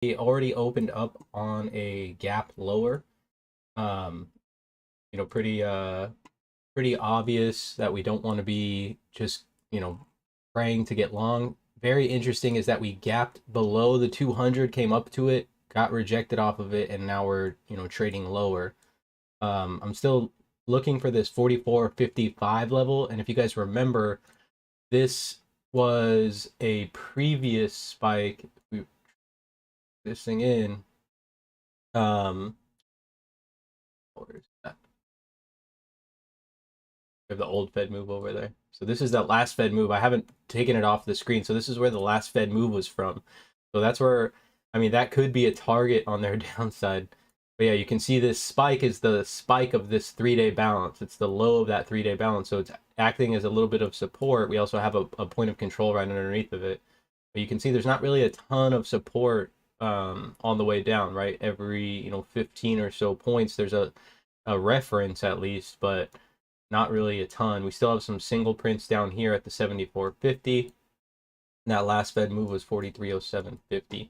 It already opened up on a gap lower. Um, you know, pretty obvious that we don't want to be just, praying to get long. Very interesting is that we gapped below the 200, came up to it, got rejected off of it, and now we're, trading lower. I'm still looking for this 44.55 level, and if you guys remember, this was a previous spike. We this thing in. Where's that? We have the old Fed move over there. So this is that last Fed move. I haven't taken it off the screen. So this is where the last Fed move was from. So that's where, I mean, that could be a target on their downside. But yeah, you can see this spike is the spike of this 3-day balance. It's the low of that 3-day balance. So it's acting as a little bit of support. We also have a point of control right underneath of it. But you can see there's not really a ton of support on the way down, right? Every, 15 or so points, there's a reference at least, but not really a ton. We still have some single prints down here at the 74.50. That last Fed move was 43.0750.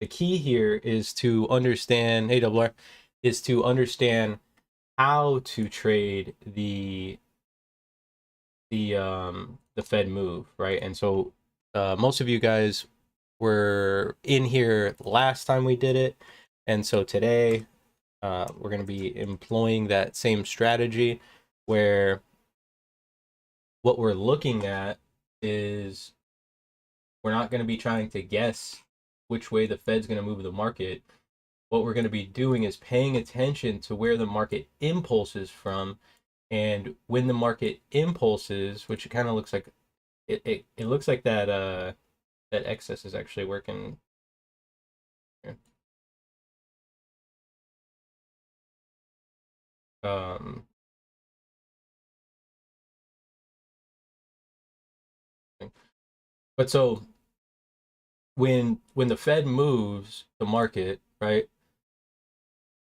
The key here is to understand, hey WR, is to understand how to trade the Fed move, right? And so most of you guys were in here last time we did it, and so today we're going to be employing that same strategy where what we're looking at is we're not going to be trying to guess which way the Fed's going to move the market. What we're going to be doing is paying attention to where the market impulses from, and when the market impulses, which it kind of looks like it looks like that that excess is actually working here. Um, but so when the Fed moves the market, right?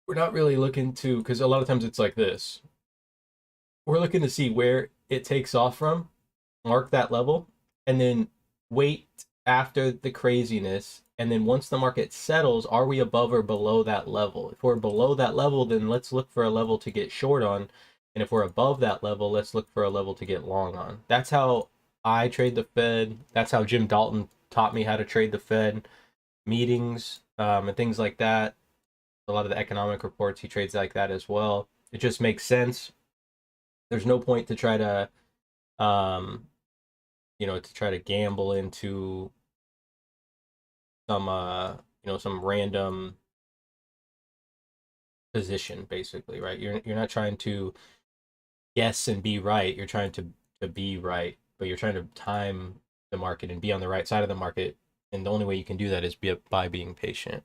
We're not really looking to, because a lot of times it's like this. We're looking to see where it takes off from, mark that level, and then wait after the craziness. And then once the market settles, are we above or below that level? If we're below that level, then let's look for a level to get short on. And if we're above that level, let's look for a level to get long on. That's how I trade the Fed. That's how Jim Dalton taught me how to trade the Fed meetings and things like that. A lot of the economic reports, he trades like that as well. It just makes sense. There's no point to try to to try to gamble into some some random position, basically, right? You're not trying to guess and be right. You're trying to be right, but you're trying to time the market and be on the right side of the market. And the only way you can do that is by being patient.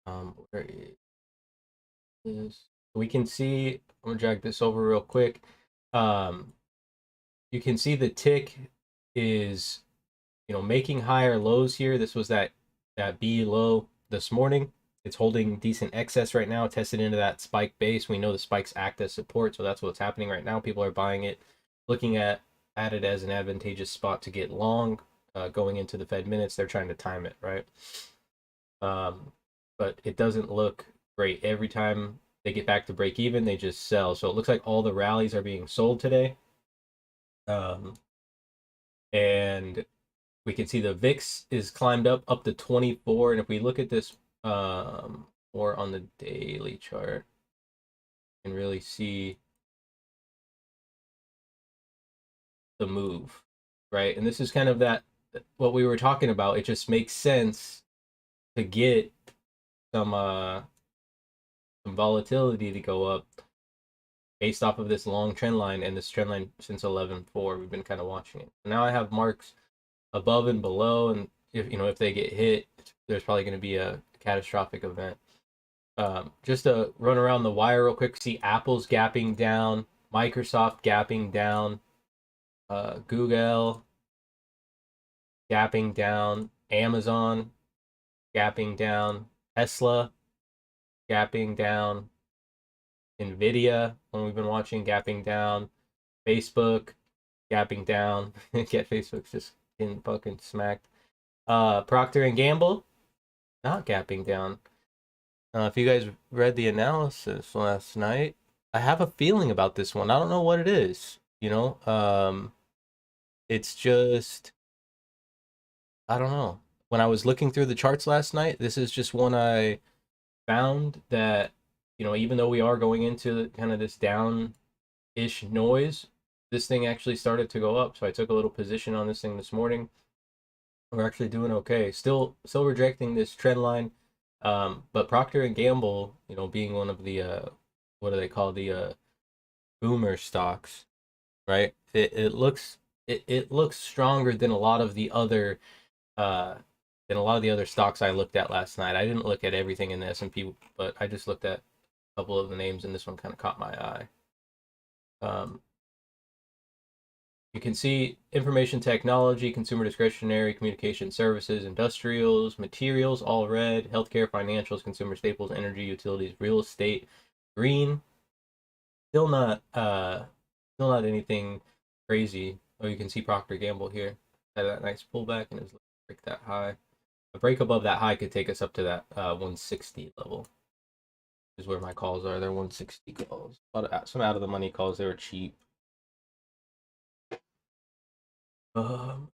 Where is we can see, I'm gonna drag this over real quick. You can see the tick is making higher lows here. This was that B low this morning. It's holding decent excess right now, tested into that spike base. We know the spikes act as support, so that's what's happening right now. People are buying it, looking at it as an advantageous spot to get long. Going into the Fed minutes, they're trying to time it, right? But it doesn't look great. Every time they get back to break even, they just sell. So it looks like all the rallies are being sold today. And we can see the VIX is climbed up to 24. And if we look at this more on the daily chart, you can really see the move, right? And this is kind of that what we were talking about. It just makes sense to get some volatility to go up based off of this long trend line, and this trend line since 11.4 we've been kind of watching it. Now I have marks above and below, and if they get hit, there's probably going to be a catastrophic event. Just to run around the wire real quick, see Apple's gapping down, Microsoft gapping down, Google gapping down, Amazon gapping down, Tesla gapping down, Nvidia, when we've been watching, gapping down, Facebook gapping down. Get Facebook's just getting fucking smacked. Procter and Gamble not gapping down. If you guys read the analysis last night, I have a feeling about this one. I don't know what it is. It's just I don't know. When I was looking through the charts last night, this is just one I found that even though we are going into kind of this down-ish noise, this thing actually started to go up. So I took a little position on this thing this morning. We're actually doing okay. Still rejecting this trend line. But Procter and Gamble, being one of the what do they call the boomer stocks, right? It looks stronger than a lot of the other stocks I looked at last night. I didn't look at everything in the S&P, but I just looked at a couple of the names, and this one kind of caught my eye. You can see information technology, consumer discretionary, communication services, industrials, materials, all red, healthcare, financials, consumer staples, energy, utilities, real estate, green. Still not anything crazy. Oh, you can see Procter Gamble here. Had that nice pullback and is break that high. A break above that high could take us up to that 160 level. Is where my calls are. They're 160 calls. Some out of the money calls. They were cheap. Um,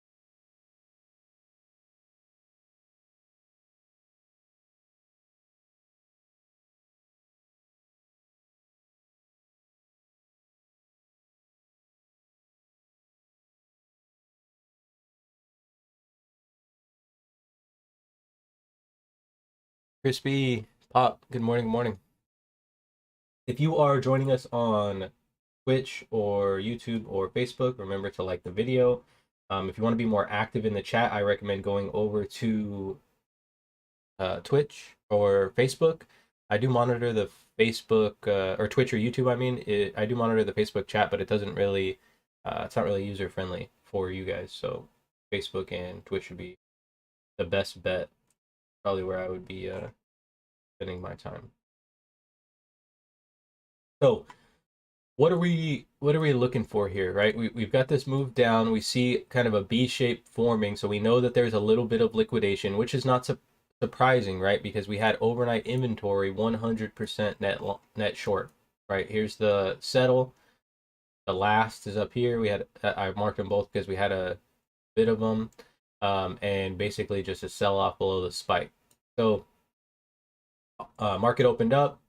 Crispy Pop. Good morning. Good morning. If you are joining us on Twitch or YouTube or Facebook, remember to like the video. If you want to be more active in the chat, I recommend going over to Twitch or Facebook. I do monitor the Facebook or Twitch or YouTube. I do monitor the Facebook chat, but it doesn't really, it's not really user friendly for you guys. So Facebook and Twitch would be the best bet. Probably where I would be spending my time. So what are we looking for here, right? We've got this move down. We see kind of a B shape forming, so we know that there's a little bit of liquidation, which is not surprising, right? Because we had overnight inventory 100% net short, right? Here's the settle. The last is up here. We had I marked them both because we had a bit of them, and basically just a sell off below the spike. So market opened up,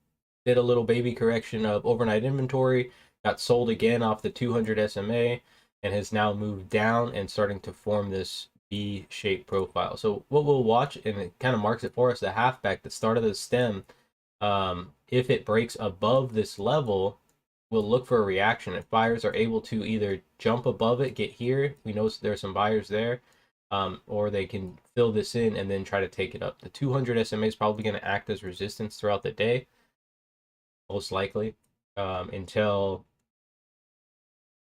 did a little baby correction of overnight inventory, got sold again off the 200 SMA, and has now moved down and starting to form this B-shaped profile. So what we'll watch, and it kind of marks it for us, the halfback, the start of the stem, if it breaks above this level, we'll look for a reaction. If buyers are able to either jump above it, get here, we know there's some buyers there, or they can fill this in and then try to take it up. The 200 SMA is probably going to act as resistance throughout the day, most likely, until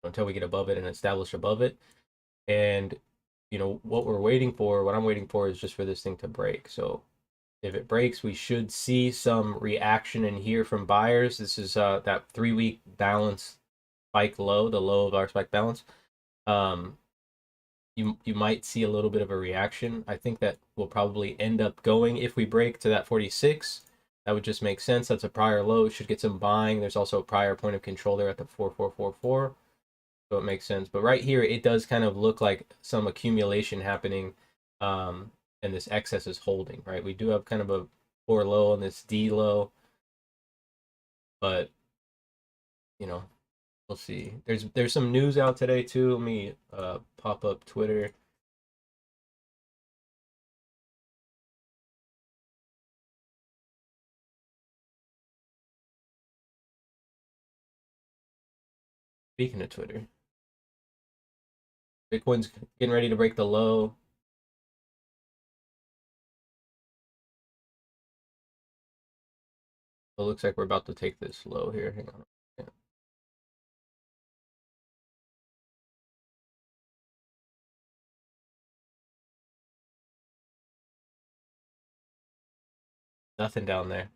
we get above it and establish above it. And what I'm waiting for is just for this thing to break. So if it breaks, we should see some reaction in here from buyers. This is that 3-week balance spike low, the low of our spike balance. You might see a little bit of a reaction. I think that will probably end up going, if we break to that 46. That would just make sense. That's a prior low. Should get some buying. There's also a prior point of control there at the 4444. So it makes sense. But right here, it does kind of look like some accumulation happening, and this excess is holding, right? We do have kind of a poor low on this D low, but we'll see. There's some news out today too. Let me pop up Twitter. Speaking of Twitter, Bitcoin's getting ready to break the low. It looks like we're about to take this low here. Hang on. Yeah. Nothing down there.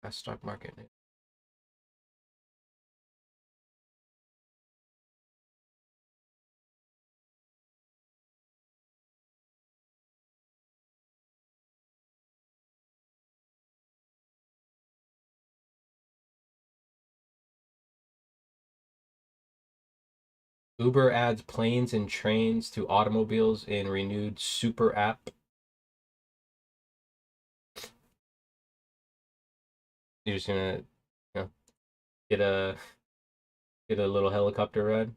Last stock market. Uber adds planes and trains to automobiles in renewed super app. You're just gonna, get a little helicopter ride.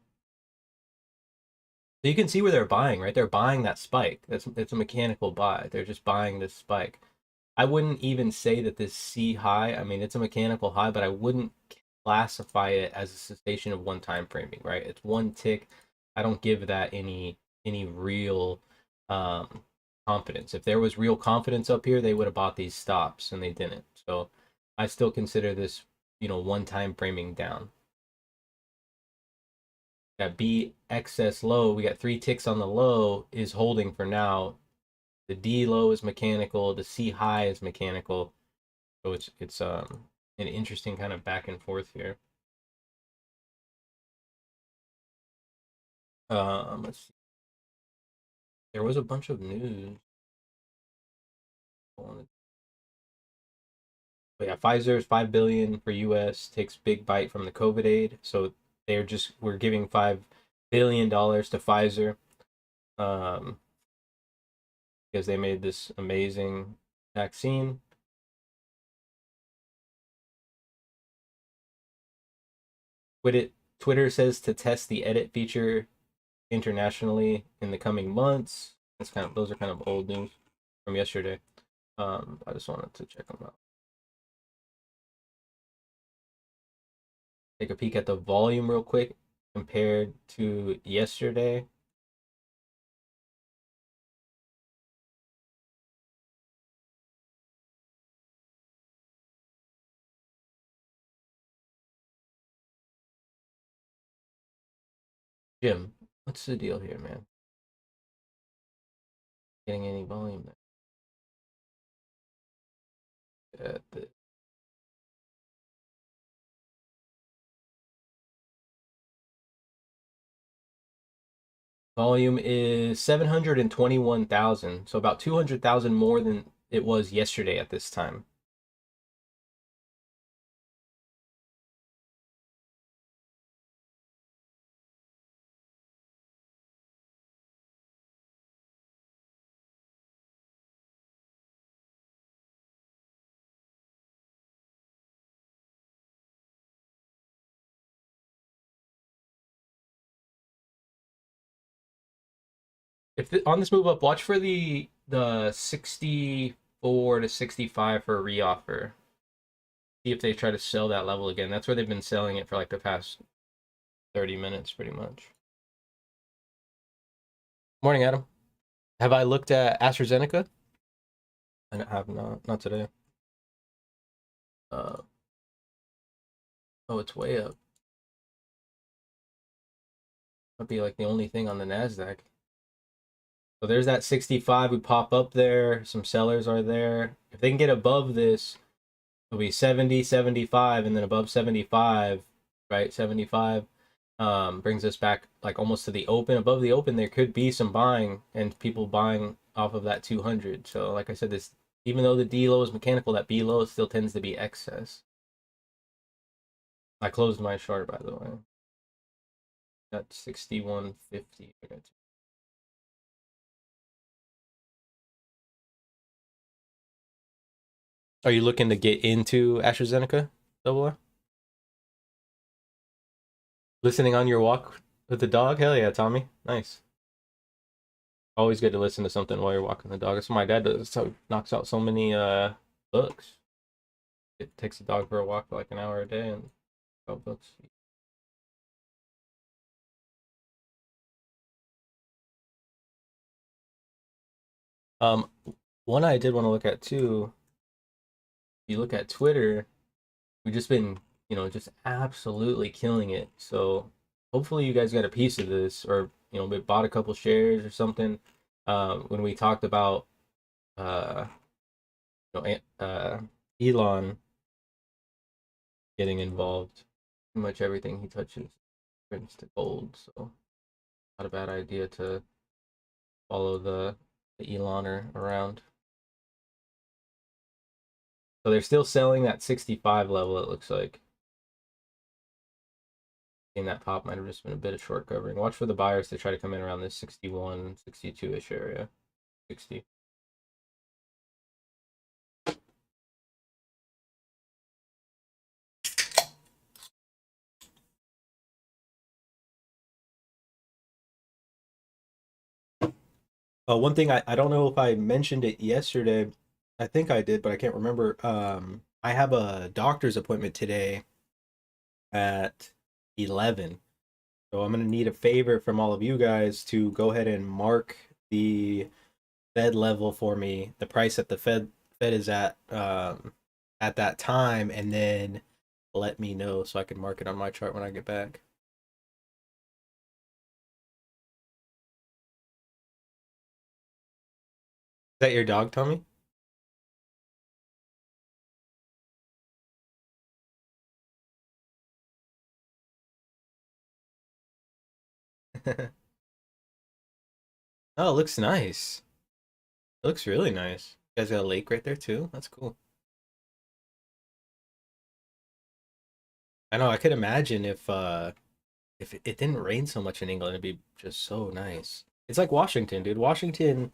So you can see where they're buying, right? They're buying that spike. It's a mechanical buy. They're just buying this spike. I wouldn't even say that this C high, I mean, it's a mechanical high, but I wouldn't classify it as a cessation of one time framing, right? It's one tick. I don't give that any real um, confidence. If there was real confidence up here, they would have bought these stops and they didn't. So I still consider this, one time framing down. That B excess low, we got 3 ticks on the low, is holding for now. The D low is mechanical, the C high is mechanical. So it's an interesting kind of back and forth here. Let's see. There was a bunch of news. But yeah, Pfizer's 5 billion for US takes big bite from the COVID aid. So we're giving $5 billion to Pfizer. Because they made this amazing vaccine. Twitter says to test the edit feature internationally in the coming months. Those are kind of old news from yesterday. I just wanted to check them out. Take a peek at the volume real quick compared to yesterday. Jim, what's the deal here, man? Getting any volume there? Volume is 721,000, so about 200,000 more than it was yesterday at this time. On this move up, watch for the 64 to 65 for a reoffer. See if they try to sell that level again. That's where they've been selling it for like the past 30 minutes, pretty much. Morning, Adam. Have I looked at AstraZeneca? I have not today. Oh, it's way up. Might be like the only thing on the Nasdaq. So there's that 65. We pop up there. Some sellers are there. If they can get above this, it'll be 70, 75, and then above 75, right? 75 brings us back like almost to the open. Above the open, there could be some buying and people buying off of that 200. So like I said, this, even though the D low is mechanical, that B low still tends to be excess. I closed my chart, by the way. Got 61.50. Are you looking to get into AstraZeneca, Double R? Listening on your walk with the dog? Hell yeah, Tommy. Nice. Always good to listen to something while you're walking the dog. That's what my dad does. So knocks out so many books. It takes the dog for a walk for like an hour a day and about books. Um, one I did want to look at too. If you look at Twitter, we've just been, just absolutely killing it. So hopefully you guys got a piece of this, or we bought a couple shares or something. When we talked about Elon getting involved. Pretty much everything he touches turns to gold. So not a bad idea to follow the Eloner around. So they're still selling that 65 level, it looks like. And that pop might have just been a bit of short covering. Watch for the buyers to try to come in around this 61, 62-ish area. 60. One thing I don't know if I mentioned it yesterday. I think I did, but I can't remember. I have a doctor's appointment today at 11. So I'm going to need a favor from all of you guys to go ahead and mark the Fed level for me, the price that the Fed is at that time, and then let me know so I can mark it on my chart when I get back. Is that your dog, Tommy? Oh, it looks nice. It looks really nice. You guys got a lake right there too. That's cool. I know. I could imagine if it didn't rain so much in England, it'd be just so nice. It's like Washington, dude. Washington,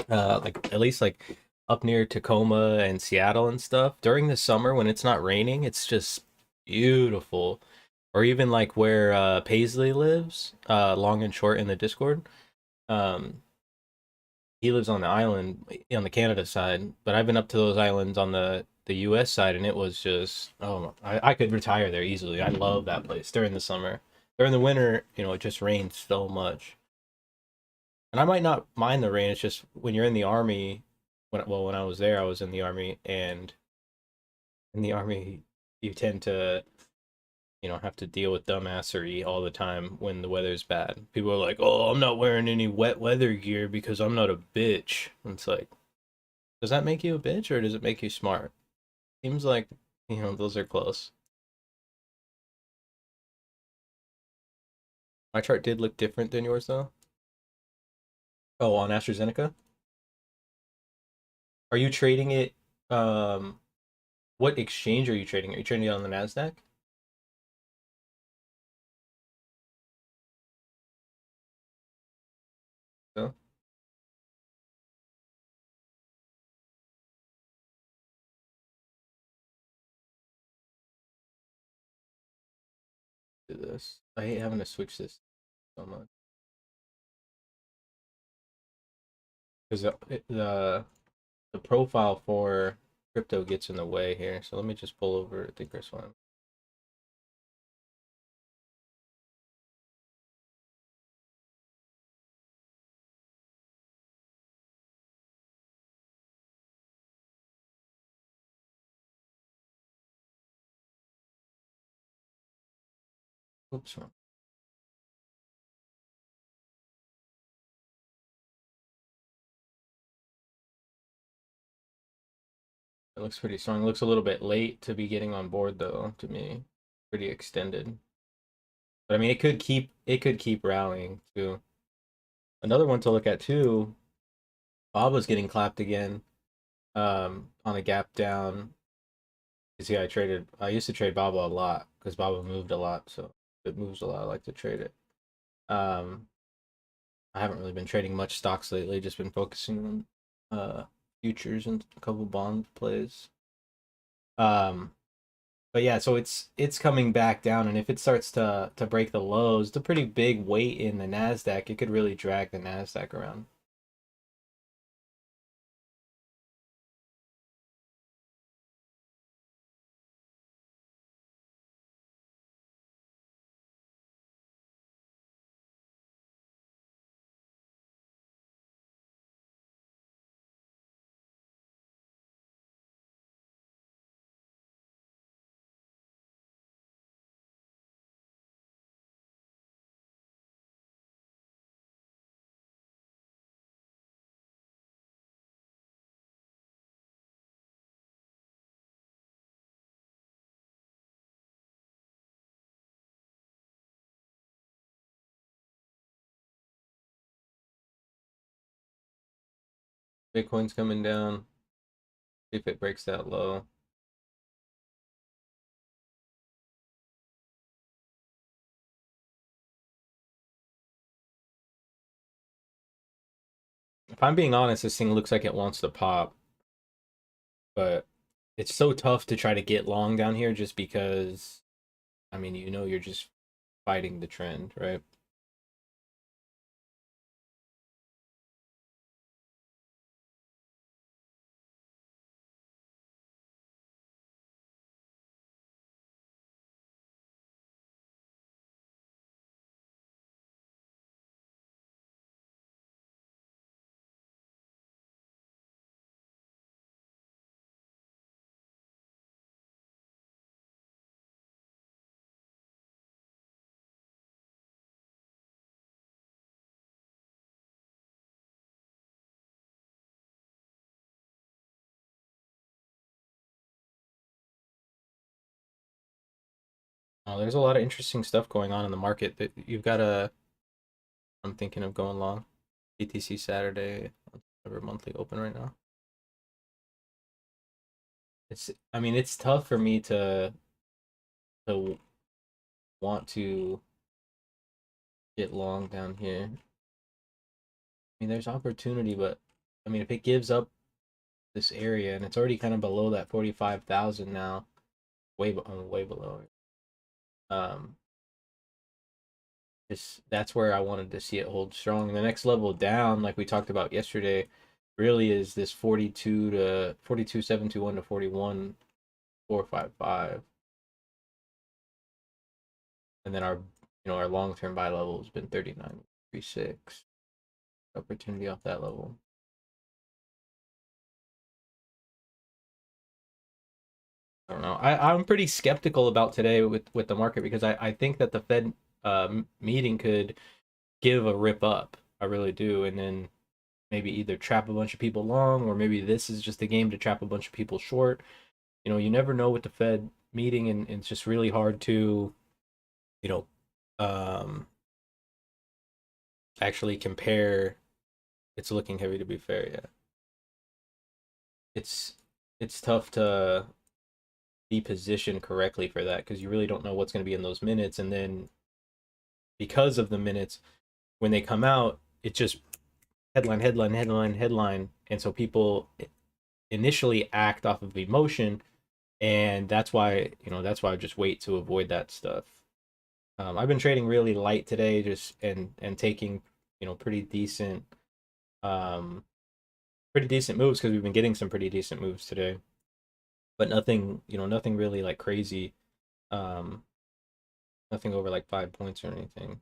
like at least like up near Tacoma and Seattle and stuff. During the summer when it's not raining, it's just beautiful. Or even like where Paisley lives, long and short in the Discord. Um, he lives on the island on the Canada side, but I've been up to those islands on the US side, and it was just I could retire there easily. I love that place during the summer. During the winter, it just rains so much. And I might not mind the rain. It's just when you're in the army, when I was there, I was in the army, and in the army you tend to have to deal with dumbassery all the time when the weather's bad. People are like, "Oh, I'm not wearing any wet weather gear because I'm not a bitch." And it's like, does that make you a bitch or does it make you smart? Seems like, those are close. My chart did look different than yours though. Oh, on AstraZeneca? Are you trading it what exchange are you trading? Are you trading it on the Nasdaq? So, do this. I hate having to switch this so much because the profile for crypto gets in the way here. So let me just pull over the Thinkorswim one. Oops, wrong. It looks pretty strong. It looks a little bit late to be getting on board though, to me. Pretty extended. But I mean it could keep rallying too. Another one to look at too, Bob was getting clapped again on a gap down. You see, I used to trade Baba a lot because Baba moved a lot, so if it moves a lot, I like to trade it. Um, I haven't really been trading much stocks lately, just been focusing on futures and a couple bond plays. Um, but yeah, so it's coming back down, and if it starts to break the lows, it's a pretty big weight in the Nasdaq. It could really drag the Nasdaq around. Bitcoin's coming down. See if it breaks that low. If I'm being honest, this thing looks like it wants to pop, but it's so tough to try to get long down here just because, I mean, you're just fighting the trend, right? There's a lot of interesting stuff going on in the market that you've got a. I'm thinking of going long. BTC Saturday, whatever monthly open right now. I mean, it's tough for me to want to get long down here. I mean, there's opportunity, but I mean, if it gives up this area and it's already kind of below that 45,000 now, way below it. Um, that's where I wanted to see it hold strong. And the next level down, like we talked about yesterday, really is this 42,721 to 41,455. And then our long-term buy level has been 39.36. Opportunity off that level. I don't know. I'm pretty skeptical about today with the market because I think that the Fed meeting could give a rip up. I really do. And then maybe either trap a bunch of people long, or maybe this is just a game to trap a bunch of people short. You never know with the Fed meeting, and it's just really hard to, you know, um, actually compare. It's looking heavy, to be fair. Yeah, it's it's tough to be positioned correctly for that because you really don't know what's going to be in those minutes, and then because of the minutes, when they come out, it just headline, headline, headline, headline, and so people initially act off of emotion, and that's why I just wait to avoid that stuff. I've been trading really light today, just and taking pretty decent um pretty decent moves because we've been getting some pretty decent moves today, but nothing really like crazy. Um, Nothing over like 5 points or anything.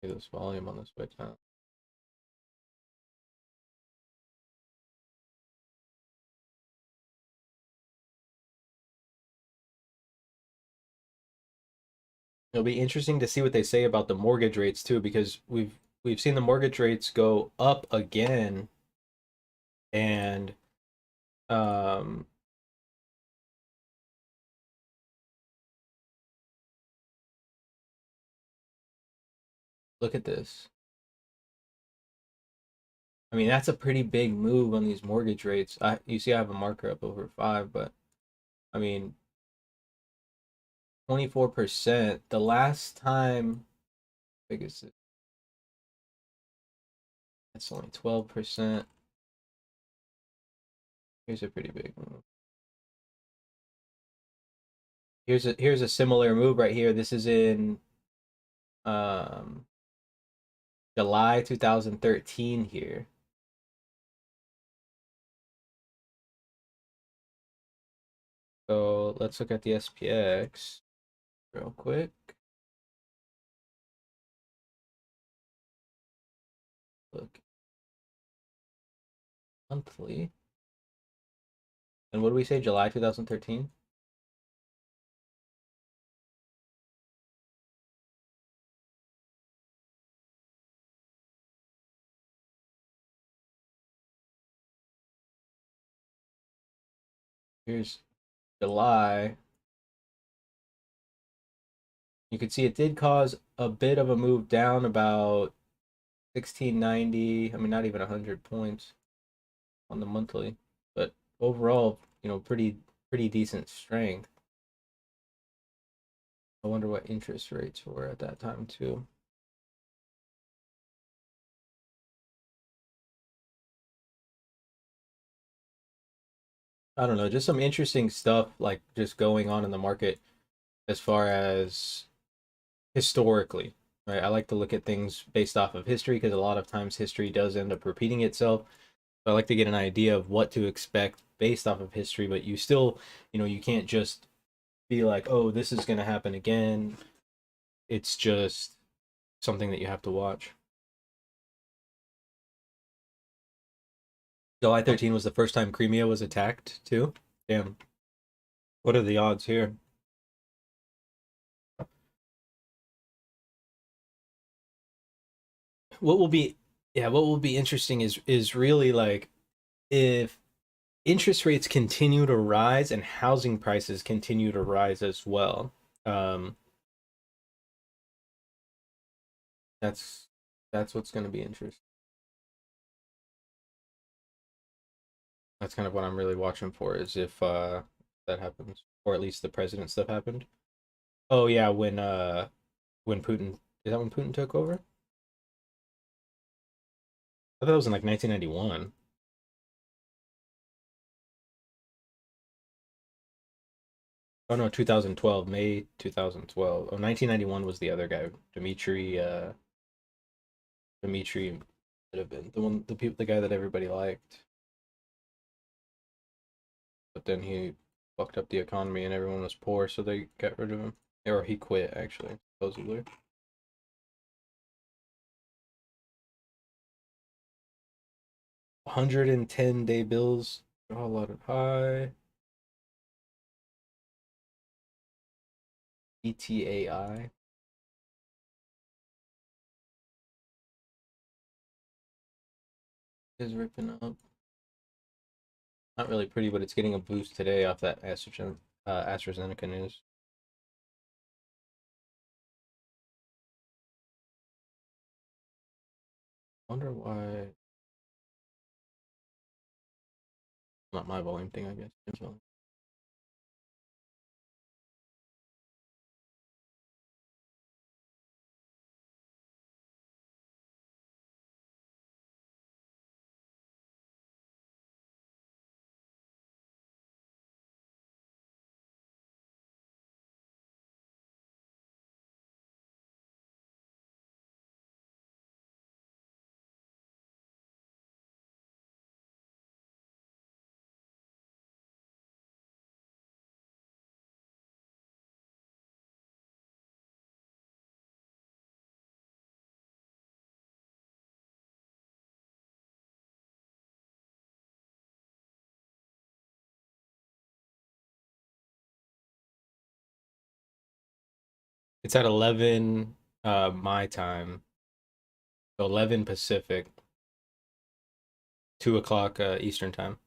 Look at this volume on this way down. It'll be interesting to see what they say about the mortgage rates too, because we've seen the mortgage rates go up again, and um, look at this. I mean, that's a pretty big move on these mortgage rates. You see, I have a marker up over 5, but I mean, 24%. The last time, I guess it's only 12%. Here's a pretty big move. Here's a similar move right here. This is in um July 2013 here. So let's look at the SPX real quick. Look, monthly. And what do we say? July 2013? Here's July. You could see it did cause a bit of a move down, about 1690. I mean, not even 100 points on the monthly, but overall, pretty decent strength. I wonder what interest rates were at that time too. I don't know, just some interesting stuff like just going on in the market as far as historically, right? I like to look at things based off of history because a lot of times history does end up repeating itself. So I like to get an idea of what to expect based off of history, but you still, you can't just be like, oh, this is going to happen again. It's just something that you have to watch. July 13 was the first time Crimea was attacked too. Damn. What are the odds here? What will be what will be interesting is really like if interest rates continue to rise and housing prices continue to rise as well. Um, that's what's going to be interesting. That's kind of what I'm really watching for, is if that happens, or at least the president stuff happened. Oh yeah, when Putin, is that when Putin took over? I thought it was in like 1991. Oh no, 2012, May 2012. Oh, 1991 was the other guy, Dmitry would have been the guy that everybody liked, but then he fucked up the economy and everyone was poor, so they got rid of him, or he quit actually, supposedly. 110-day bills, a lot of high. ETAI is ripping up. Not really pretty, but it's getting a boost today off that AstraZeneca news. Wonder why. Not my volume thing, I guess. It's at 11 my time, so 11 Pacific, 2 o'clock Eastern time.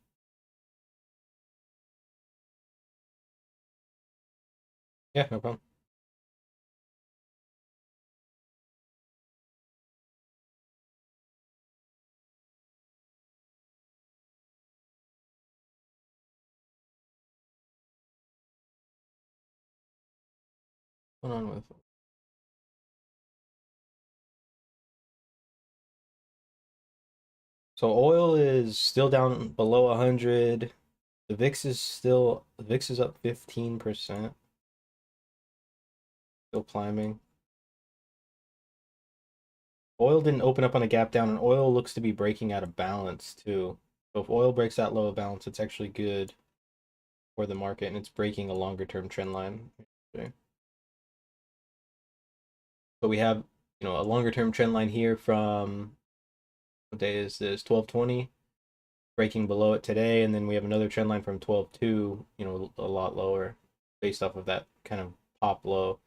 Yeah, no problem. What's going on with. So oil is still down below 100. The VIX is up 15%, still climbing. Oil didn't open up on a gap down, and oil looks to be breaking out of balance too. So if oil breaks that low of balance, it's actually good for the market, and it's breaking a longer term trend line. Okay. So we have, a longer term trend line here from, what day is this? 1220, breaking below it today, and then we have another trend line from 12.2, a lot lower, based off of that kind of pop low.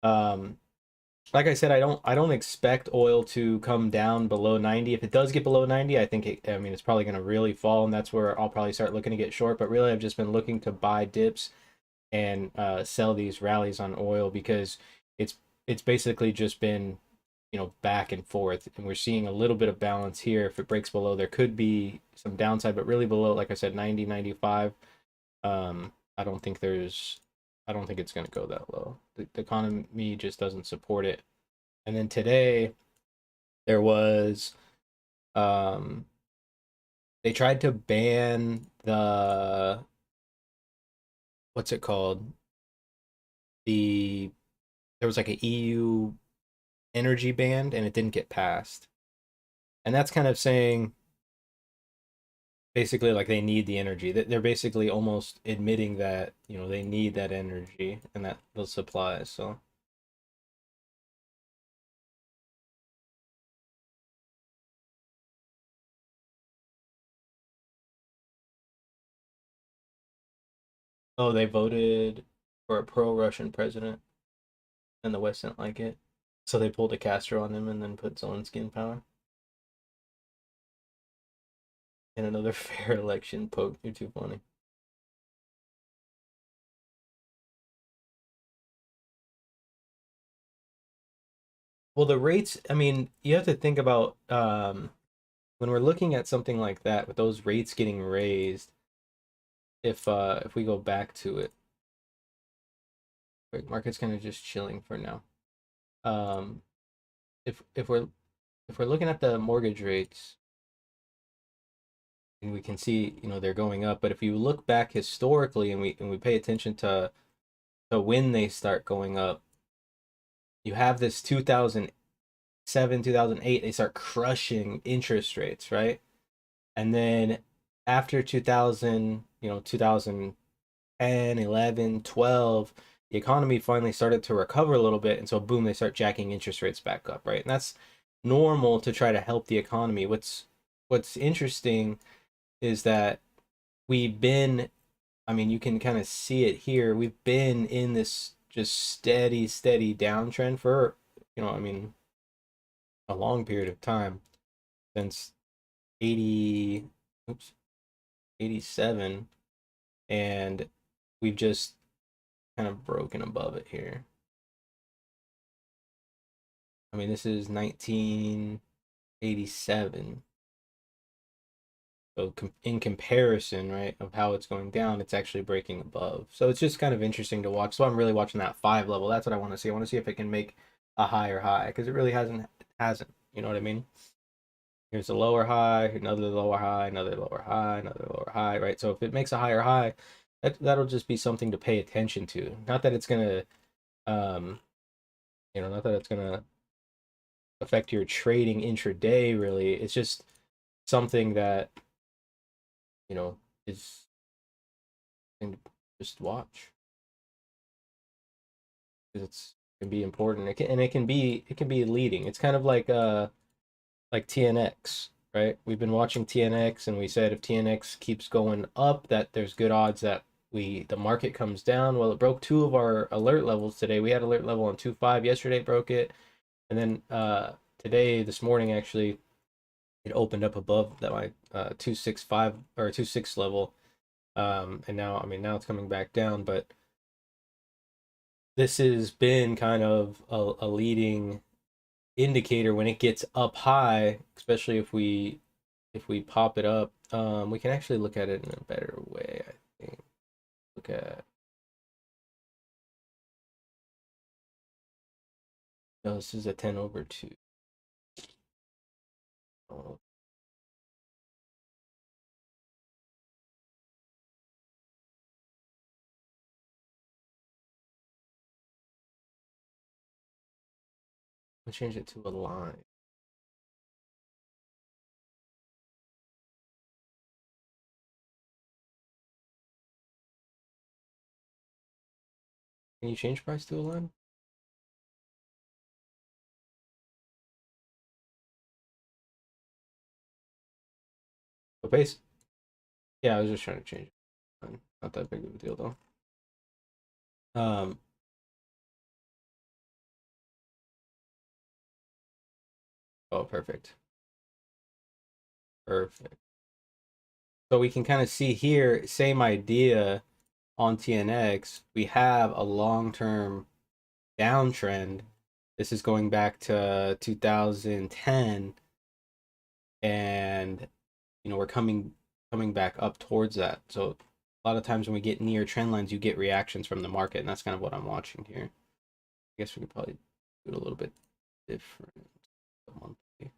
Like I said, I don't expect oil to come down below 90. If it does get below 90, I think it's probably going to really fall, and that's where I'll probably start looking to get short. But really, I've just been looking to buy dips and sell these rallies on oil, because it's basically just been, you know, back and forth, and we're seeing a little bit of balance here. If it breaks below, there could be some downside, but really below, like I said, 90, 95, I don't think it's going to go that low. The economy just doesn't support it. And then today there was, um they tried to ban the, what's it called, the there was like a EU energy ban, and it didn't get passed. And that's kind of saying basically like they need the energy. They're basically almost admitting that, you know, they need that energy and that those supplies. So oh, they voted for a pro-Russian president, and the West didn't like it. So they pulled a Castro on him and then put Zelensky in power. In another fair election poke. You're too funny. Well, the rates, I mean, you have to think about, when we're looking at something like that with those rates getting raised, if we go back to it, market's kind of just chilling for now. Um, if we're looking at the mortgage rates, and we can see, you know, they're going up, but if you look back historically, and we pay attention to when they start going up, you have this 2007, 2008, they start crushing interest rates, right? And then after 2000, you know, 2010, 11, 12, the economy finally started to recover a little bit, and so boom, they start jacking interest rates back up, right? And that's normal to try to help the economy. What's interesting is that we've been, I mean, you can kind of see it here. We've been in this just steady downtrend for, you know, I mean, a long period of time, since 80, oops, 87, and we've just kind of broken above it here. I mean, this is 1987. So in comparison, right, of how it's going down, it's actually breaking above. So it's just kind of interesting to watch. So I'm really watching that 5 level. That's what I want to see. I want to see if it can make a higher high, because it really hasn't. You know what I mean? Here's a lower high, another lower high, another lower high, another lower high, right? So if it makes a higher high, that'll just be something to pay attention to. Not that it's gonna, um, not that it's gonna affect your trading intraday. Really, it's just something that, you know, is something to just watch, because can be important. It can be leading. It's kind of like TNX, right? We've been watching TNX, and we said if TNX keeps going up, that there's good odds that the market comes down. Well, it broke two of our alert levels today. We had alert level on 2.5 yesterday, broke it, and then today, this morning actually, it opened up above that my 265 or 2.6 level, and now, I mean, now it's coming back down, but this has been kind of a leading indicator when it gets up high, especially if we pop it up. We can actually look at it in a better way, I think. Look at, no, this is a 10/2. Oh, I'll change it to a line. Can you change price to a line? But base, yeah, I was just trying to change it. Not that big of a deal though. Um, oh, perfect. Perfect. So we can kind of see here, same idea on TNX. We have a long-term downtrend. This is going back to 2010, and we're coming back up towards that. So a lot of times when we get near trend lines, you get reactions from the market, and that's kind of what I'm watching here. I guess we could probably do it a little bit different. Monthly.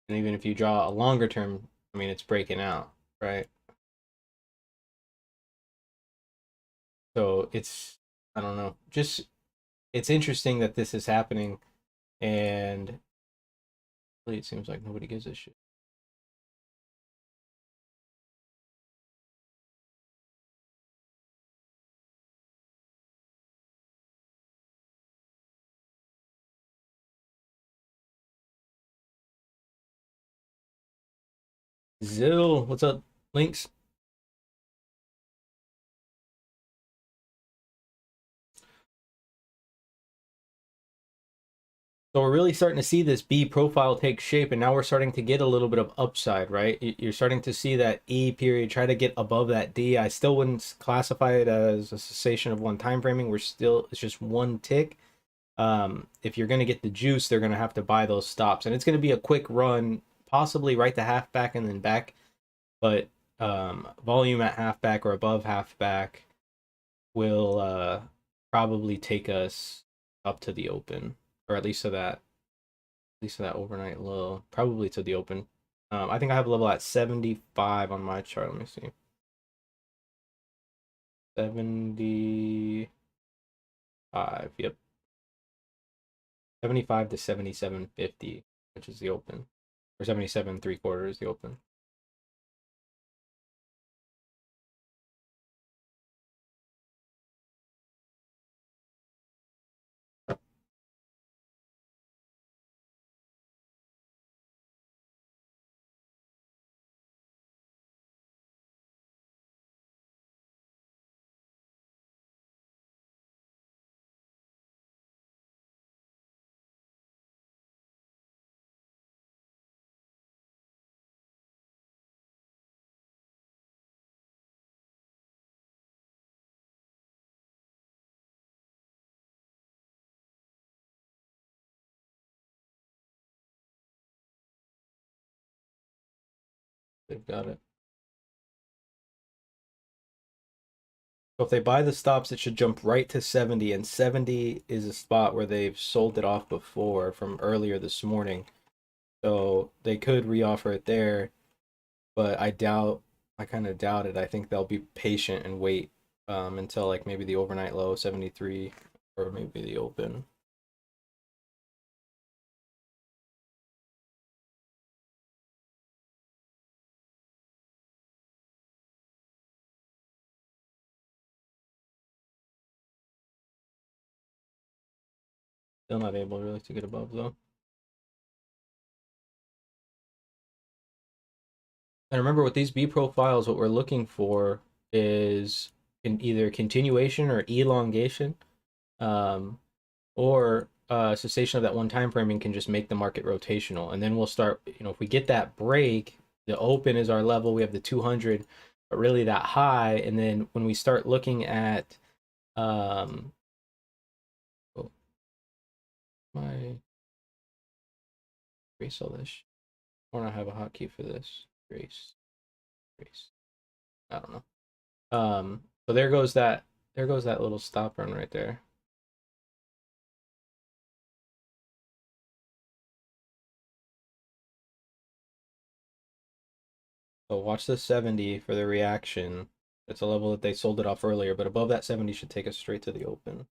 And even if you draw a longer term, I mean, it's breaking out, right? So it's, I don't know, just it's interesting that this is happening, and really it seems like nobody gives a shit. Zill, what's up, Links? So we're really starting to see this B profile take shape, and now we're starting to get a little bit of upside, right? You're starting to see that E period try to get above that D. I still wouldn't classify it as a cessation of one time framing. It's just one tick. If you're going to get the juice, they're going to have to buy those stops, and it's going to be a quick run, possibly right to half back and then back, but volume at half back or above half back will probably take us up to the open, or at least to that overnight low, probably to the open. I think I have a level at 75 on my chart. Let me see. 75. Yep. 75 to 77.50, which is the open. Or 77.75 is the open. They've got it. So if they buy the stops, it should jump right to 70, and 70 is a spot where they've sold it off before from earlier this morning. So they could reoffer it there, but I kind of doubt it. I think they'll be patient and wait until like maybe the overnight low 73 or maybe the open. Still not able really to get above though. And remember, with these B profiles, what we're looking for is in either continuation or elongation, or cessation of that one time framing can just make the market rotational. And then we'll start, if we get that break, the open is our level. We have the 200, but really that high. And then when we start looking at oh, my erase all this. I want to have a hotkey for this. Erase. I don't know. So there goes that little stop run right there. So watch the 70 for the reaction. It's a level that they sold it off earlier, but above that 70 should take us straight to the open.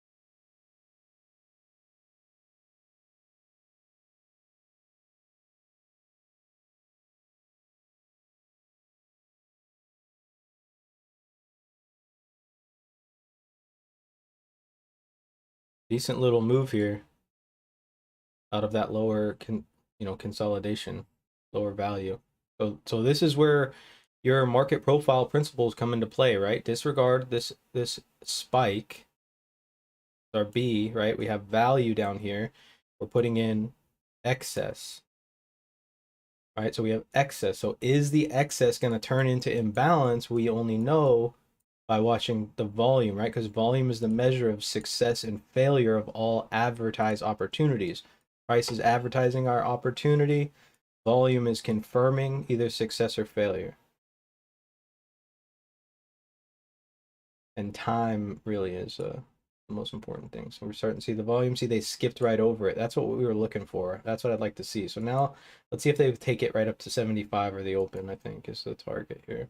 Decent little move here out of that lower consolidation, lower value. So this is where your market profile principles come into play, right? Disregard this spike, our B, right? We have value down here. We're putting in excess. right? So we have excess. So is the excess going to turn into imbalance? We only know by watching the volume, right? Because volume is the measure of success and failure of all advertised opportunities. Price is advertising our opportunity. Volume is confirming either success or failure. And time really is the most important thing. So we're starting to see the volume. See, they skipped right over it. That's what we were looking for. That's what I'd like to see. So now let's see if they take it right up to 75 or the open, I think, is the target here.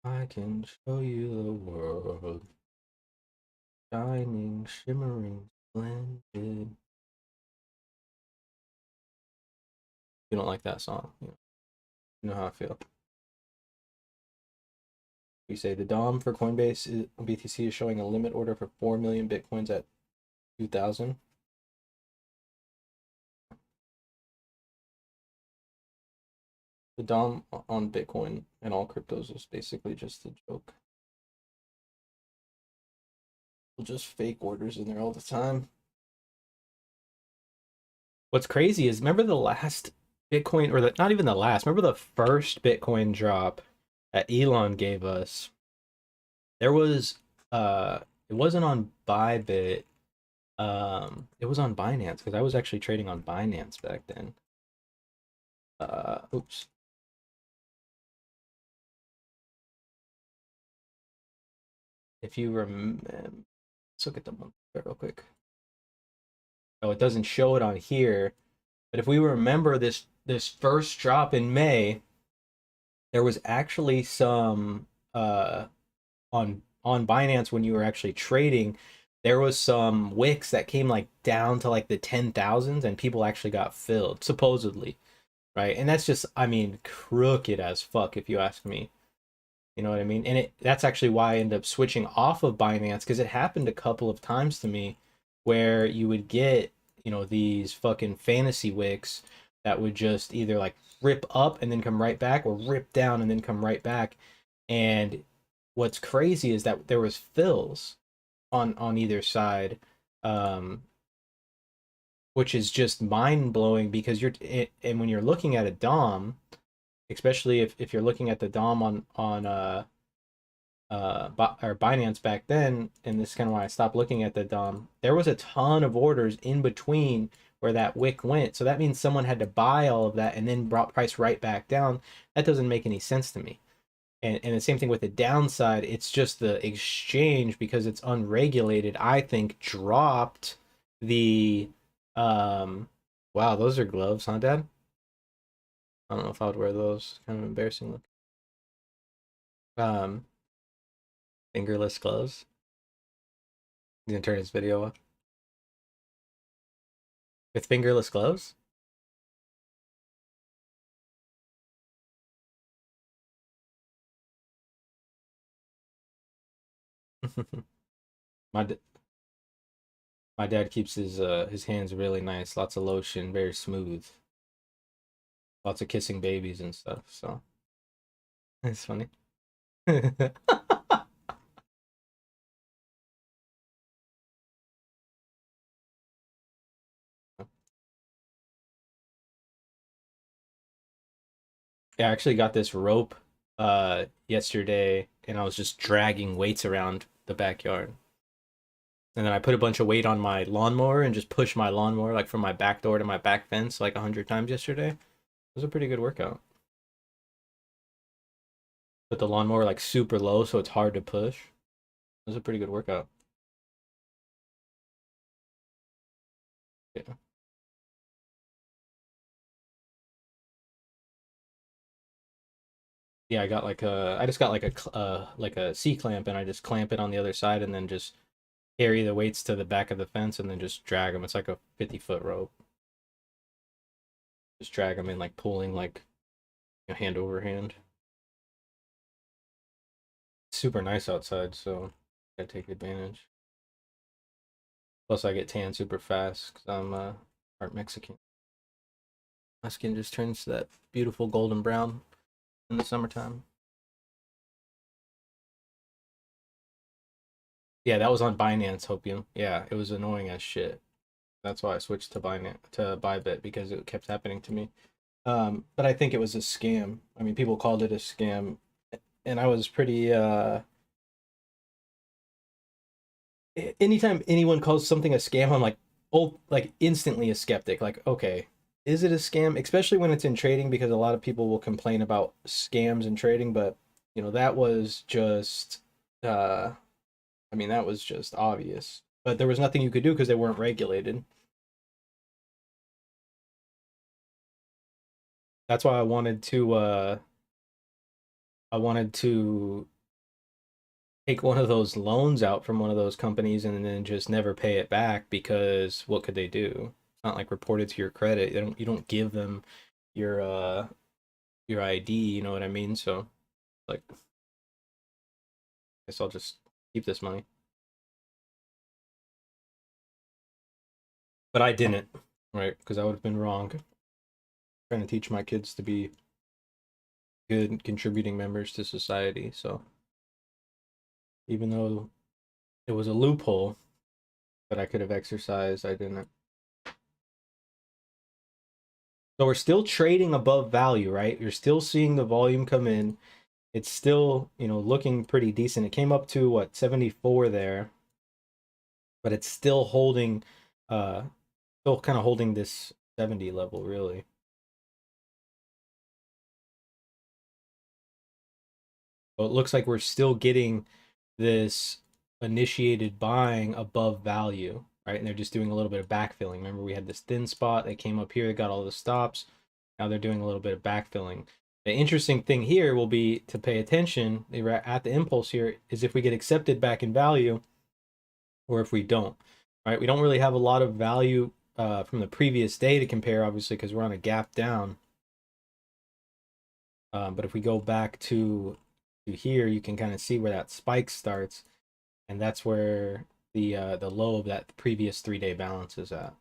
I can show you the world. Shining, shimmering, splendid. You don't like that song. You know how I feel. We say the DOM for Coinbase BTC is showing a limit order for 4 million Bitcoins at 2,000. The DOM on Bitcoin and all cryptos is basically just a joke. Just fake orders in there all the time. What's crazy is remember the last Bitcoin, or not even the last, remember the first Bitcoin drop that Elon gave us? There was it wasn't on Bybit. It was on Binance because I was actually trading on Binance back then. Oops. If you remember, let's look at the month real quick. Oh, it doesn't show it on here, but if we remember this first drop in May, there was actually some on Binance when you were actually trading, there was some wicks that came like down to like the 10,000s and people actually got filled supposedly, right? And that's just, I mean, crooked as fuck if you ask me. You know what I mean? And that's actually why I ended up switching off of Binance because it happened a couple of times to me where you would get, these fucking fantasy wicks that would just either like rip up and then come right back or rip down and then come right back. And what's crazy is that there was fills on either side, um, which is just mind blowing because and when you're looking at a DOM, especially if you're looking at the DOM or Binance back then, and this is kind of why I stopped looking at the DOM. There was a ton of orders in between where that wick went, so that means someone had to buy all of that and then brought price right back down. That doesn't make any sense to me. And the same thing with the downside. It's just the exchange because it's unregulated. I think dropped the Wow, those are gloves, huh, Dad? I don't know if I would wear those. Kind of embarrassing look. Um, Fingerless gloves. He's gonna turn his video off. With fingerless gloves? my d- my dad keeps his hands really nice, lots of lotion, very smooth, lots of kissing babies and stuff. So it's funny. Yeah, I actually got this rope yesterday, and I was just dragging weights around the backyard. And then I put a bunch of weight on my lawnmower and just pushed my lawnmower like from my back door to my back fence like 100 times yesterday. It was a pretty good workout. Put the lawnmower like super low so it's hard to push. It was a pretty good workout. Yeah. Yeah, I just got like a C clamp and I just clamp it on the other side and then just carry the weights to the back of the fence and then just drag them. It's like a 50-foot rope. Just drag them in like pulling like hand over hand. It's super nice outside, so I take advantage. Plus, I get tan super fast because I'm part Mexican. My skin just turns to that beautiful golden brown in the summertime. Yeah, that was on Binance, Hopium. Yeah, it was annoying as shit. That's why I switched to Binance to Bybit because it kept happening to me. But I think it was a scam. I mean, people called it a scam, and I was pretty. Anytime anyone calls something a scam, I'm like, oh, like instantly a skeptic. Like, okay, is it a scam? Especially when it's in trading, because a lot of people will complain about scams in trading. But that was just. I mean, that was just obvious. But there was nothing you could do because they weren't regulated. That's why I wanted to take one of those loans out from one of those companies and then just never pay it back, because what could they do? It's not like reported to your credit. You don't give them your your ID, you know what I mean? So like I guess I'll just keep this money. But I didn't, right? Because I would have been wrong. Trying to teach my kids to be good contributing members to society. So even though it was a loophole that I could have exercised, I didn't. So we're still trading above value, right? You're still seeing the volume come in. It's still, looking pretty decent. It came up to what, 74 there, but it's still holding, still kind of holding this 70 level, really. So it looks like we're still getting this initiated buying above value, right? And they're just doing a little bit of backfilling. Remember, we had this thin spot. They came up here, they got all the stops. Now they're doing a little bit of backfilling. The interesting thing here will be to pay attention at the impulse here is if we get accepted back in value or if we don't, right? We don't really have a lot of value from the previous day to compare, obviously, because we're on a gap down. But if we go back to here, you can kind of see where that spike starts, and that's where the low of that previous 3-day balance is at.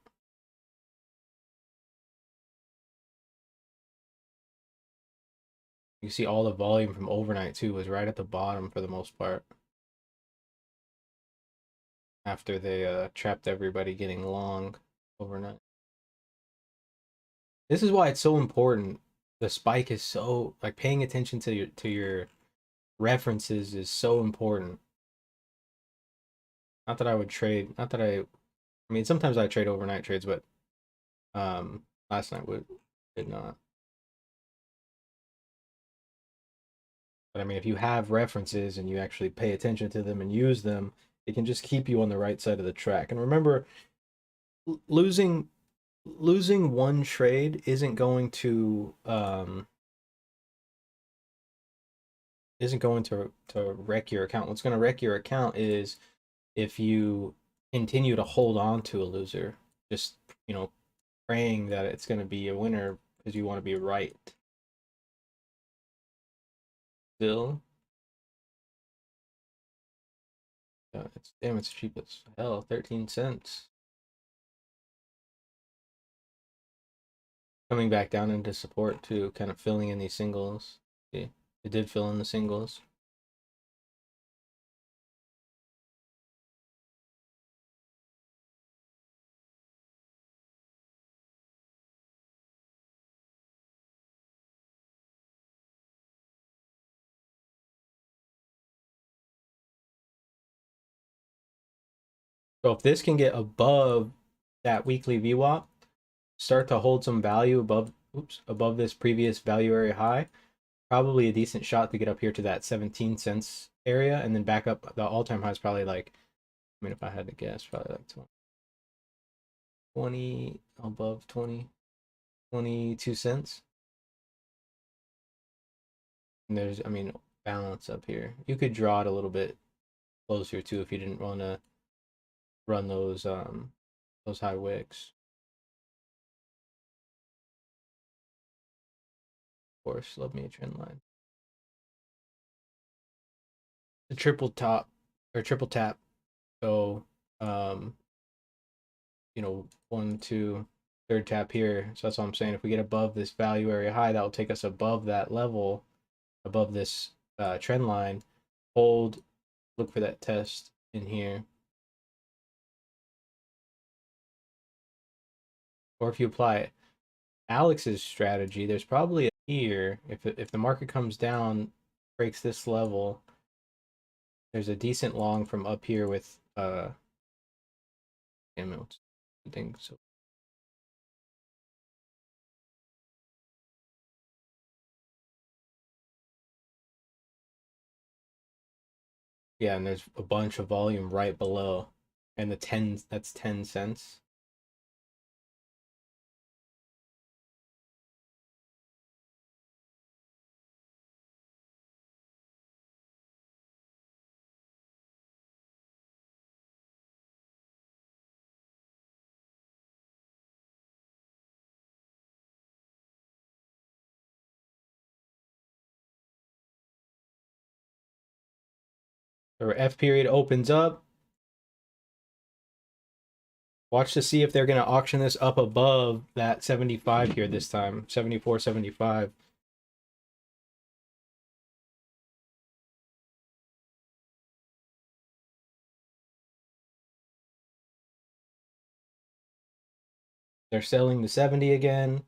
You see all the volume from overnight too was right at the bottom for the most part, after they trapped everybody getting long overnight. This is why it's so important. The spike is so, like, paying attention to your references is so important. Not that I would trade, not that I mean sometimes I trade overnight trades, but last night did not. But I mean, if you have references and you actually pay attention to them and use them, it can just keep you on the right side of the track. And remember, losing one trade isn't going to wreck your account. What's going to wreck your account is if you continue to hold on to a loser, just praying that it's going to be a winner because you want to be right. Still, it's cheap as hell, 13 cents. Coming back down into support too, kind of filling in these singles. See, it did fill in the singles. So if this can get above that weekly VWAP, start to hold some value above this previous value area high, probably a decent shot to get up here to that 17 cents area, and then back up. The all-time high is probably like, I mean, if I had to guess, probably like 20 above 20, 22 cents. And there's, I mean, balance up here. You could draw it a little bit closer too if you didn't want to run those high wicks. Of course, love me a trend line. The triple top or triple tap. So, um, 1, 2, third tap here. So that's what I'm saying. If we get above this value area high, that will take us above that level, above this trend line. Hold, look for that test. in here. Or if you apply Alex's strategy, there's probably a here. If the market comes down, breaks this level, there's a decent long from up here with damn it, I think so. Yeah, and there's a bunch of volume right below. And the 10, that's 10 cents. Or F period opens up. Watch to see if they're going to auction this up above that 75 here this time. 74, 75. They're selling the 70 again.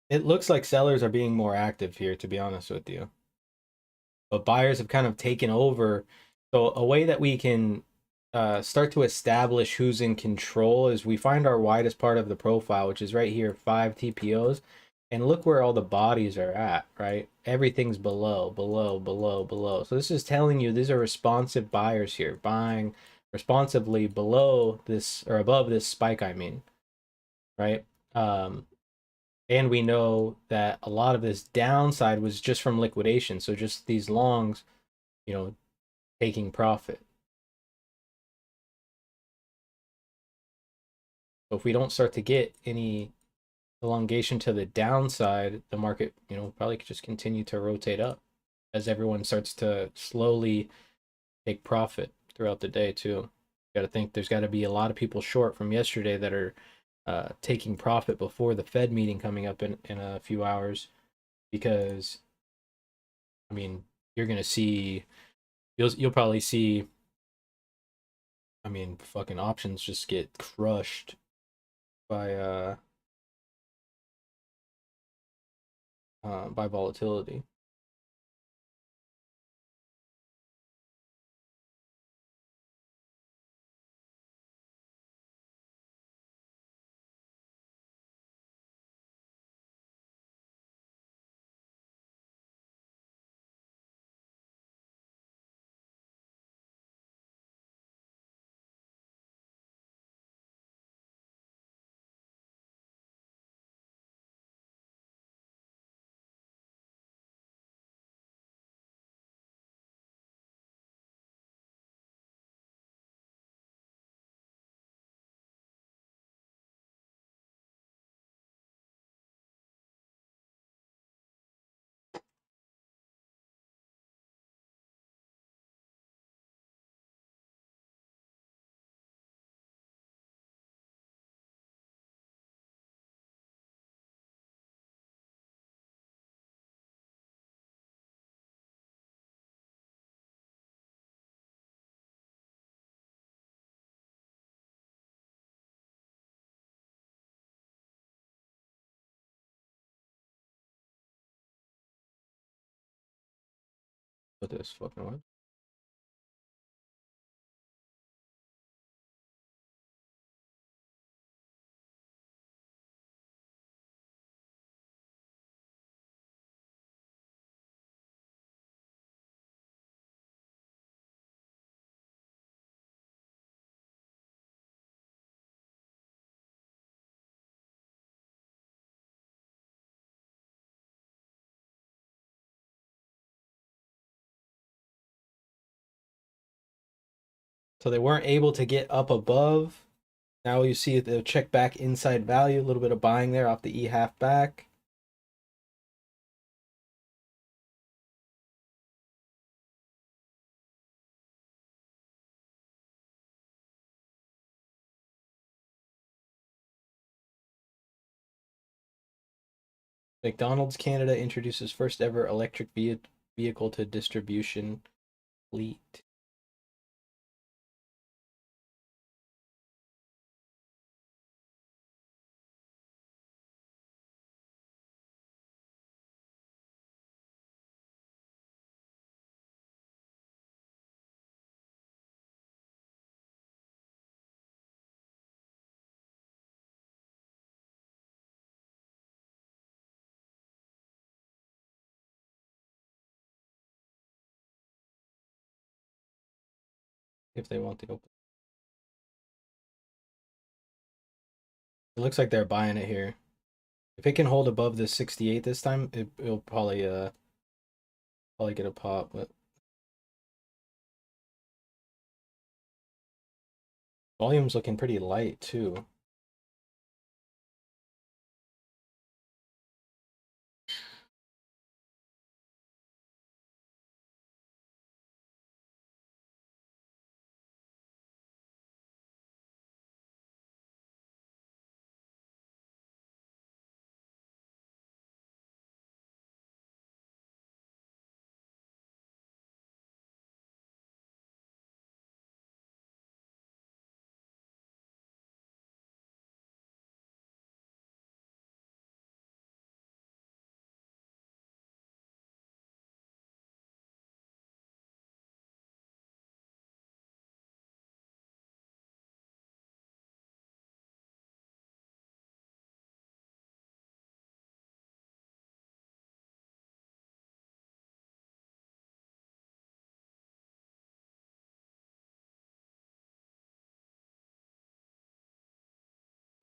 It looks like sellers are being more active here, to be honest with you. But buyers have kind of taken over. So a way that we can start to establish who's in control is we find our widest part of the profile, which is right here, 5 TPOs. And look where all the bodies are at, right? Everything's below, below, below, below. So this is telling you these are responsive buyers here, buying responsively below this, or above this spike, I mean, right? And we know that a lot of this downside was just from liquidation. So just these longs, you know, taking profit. So if we don't start to get any elongation to the downside, the market, you know, probably could just continue to rotate up as everyone starts to slowly take profit throughout the day too. Got to think there's got to be a lot of people short from yesterday that are taking profit before the Fed meeting coming up in a few hours, because I mean you're gonna see, you'll probably see, I mean fucking options just get crushed by volatility. What this fucking what? So they weren't able to get up above. Now you see the check back inside value, a little bit of buying there off the E half back. McDonald's Canada introduces first ever electric vehicle to distribution fleet. If they want the open. It looks like they're buying it here. If it can hold above the 68 this time, it'll probably get a pop, but volume's looking pretty light too.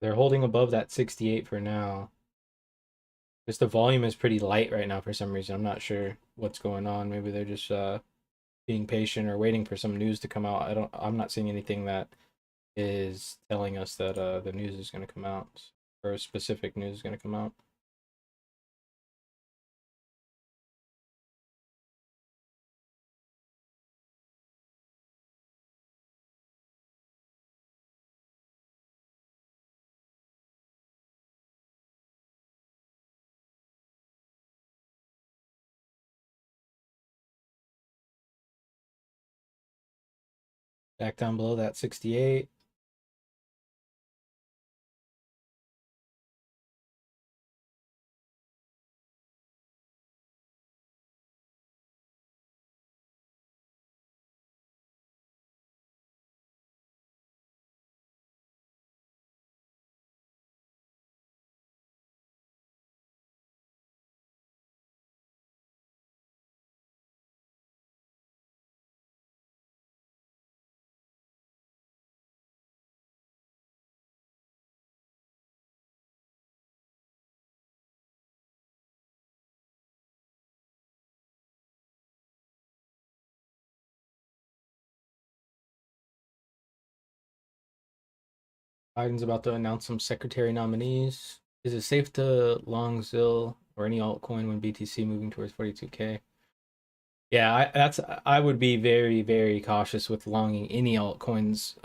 They're holding above that 68 for now. Just the volume is pretty light right now for some reason. I'm not sure what's going on. Maybe they're just being patient or waiting for some news to come out. I'm not seeing anything that is telling us that the news is going to come out, or a specific news is going to come out. Back down below that 68. Biden's about to announce some secretary nominees. Is it safe to long ZIL or any altcoin when BTC moving towards 42K? Yeah, I would be very, very cautious with longing any altcoins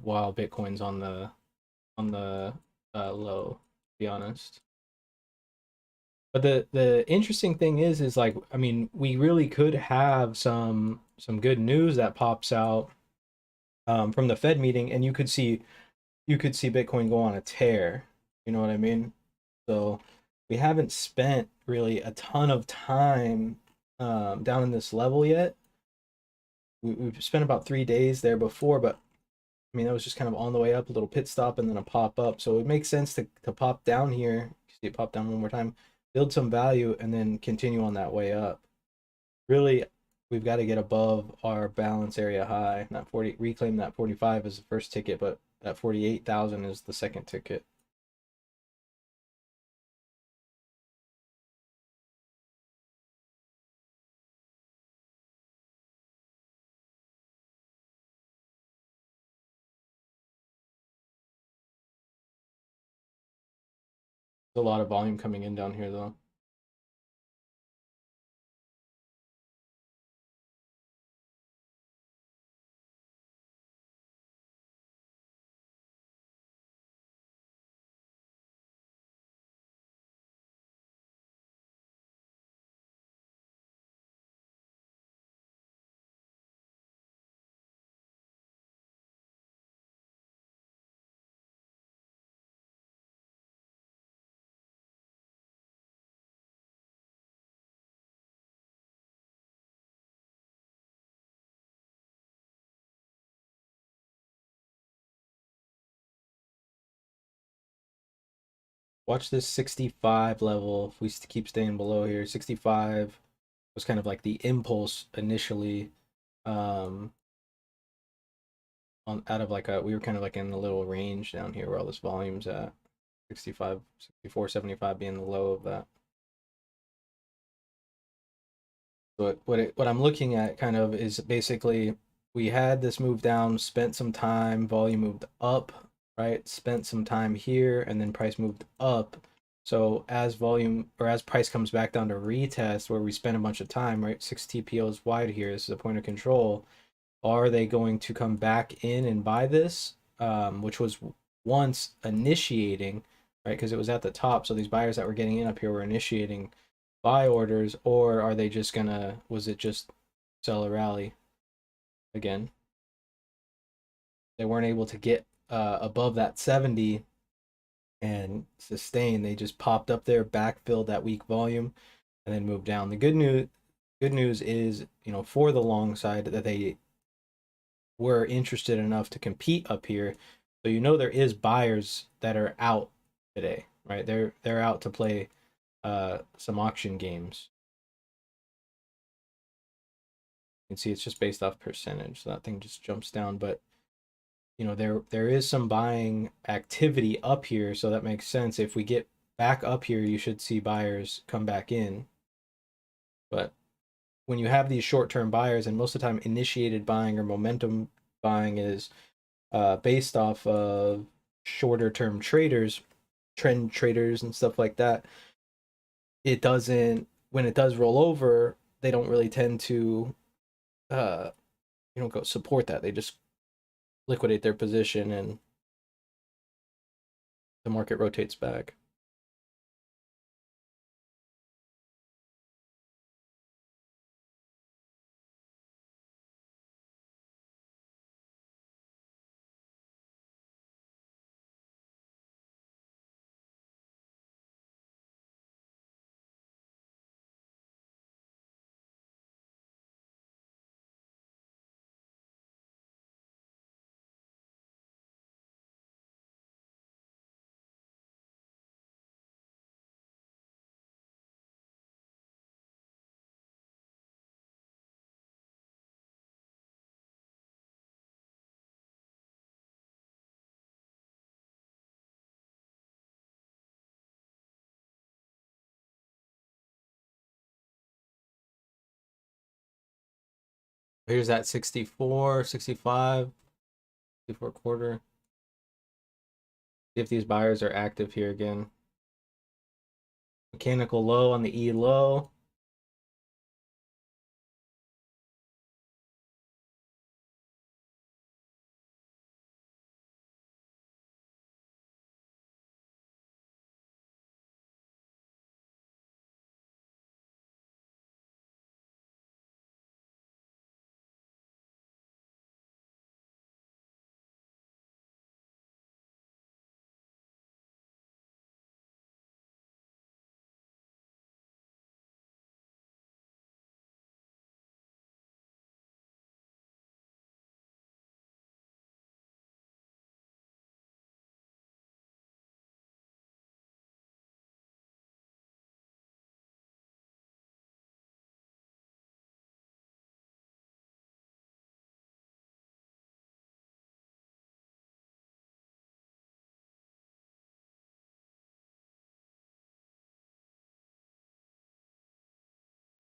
while Bitcoin's on the low, to be honest. But the interesting thing is like, I mean, we really could have some good news that pops out from the Fed meeting, and you could see Bitcoin go on a tear. You know what I mean? So we haven't spent really a ton of time down in this level yet. We've spent about 3 days there before, but I mean that was just kind of on the way up, a little pit stop, and then a pop up. So it makes sense to pop down here. See it pop down one more time, build some value, and then continue on that way up. Really, we've got to get above our balance area high. Not 40, reclaim that 45 as the first ticket, but that 48,000 is the second ticket. There's a lot of volume coming in down here though. Watch this 65 level. If we keep staying below here, 65 was kind of like the impulse initially. On out of like we were kind of like in the little range down here where all this volume's at. 65, 64, 75 being the low of that. But what I'm looking at kind of is basically we had this move down, spent some time, volume moved up, right? Spent some time here, and then price moved up. So as volume or as price comes back down to retest where we spent a bunch of time, right? 6 TPO is wide here. This is a point of control. Are they going to come back in and buy this? Which was once initiating, right? Because it was at the top. So these buyers that were getting in up here were initiating buy orders, or are they just gonna, was it just sell a rally again? They weren't able to get above that 70 and sustain. They just popped up there, backfilled that weak volume, and then moved down. The good news is, for the long side, that they were interested enough to compete up here. So there is buyers that are out today, right? They're out to play some auction games. You can see it's just based off percentage, so that thing just jumps down. But there is some buying activity up here, so that makes sense. If we get back up here, you should see buyers come back in. But when you have these short-term buyers, and most of the time initiated buying or momentum buying is based off of shorter term traders, trend traders and stuff like that, it doesn't, when it does roll over, they don't really tend to go support that. They just liquidate their position and the market rotates back. Here's that 64, 65, 64 quarter. See if these buyers are active here again. Mechanical low on the E low.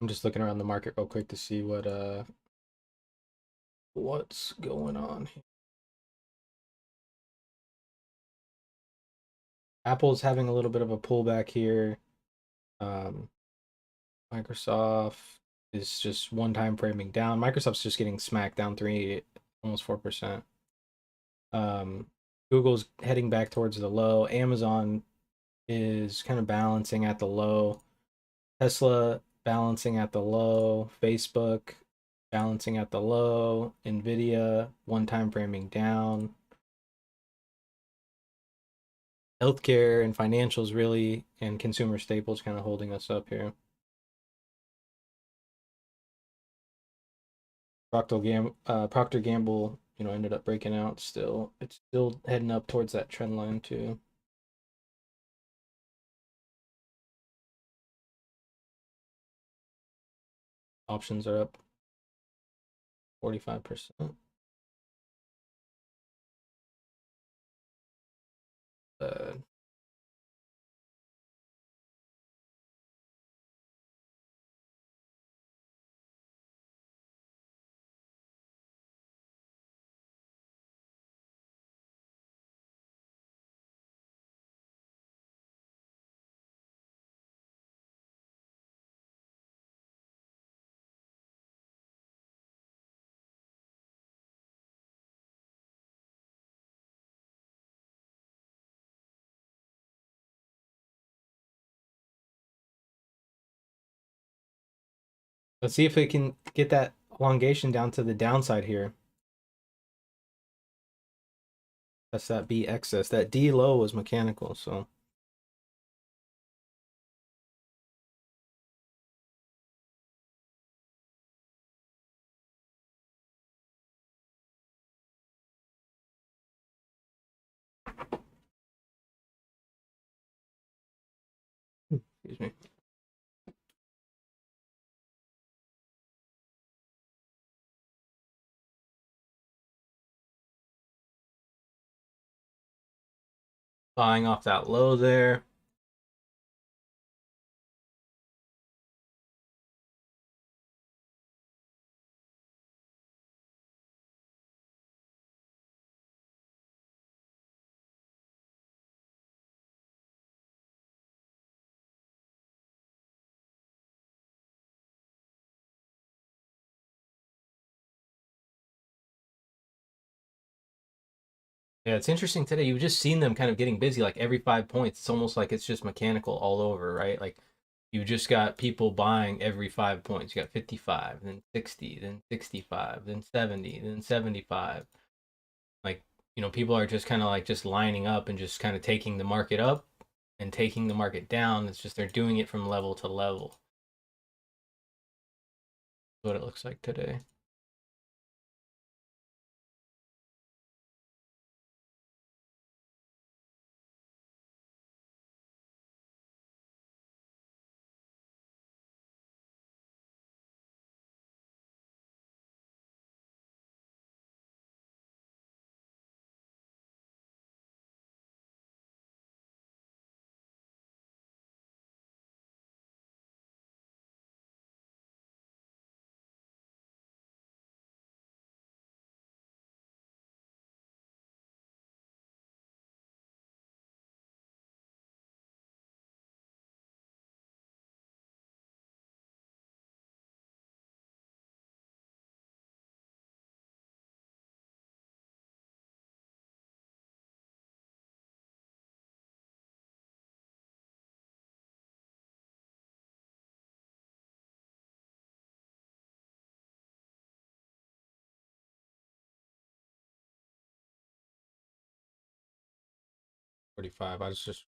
I'm just looking around the market real quick to see what's going on here. Apple's having a little bit of a pullback here. Microsoft is just one time framing down. Microsoft's just getting smacked down 3, almost 4%. Google's heading back towards the low. Amazon is kind of balancing at the low. Tesla balancing at the low. Facebook balancing at the low. Nvidia one time framing down. Healthcare and financials really, and consumer staples kind of holding us up here. Procter Gamble, ended up breaking out still. It's still heading up towards that trend line too. Options are up 45%. Let's see if we can get that elongation down to the downside here. That's that B excess. That D low was mechanical, so. Excuse me. Buying off that low there. Yeah, it's interesting today. You've just seen them kind of getting busy like every 5 points. It's almost like it's just mechanical all over, right? Like you just got people buying every 5 points. You got 55, then 60, then 65, then 70, then 75. Like, people are just kind of like just lining up and just kind of taking the market up and taking the market down. It's just they're doing it from level to level. That's what it looks like today. $45. I was just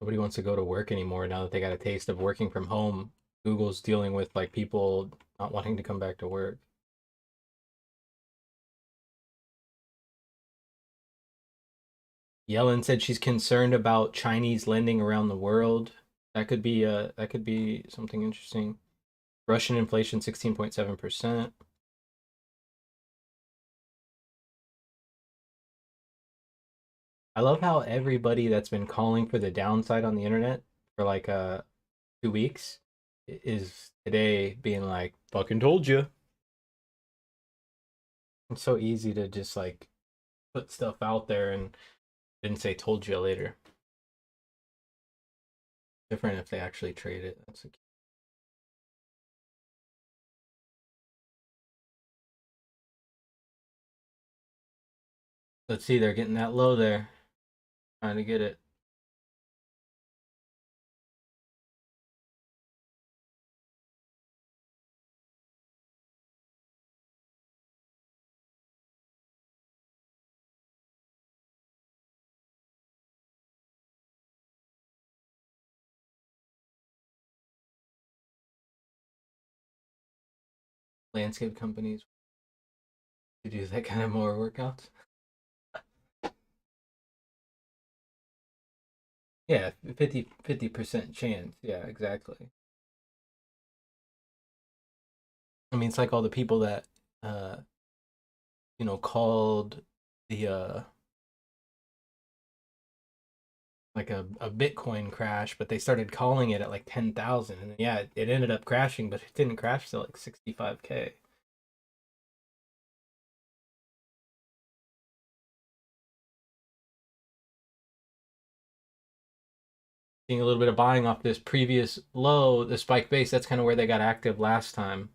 nobody wants to go to work anymore now that they got a taste of working from home. Google's dealing with like people not wanting to come back to work. Yellen said she's concerned about Chinese lending around the world. That could be something interesting. Russian inflation 16.7%. I love how everybody that's been calling for the downside on the internet for like 2 weeks is today being like, fucking told you. It's so easy to just like put stuff out there and didn't say told you later. Different if they actually trade it. Let's see, they're getting that low there. Trying to get it. landscape companies to do that kind of more workouts. Yeah, 50% chance. Yeah, exactly. I mean, it's like all the people that uh called the like a Bitcoin crash, but they started calling it at like 10,000, and yeah, it ended up crashing, but it didn't crash till like 65K. Seeing a little bit of buying off this previous low, the spike base, that's kind of where they got active last time.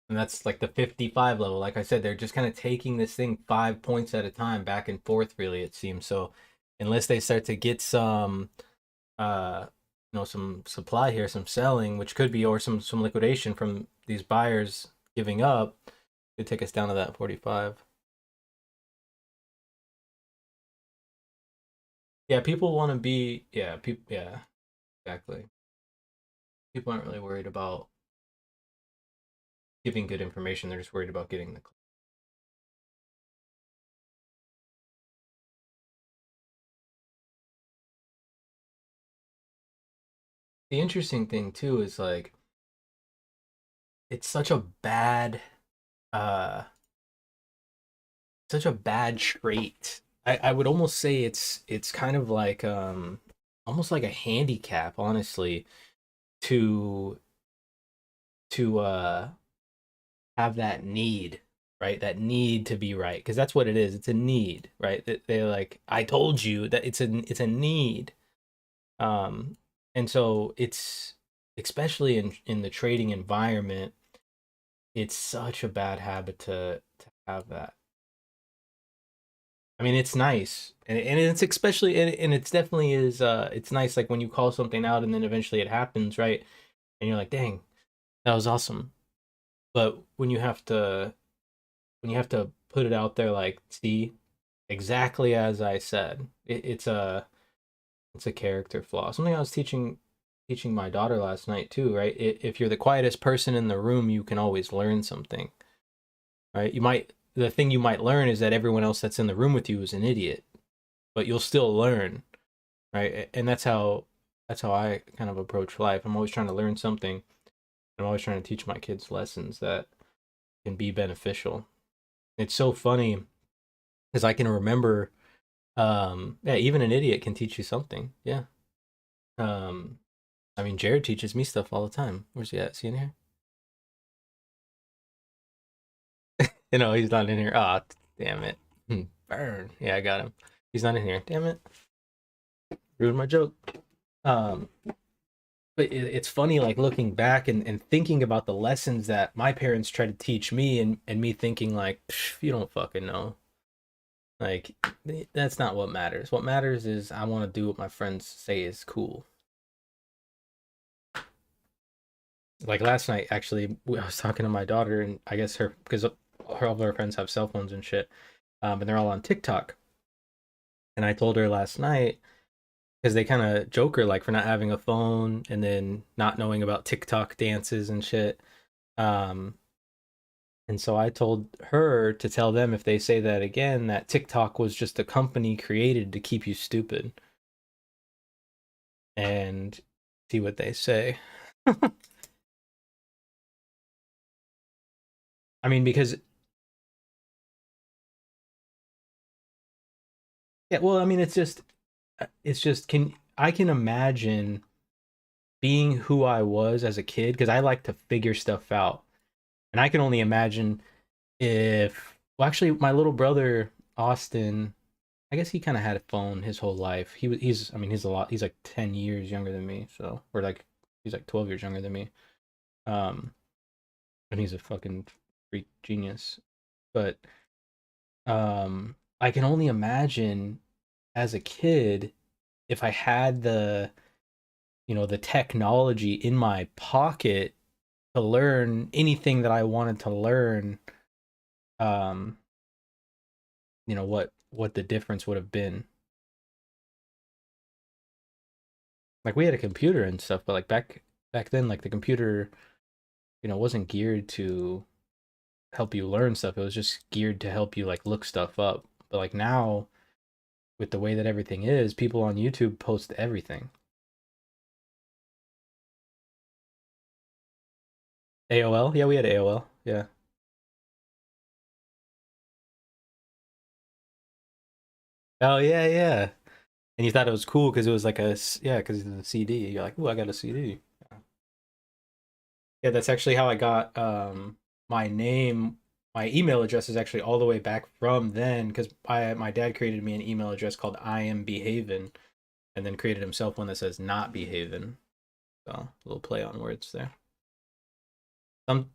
And that's like the 55 level. Like I said, they're just kind of taking this thing 5 points at a time, back and forth, really, it seems. So unless they start to get some some supply here, some selling, which could be, or some liquidation from these buyers giving up, could take us down to that 45. Yeah, people want to be, yeah, people, yeah, exactly. People aren't really worried about giving good information. They're just worried about getting the. The interesting thing too is like it's uh such a bad trait. I would almost say it's kind of like almost like a handicap, honestly, to to have that need, right? That need to be right, because that's what it is. It's a need, right? That they like, I told you that it's a need. Um, and so it's, especially in the trading environment, it's such a bad habit to have that. I mean, it's nice, and it's especially, and it's definitely is. It's nice, like when you call something out and then eventually it happens, right? And you're like, dang, that was awesome. But when you have to put it out there, like, see, exactly as I said, it's a character flaw. Something I was teaching my daughter last night too, right? If you're the quietest person in the room, you can always learn something, right? The thing you might learn is that everyone else that's in the room with you is an idiot, but you'll still learn, right? And that's how I kind of approach life. I'm always trying to learn something. I'm always trying to teach my kids lessons that can be beneficial. It's so funny because I can remember, yeah, even an idiot can teach you something. Yeah. Um, I mean, Jared teaches me stuff all the time. Where's he at? Is he in here? He's not in here. Ah, damn it. Burn. Yeah, I got him. He's not in here. Damn it. Ruined my joke. Um, but it's funny, like looking back and thinking about the lessons that my parents tried to teach me, and me thinking like, you don't fucking know. Like, that's not what matters. What matters is I want to do what my friends say is cool. Like last night, actually, I was talking to my daughter, and I guess her, because all of her friends have cell phones and shit, and they're all on TikTok. And I told her last night, because they kind of joke her like for not having a phone and then not knowing about TikTok dances and shit. Um, and so I told her to tell them, if they say that again, that TikTok was just a company created to keep you stupid, and see what they say. I mean, because yeah, well, I mean, it's just can imagine being who I was as a kid, because I like to figure stuff out, and I can only imagine if, well, actually, my little brother Austin, I guess he kind of had a phone his whole life. He's I mean, he's like 10 years younger than me, so, or like he's like 12 years younger than me. Um, and he's a fucking freak genius. But I can only imagine as a kid, if I had the technology in my pocket to learn anything that I wanted to learn, um, what the difference would have been. Like, we had a computer and stuff, but like Back then, like the computer, wasn't geared to help you learn stuff. It was just geared to help you like look stuff up. But like now, with the way that everything is, people on YouTube post everything. AOL? Yeah, we had AOL. Yeah. Oh yeah, yeah. And you thought it was cool because it was like yeah, because of the CD. You're like, oh, I got a CD. Yeah, that's actually how I got my name. My email address is actually all the way back from then because my dad created me an email address called I am behaving, and then created himself one that says not behaving. So a little play on words there. Some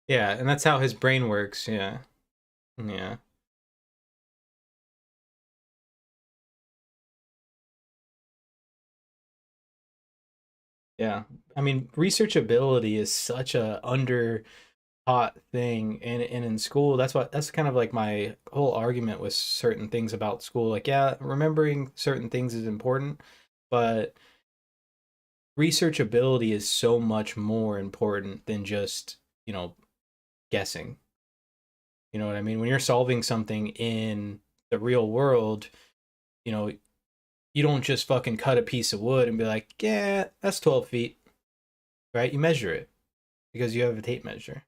Yeah, and that's how his brain works. Yeah, yeah, yeah. I mean, researchability is such a under taught thing and in school. That's kind of like my whole argument with certain things about school. Like, yeah, remembering certain things is important, but researchability is so much more important than just, guessing. You know what I mean? When you're solving something in the real world, you know, you don't just fucking cut a piece of wood and be like, yeah, that's 12 feet, right? You measure it because you have a tape measure.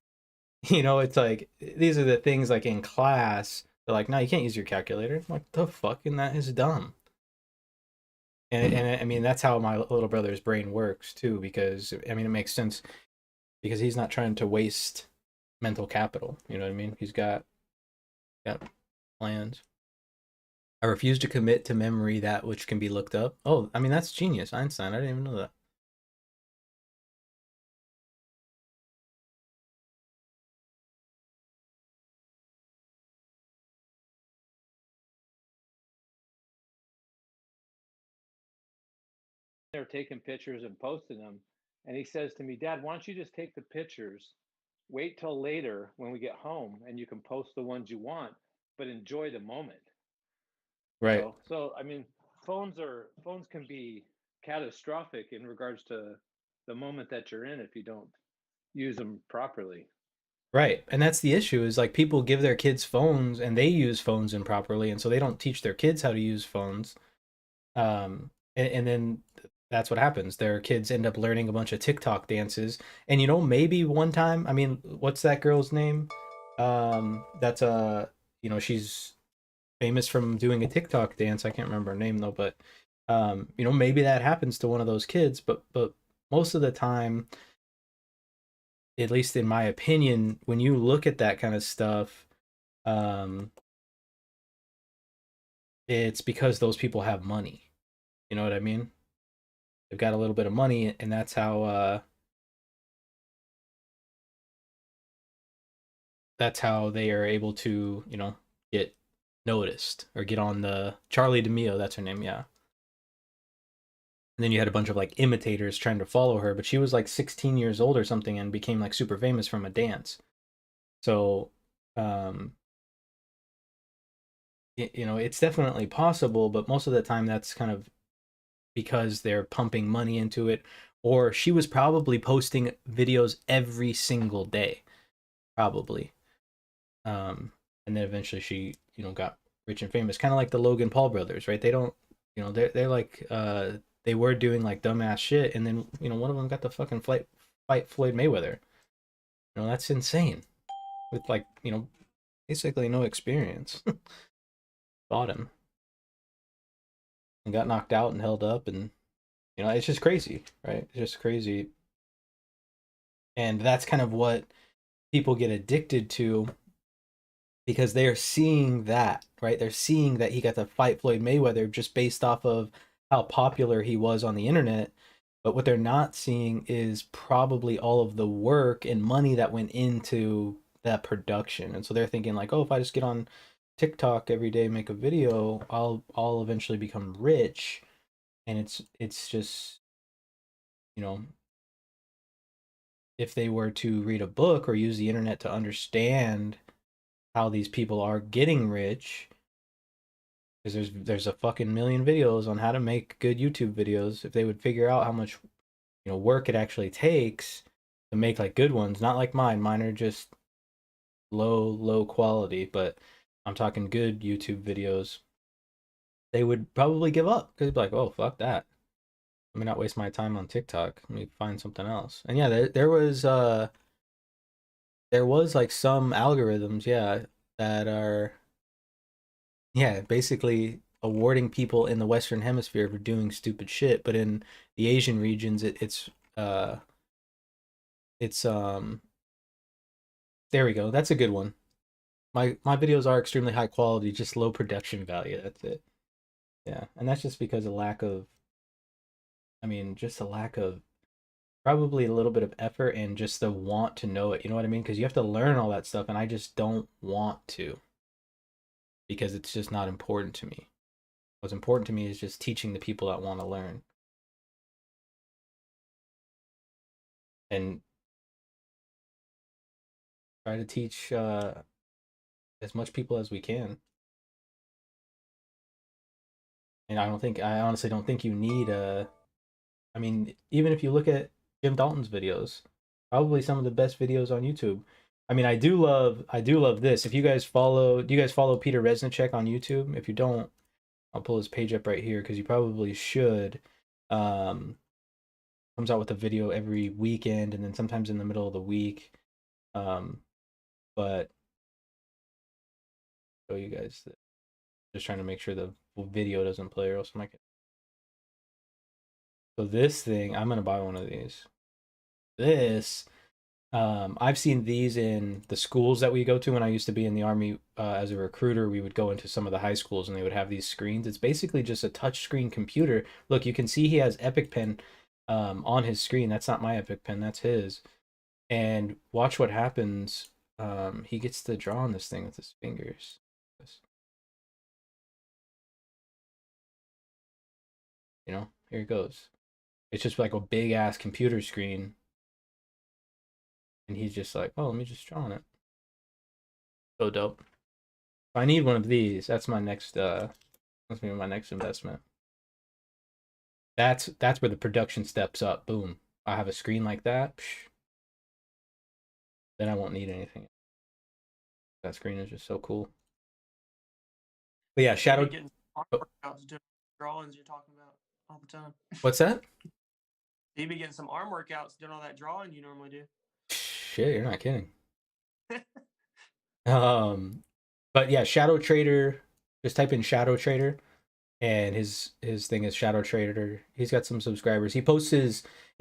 It's like these are the things like in class. They're like, no, you can't use your calculator. I'm like, the fuck, and that is dumb. And I mean, that's how my little brother's brain works too, because I mean, it makes sense because he's not trying to waste mental capital. You know what I mean? Got plans. I refuse to commit to memory that which can be looked up. Oh, I mean, that's genius, Einstein. I didn't even know that. They're taking pictures and posting them. And he says to me, Dad, why don't you just take the pictures, wait till later when we get home, and you can post the ones you want, but enjoy the moment. Right. So I mean, phones can be catastrophic in regards to the moment that you're in if you don't use them properly. Right. And that's the issue is like people give their kids phones and they use phones improperly. And so they don't teach their kids how to use phones. And then that's what happens. Their kids end up learning a bunch of TikTok dances. And maybe one time, I mean, what's that girl's name? That's she's famous from doing a TikTok dance. I can't remember her name though, but maybe that happens to one of those kids, but most of the time, at least in my opinion, when you look at that kind of stuff, um, it's because those people have money. You know what I mean? They've got a little bit of money, and that's how they are able to, get noticed or get on the Charlie D'Amelio. That's her name, yeah. And then you had a bunch of like imitators trying to follow her, but she was like 16 years old or something and became like super famous from a dance. So, um, it's definitely possible, but most of the time that's kind of because they're pumping money into it. Or she was probably posting videos every single day, probably. And then eventually she, got rich and famous, kind of like the Logan Paul brothers, right? They don't, they're like, they were doing like dumbass shit, and then one of them got the fucking fight Floyd Mayweather. That's insane. With like basically no experience, fought him and got knocked out and held up, and it's just crazy, right? It's just crazy, and that's kind of what people get addicted to because they're seeing that, right? They're seeing that he got to fight Floyd Mayweather just based off of how popular he was on the internet. But what they're not seeing is probably all of the work and money that went into that production. And so they're thinking like, oh, if I just get on TikTok every day, make a video, I'll eventually become rich. And it's just, you know, if they were to read a book or use the internet to understand how these people are getting rich, because there's a fucking million videos on how to make good YouTube videos. If they would figure out how much, you know, work it actually takes to make like good ones, not like mine are just low quality, but I'm talking good YouTube videos, they would probably give up because they'd be like, oh, fuck that, let me not waste my time on TikTok, let me find something else. And yeah, there was like some algorithms, yeah, that are, yeah, basically awarding people in the Western Hemisphere for doing stupid shit, but in the Asian regions, uh, it's there we go. That's a good one. My videos are extremely high quality, just low production value. That's it. Yeah, and that's just because of lack of, I mean, just a lack of probably a little bit of effort and just the want to know it. You know what I mean? Because you have to learn all that stuff, and I just don't want to because it's just not important to me. What's important to me is just teaching the people that want to learn and try to teach as much people as we can. And I honestly don't think you need I mean, even if you look at Jim Dalton's videos, probably some of the best videos on YouTube. I mean, I do love this. If you guys follow, do you guys follow Peter Resnicek on YouTube? If you don't, I'll pull his page up right here because you probably should. Um, Comes out with a video every weekend and then sometimes in the middle of the week. But show you guys that. Just trying to make sure the video doesn't play or else I might get. So this thing, I'm gonna buy one of these. This, I've seen these in the schools that we go to. When I used to be in the army as a recruiter, we would go into some of the high schools and they would have these screens. It's basically just a touch screen computer. Look, you can see he has Epic Pen on his screen. That's not my Epic Pen, that's his. And watch what happens. He gets to draw on this thing with his fingers. You know, here it goes. It's just like a big ass computer screen. And he's just like, oh, let me just draw on it. So dope. If I need one of these, that's my next that's gonna be my next investment. That's where the production steps up. Boom. I have a screen like that. Psh, then I won't need anything. That screen is just so cool. But yeah, Shadow. Getting Oh, workouts doing drawings you're talking about all the time. what's that? You be getting some arm workouts doing all that drawing you normally do. Shit, you're not kidding. But yeah, Shadow Trader. Just type in Shadow Trader, and his thing is Shadow Trader. He's got some subscribers. He posts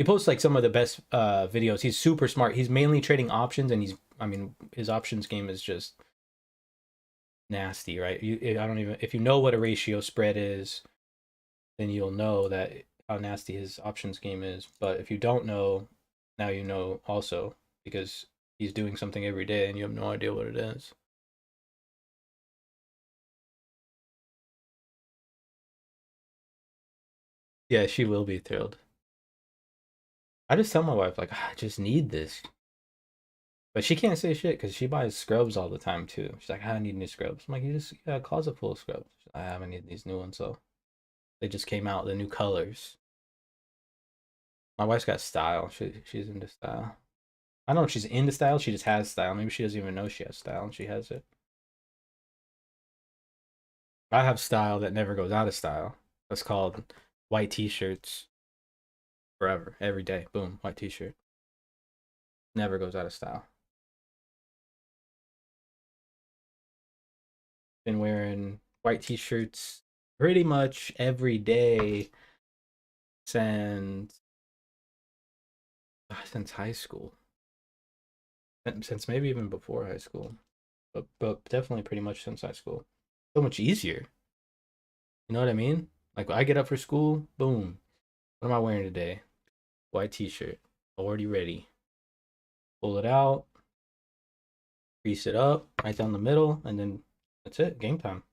like some of the best videos. He's super smart. He's mainly trading options, and I mean, his options game is just nasty, right? I don't even, if you know what a ratio spread is, then you'll know that how nasty his options game is. But if you don't know, now you know also, because he's doing something every day and you have no idea what it is. Yeah, she will be thrilled. I just tell my wife, like, I just need this. But she can't say shit because she buys scrubs all the time too. She's like, I need new scrubs. I'm like, you got a closet full of scrubs. I haven't need these new ones, so they just came out, the new colors. My wife's got style. She's into style. I don't know if she's into style, she just has style. Maybe she doesn't even know she has style and she has it. I have style that never goes out of style. That's called white t-shirts forever, every day. Boom, white t-shirt. Never goes out of style. Been wearing white t-shirts pretty much every day since high school. Since maybe even before high school. But definitely pretty much since high school. So much easier. You know what I mean? Like I get up for school, boom. What am I wearing today? White t-shirt. Already ready. Pull it out. Crease it up right down the middle, and then that's it. Game time.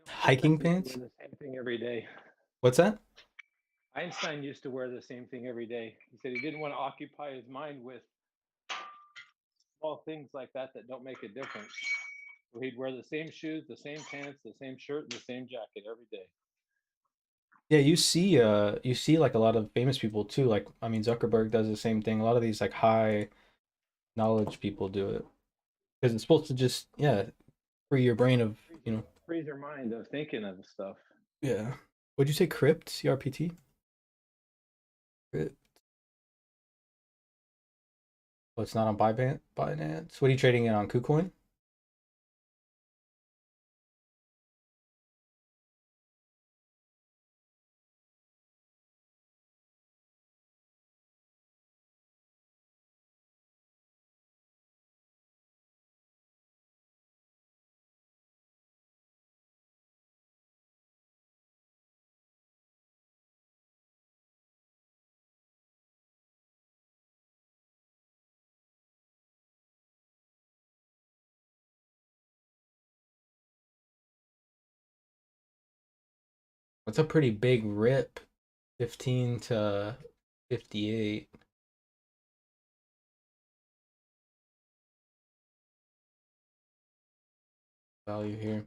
Hiking Einstein used to pants? wear the same thing every day. What's that? Einstein used to wear the same thing every day. He said he didn't want to occupy his mind with small things like that don't make a difference. So he'd wear the same shoes, the same pants, the same shirt, and the same jacket every day. Yeah, you see like a lot of famous people too. Like I mean Zuckerberg does the same thing. A lot of these like high knowledge people do it because it's supposed to just free your brain of, you know. Frees your mind of thinking of stuff. Yeah. Would you say crypt? CRPT? Crypt. Oh, it's not on Binance. What are you trading it on? KuCoin? It's a pretty big rip. 15 to 58 value here.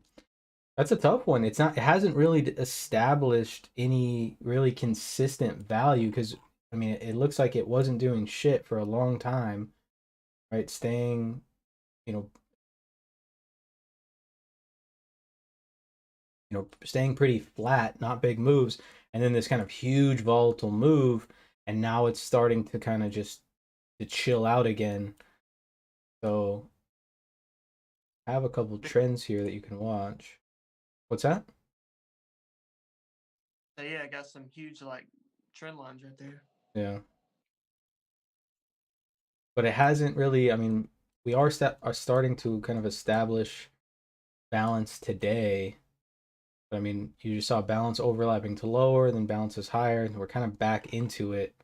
That's a tough one. It hasn't really established any really consistent value because I mean it looks like it wasn't doing shit for a long time, right? Staying, you know, staying pretty flat, not big moves, and then this kind of huge volatile move, and now it's starting to kind of just to chill out again. So I have a couple trends here that you can watch. What's that? So yeah, I got some huge like trend lines right there. Yeah. But it hasn't really, I mean, we are starting to kind of establish balance today. But I mean, you just saw balance overlapping to lower, then balance is higher, and we're kind of back into it.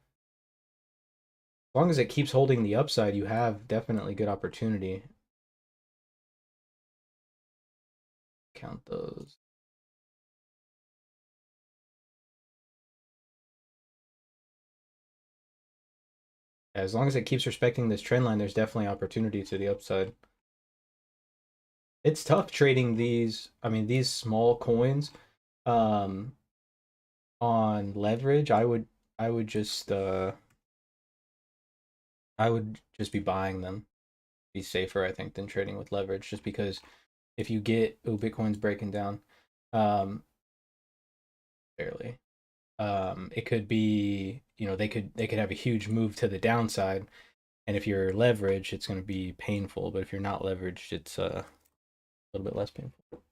As long as it keeps holding the upside, you have definitely good opportunity. Count those. As long as it keeps respecting this trend line, there's definitely opportunity to the upside. It's tough trading these, I mean, these small coins um on leverage. I would just be buying them. Be safer, I think, than trading with leverage, just because if you get Bitcoin's breaking down, um barely. It could be, they could have a huge move to the downside, and if you're leveraged, it's going to be painful, but if you're not leveraged, it's a little bit less painful.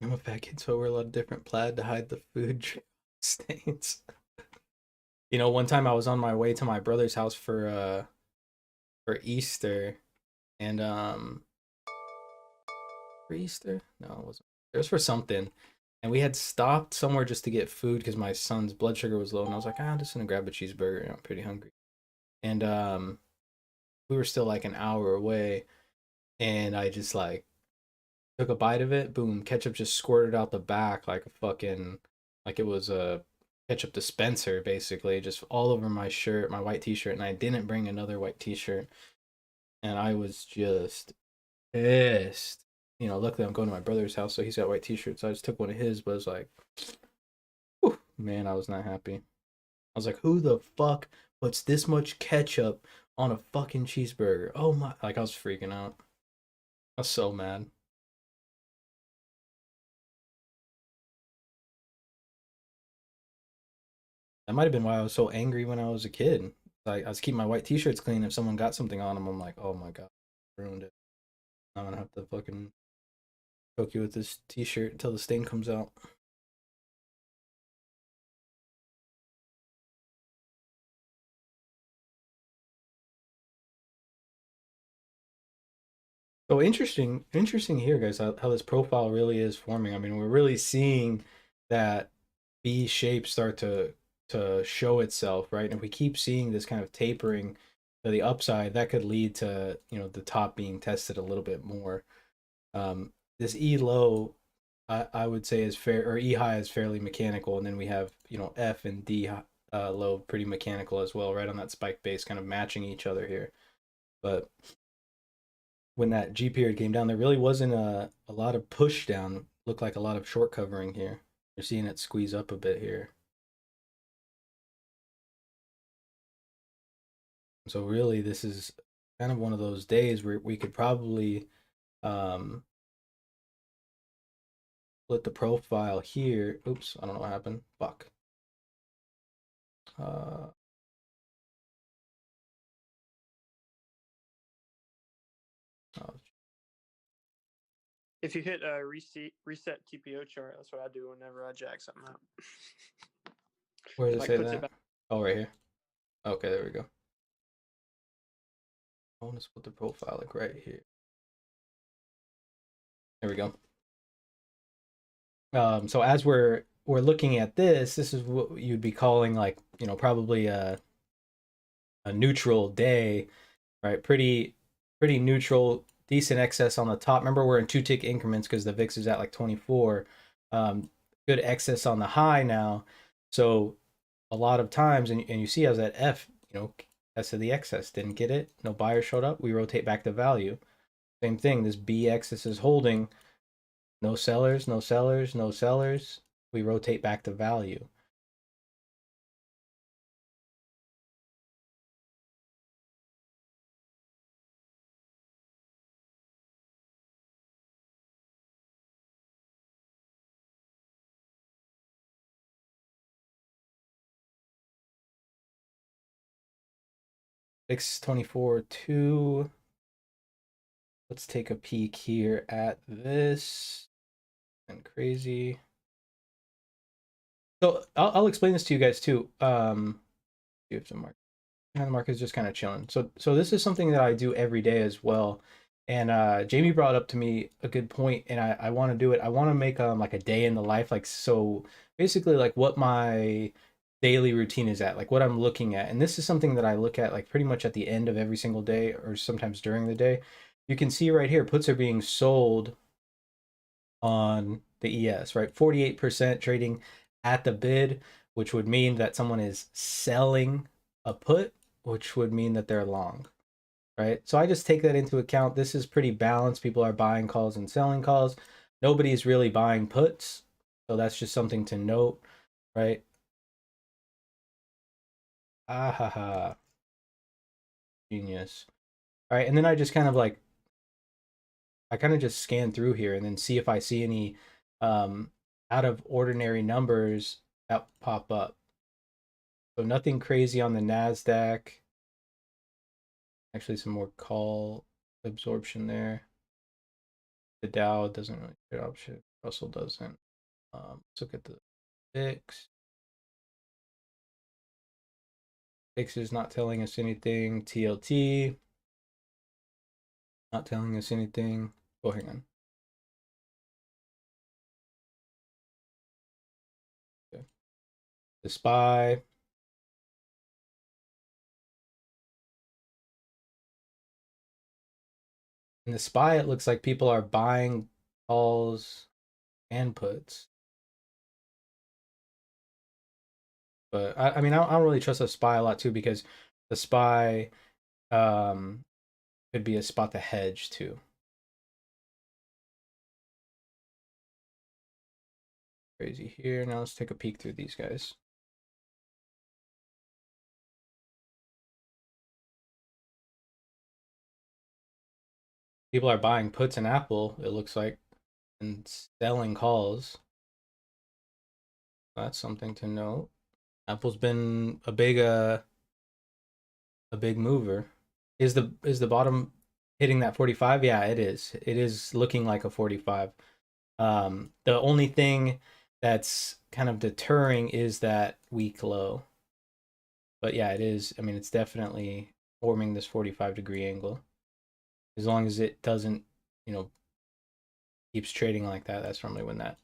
I'm a fat kid, so I wear a lot of different plaid to hide the food stains. One time I was on my way to my brother's house for Easter, and for Easter? No, it wasn't. It was for something. And we had stopped somewhere just to get food because my son's blood sugar was low, and I was like, I'm just gonna grab a cheeseburger. I'm pretty hungry. And we were still like an hour away, and I just like took a bite of it. Boom, ketchup just squirted out the back like a fucking like it was a ketchup dispenser, basically, just all over my shirt, my white t-shirt, and I didn't bring another white t-shirt, and I was just pissed. Luckily I'm going to my brother's house, so he's got white t-shirts. So I just took one of his, but it was like, whew, man, I was not happy. I was like, who the fuck puts this much ketchup on a fucking cheeseburger? Oh my, like I was freaking out. I was so mad. That might have been why I was so angry when I was a kid. Like I was keeping my white t-shirts clean. If someone got something on them, I'm like, oh my god, ruined it. I'm gonna have to fucking choke you with this t-shirt until the stain comes out. So interesting here, guys, how this profile really is forming. I mean, we're really seeing that B shape start to show itself, right? And if we keep seeing this kind of tapering to the upside, that could lead to, you know, the top being tested a little bit more. This E low, I would say is fair, or E high is fairly mechanical, and then we have, you know, F and D low pretty mechanical as well, right on that spike base, kind of matching each other here. But when that G period came down, there really wasn't a lot of push down. Looked like a lot of short covering here. You're seeing it squeeze up a bit here. So really, this is kind of one of those days where we could probably split the profile here. Oops, I don't know what happened. Fuck. Oh, If you hit a reset TPO chart, that's what I do whenever I jack something up. where does it Like, say puts it that? back. Oh, right here. Okay, there we go. I want to split the profile like right here. There we go. So as we're looking at this is what you'd be calling, like, you know, probably a neutral day, right? Pretty neutral, decent excess on the top. Remember, we're in 2-tick increments because the VIX is at like 24. Good excess on the high now. So a lot of times, and you see as that F, you know, as to the excess, didn't get it. No buyer showed up. We rotate back to value. Same thing. This B excess is holding. No sellers, no sellers, no sellers. We rotate back to value. VIX 24.2. Let's take a peek here at this. And crazy. So I'll explain this to you guys too. See if the market, and the market is just kind of chilling. So this is something that I do every day as well. And Jamie brought up to me a good point, and I want to do it. I want to make like a day in the life, like, so basically like what my daily routine is at, like what I'm looking at. And this is something that I look at like pretty much at the end of every single day, or sometimes during the day. You can see right here, puts are being sold on the ES, right? 48% trading at the bid, which would mean that someone is selling a put, which would mean that they're long, right? So I just take that into account. This is pretty balanced. People are buying calls and selling calls. Nobody's really buying puts. So that's just something to note, right? Ah ha ha. Genius. All right. And then I just kind of like, I kind of just scan through here and then see if I see any out of ordinary numbers that pop up. So nothing crazy on the NASDAQ. Actually, some more call absorption there. The Dow doesn't really trade option. Russell doesn't. Let's look at the VIX. VIX is not telling us anything. TLT not telling us anything. Oh, hang on. Okay. The SPY. In the SPY, it looks like people are buying calls and puts. But I mean, I don't really trust the SPY a lot too, because the SPY could be a spot to hedge too. Crazy here. Now let's take a peek through these guys. People are buying puts in Apple, it looks like, and selling calls. That's something to note. Apple's been a big mover. Is the bottom hitting that 45? Yeah, it is. It is looking like a 45. The only thing that's kind of deterring is that weak low. But yeah, it is. I mean, it's definitely forming this 45-degree angle. As long as it doesn't you know, keeps trading like that, that's normally when that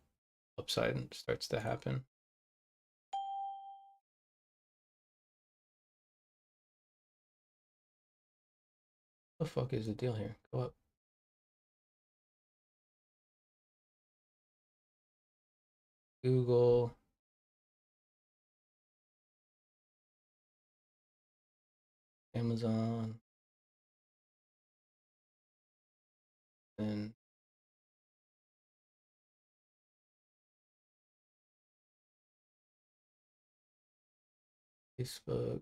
upside starts to happen. What the fuck is the deal here? Go up. Google. Amazon. And Facebook.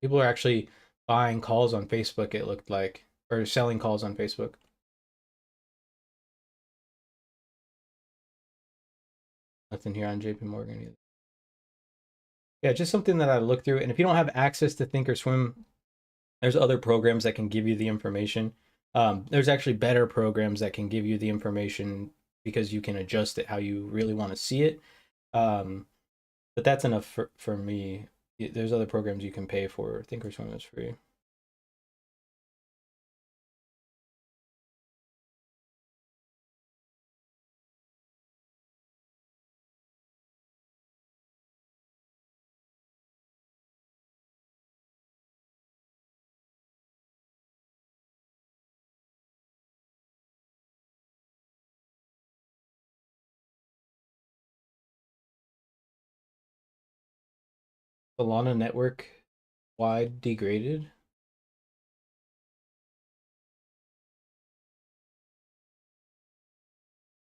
People are actually buying calls on Facebook, it looked like, or selling calls on Facebook. Nothing here on JP Morgan either. Yeah, just something that I looked through. And if you don't have access to Thinkorswim, there's other programs that can give you the information. There's actually better programs that can give you the information because you can adjust it how you really want to see it. But that's enough for me. There's other programs you can pay for. Thinkorswim is free. Solana network wide degraded.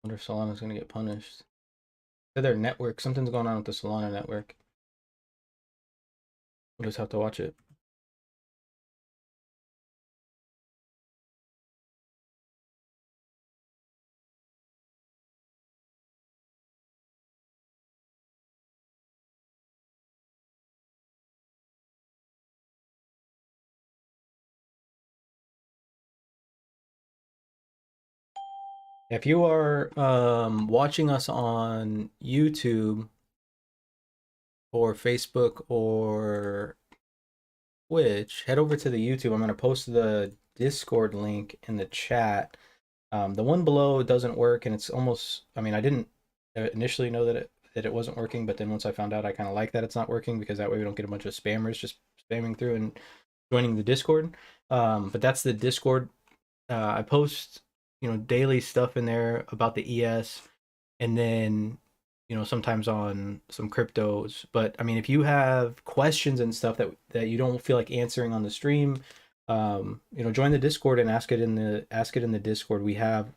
Wonder if Solana's gonna get punished. Their network, something's going on with the Solana network. We'll just have to watch it. If you are watching us on YouTube or Facebook or Twitch, head over to the YouTube. I'm going to post the Discord link in the chat. The one below doesn't work, and it's almost, I mean, I didn't initially know that it wasn't working, but then once I found out, I kind of like that it's not working, because that way we don't get a bunch of spammers just spamming through and joining the Discord. But that's the Discord. I post, daily stuff in there about the ES, and then, sometimes on some cryptos. But I mean, if you have questions and stuff that you don't feel like answering on the stream, join the Discord and ask it in the Discord. We have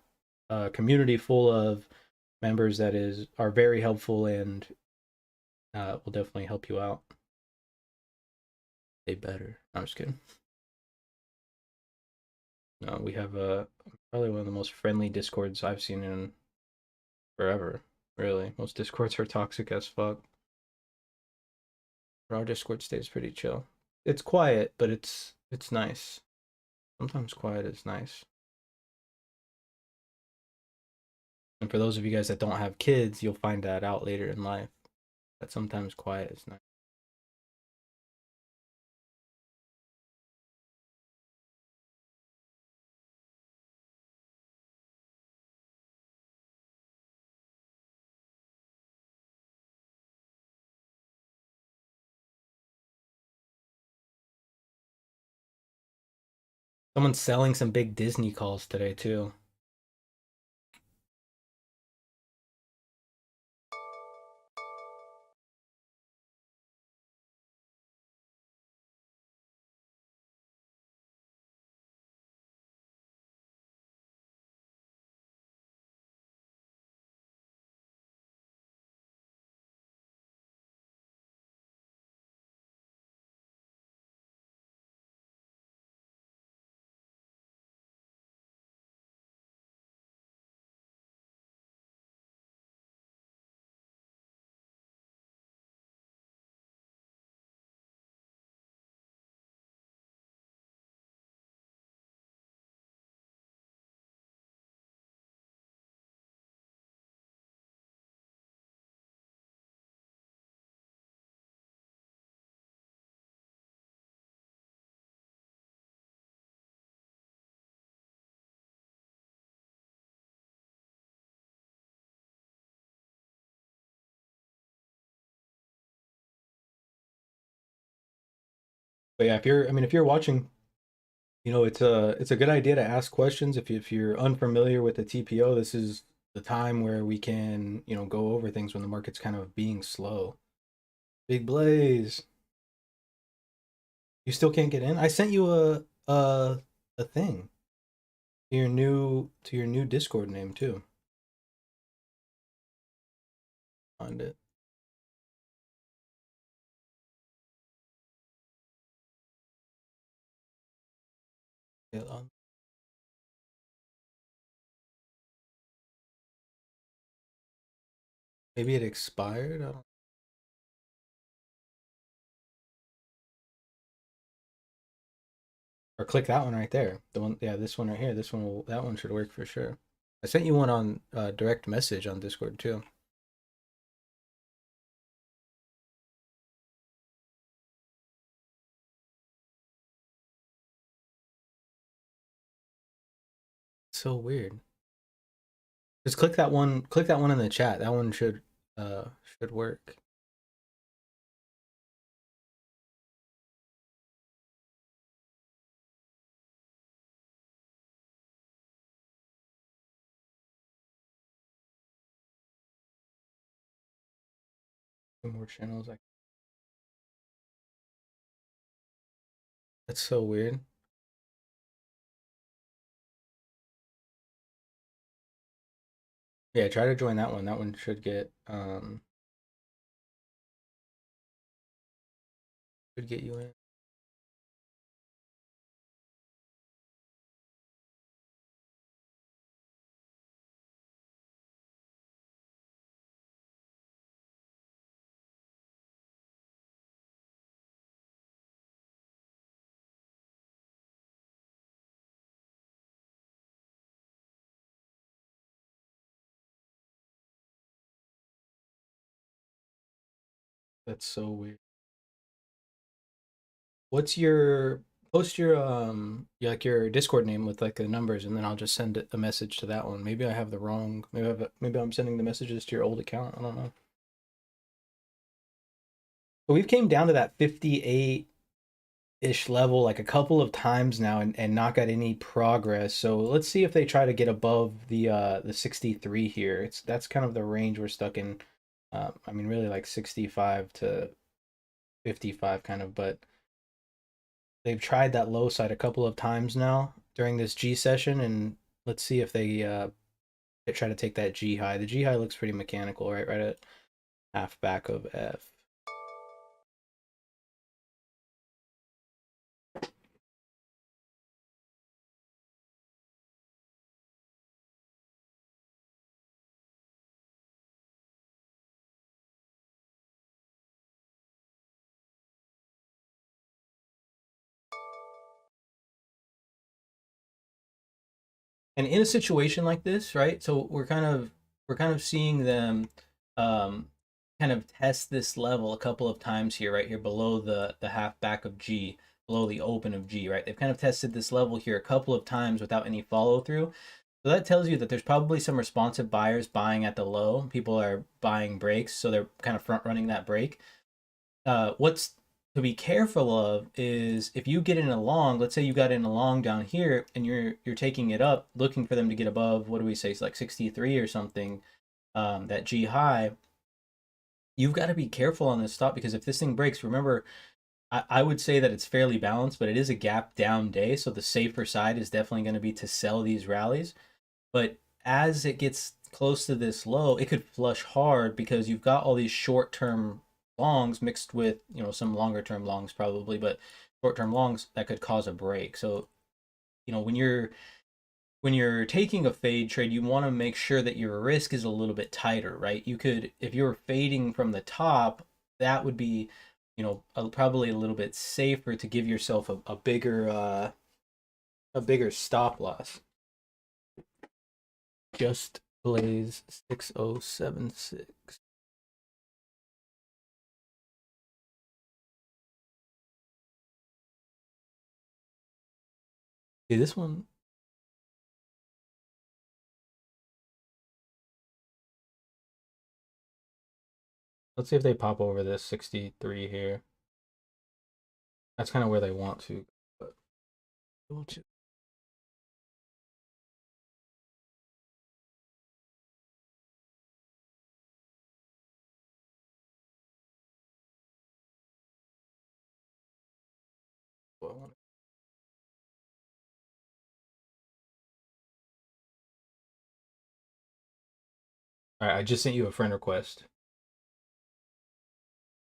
a community full of members that are very helpful, and will definitely help you out. They better. I'm just kidding. No, we have probably one of the most friendly Discords I've seen in forever. Really, most Discords are toxic as fuck. But our Discord stays pretty chill. It's quiet, but it's nice. Sometimes quiet is nice. And for those of you guys that don't have kids, you'll find that out later in life, that sometimes quiet is nice. Someone's selling some big Disney calls today too. But yeah, if you're watching, it's a good idea to ask questions. If you're unfamiliar with the TPO, this is the time where we can, go over things when the market's kind of being slow. Big Blaze, you still can't get in? I sent you a thing to your new Discord name too. Find it. Maybe it expired. I don't. Or click that one right there. The one, yeah, this one right here. That one should work for sure. I sent you one on direct message on Discord too. So weird. Just click that one. Click that one in the chat. That one should work. Two more channels. That's so weird. Yeah, try to join that one. That one should get you in. That's so weird. What's your post your Discord name with like the numbers, and then I'll just send a message to that one. Maybe I have the wrong. Maybe I'm sending the messages to your old account. I don't know. But we've came down to that 58-ish level like a couple of times now, and not got any progress. So let's see if they try to get above the 63 here. That's kind of the range we're stuck in. I mean, really like 65 to 55 kind of, but they've tried that low side a couple of times now during this G session, and let's see if they try to take that G high. The G high looks pretty mechanical, right at half back of F. And in a situation like this, right? So we're kind of seeing them kind of test this level a couple of times here, right here below the half back of G, below the open of G, right? They've kind of tested this level here a couple of times without any follow through. So that tells you that there's probably some responsive buyers buying at the low. People are buying breaks, so they're kind of front running that break. What's to be careful of is if you get in a long, let's say you got in a long down here and you're taking it up, looking for them to get above, what do we say, it's like 63 or something, that G high, you've got to be careful on this stop, because if this thing breaks, remember, I would say that it's fairly balanced, but it is a gap down day, so the safer side is definitely going to be to sell these rallies. But as it gets close to this low, it could flush hard because you've got all these short-term longs mixed with, some longer-term longs probably, but short-term longs that could cause a break. So, when you're taking a fade trade, you want to make sure that your risk is a little bit tighter, right? You could, if you're fading from the top, that would be, probably a little bit safer to give yourself a bigger stop loss. Just Blaze 6076. See this one. Let's see if they pop over this 63 here. That's kind of where they want to. But we'll just... All right, I just sent you a friend request.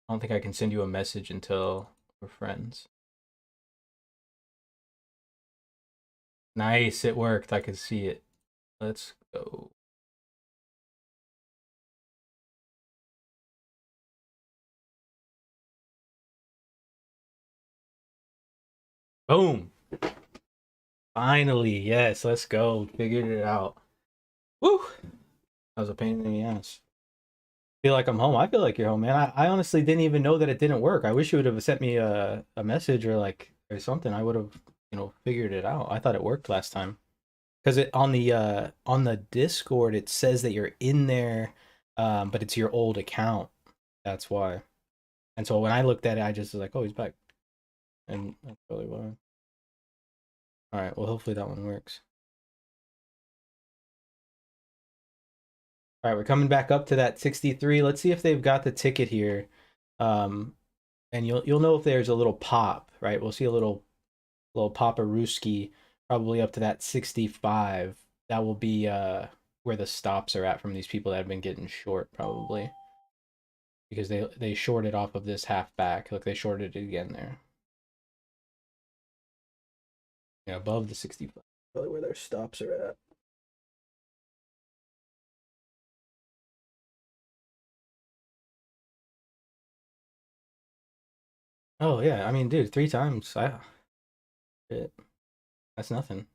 I don't think I can send you a message until we're friends. Nice, it worked. I can see it. Let's go. Boom. Finally, yes, let's go. Figured it out. Woo! That was a pain in the ass. Feel like I'm home. I feel like you're home, man. I honestly didn't even know that it didn't work. I wish you would have sent me a message or like or something. I would have, figured it out. I thought it worked last time. Because it on the Discord it says that you're in there, but it's your old account. That's why. And so when I looked at it, I just was like, oh, he's back. And that's probably why. Alright, well hopefully that one works. Alright, we're coming back up to that 63. Let's see if they've got the ticket here. And you'll know if there's a little pop, right? We'll see a little pop of Ruski, probably up to that 65. That will be where the stops are at from these people that have been getting short, probably. Because they shorted off of this half back. Look, they shorted it again there. Yeah, above the 65. Probably where their stops are at. Oh yeah, I mean, dude, 3 times. That's nothing.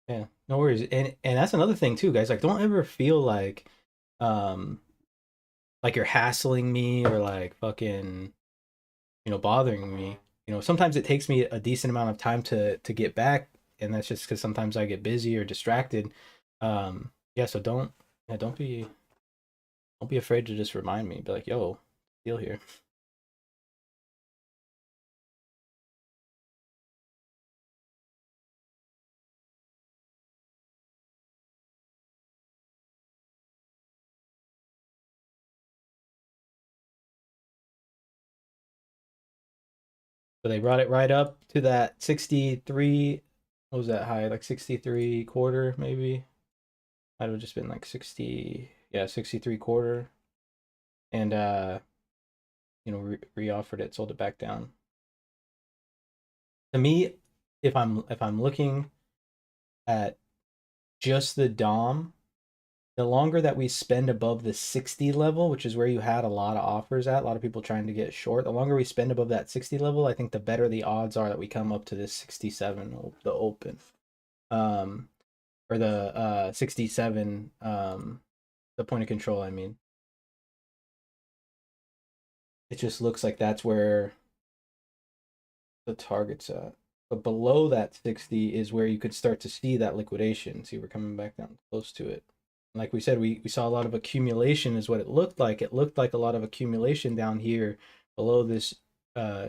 Yeah, no worries. And that's another thing too, guys. Like, don't ever feel um like you're hassling me or like fucking, bothering me. Sometimes it takes me a decent amount of time to get back, and that's just because sometimes I get busy or distracted. Yeah, so don't be afraid to just remind me. Be like, yo, deal here. So they brought it right up to that 63. What was that high? Like 63 quarter, maybe. Might have just been like 60. Yeah, 63 quarter. And re-offered it, sold it back down. To me, if I'm looking at just the DOM, the longer that we spend above the 60 level, which is where you had a lot of offers at, a lot of people trying to get short, the longer we spend above that 60 level, I think the better the odds are that we come up to this 67, the open. Or the 67, the point of control, I mean. It just looks like that's where the target's at. But below that 60 is where you could start to see that liquidation. See, we're coming back down close to it. Like we said, we saw a lot of accumulation is what it looked like. It looked like a lot of accumulation down here below this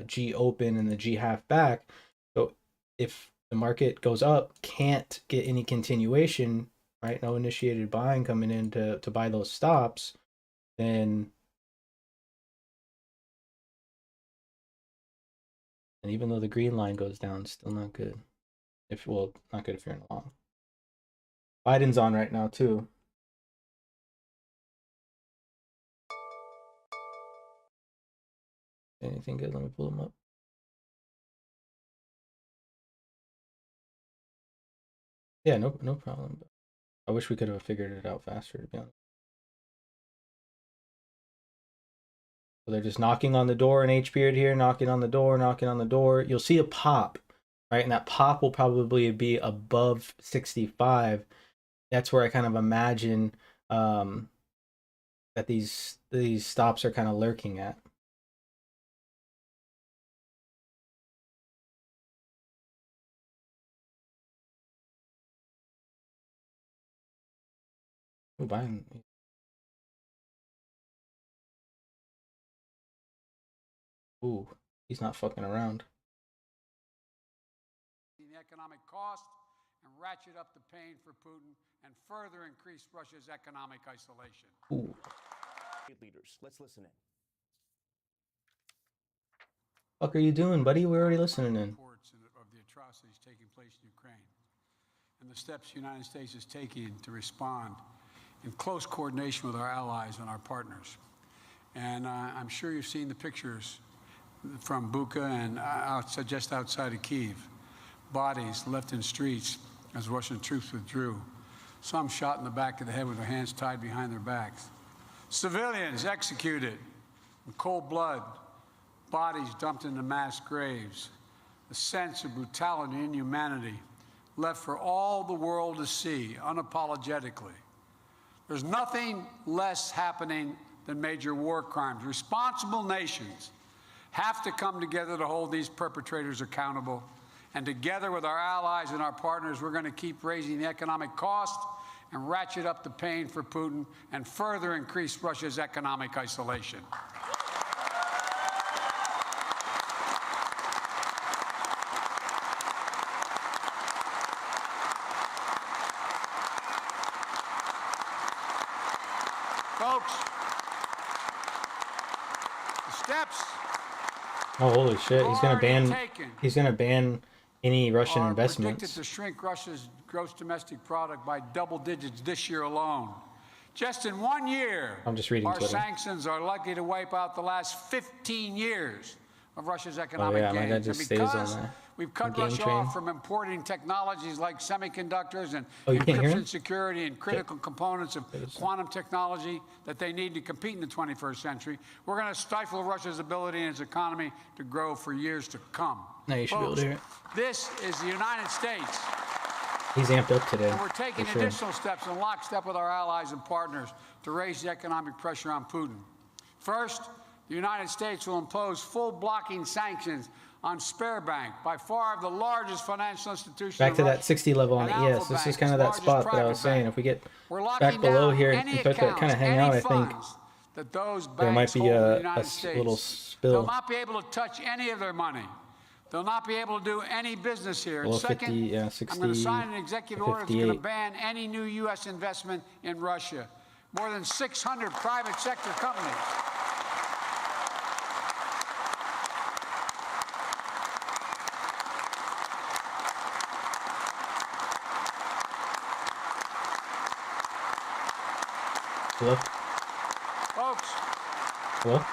G open and the G half back. So if the market goes up, can't get any continuation, right? No initiated buying coming in to buy those stops, then... And even though the green line goes down, still not good. Not good if you're in a long. Biden's on right now too. Anything good? Let me pull him up. Yeah, no problem. I wish we could have figured it out faster, to be honest. So they're just knocking on the door in H period here, knocking on the door. You'll see a pop, right? And that pop will probably be above 65. That's where I kind of imagine that these stops are kind of lurking at. Ooh, buying. Ooh. He's not fucking around. The economic cost and ratchet up the pain for Putin and further increase Russia's economic isolation. Ooh. Leaders, let's listen in. Fuck are you doing, buddy? We're already listening in. Reports of the atrocities taking place in Ukraine and the steps the United States is taking to respond in close coordination with our allies and our partners. And I'm sure you've seen the pictures from Bucha and just outside of Kyiv. Bodies left in streets as Russian troops withdrew. Some shot in the back of the head with their hands tied behind their backs. Civilians executed in cold blood. Bodies dumped into mass graves. A sense of brutality and inhumanity left for all the world to see unapologetically. There's nothing less happening than major war crimes. Responsible nations have to come together to hold these perpetrators accountable. And together with our allies and our partners, we're going to keep raising the economic cost and ratchet up the pain for Putin and further increase Russia's economic isolation. Folks, the steps Oh, holy shit! He's gonna already ban. taken He's gonna ban any Russian are investments. predicted to shrink Russia's gross domestic product by double digits this year alone. Just in 1 year, I'm just reading our Twitter. sanctions are likely to wipe out the last 15 years of Russia's economic yeah, my gains. dad just And stays on because that we've cut game Russia train. off from importing technologies like semiconductors and Oh, you can't hear him? encryption security and critical components of quantum technology that they need to compete in the 21st century, we're going to stifle Russia's ability and its economy to grow for years to come. Now you should be able to hear it. This is the United States. He's amped up today. And we're taking for sure. additional steps in lockstep with our allies and partners to raise the economic pressure on Putin. First, the United States will impose full blocking sanctions on Sberbank, by far the largest financial institution. Back to in that Russia, 60 level on and the ES. Alpha This Bank, is kind of its that largest spot that I private was saying. bank. If we get We're locking back below down here any and start to accounts, kind of hang any out, I think funds that those there might banks be hold in the a United States. little They'll spill. not be able to touch any of their money. They'll not be able to do any business here. And Below second, 50, yeah, 60, I'm going to sign an executive order that's going to 58. ban any new U.S. investment in Russia. More than 600 private sector companies. Hello? Folks, Hello?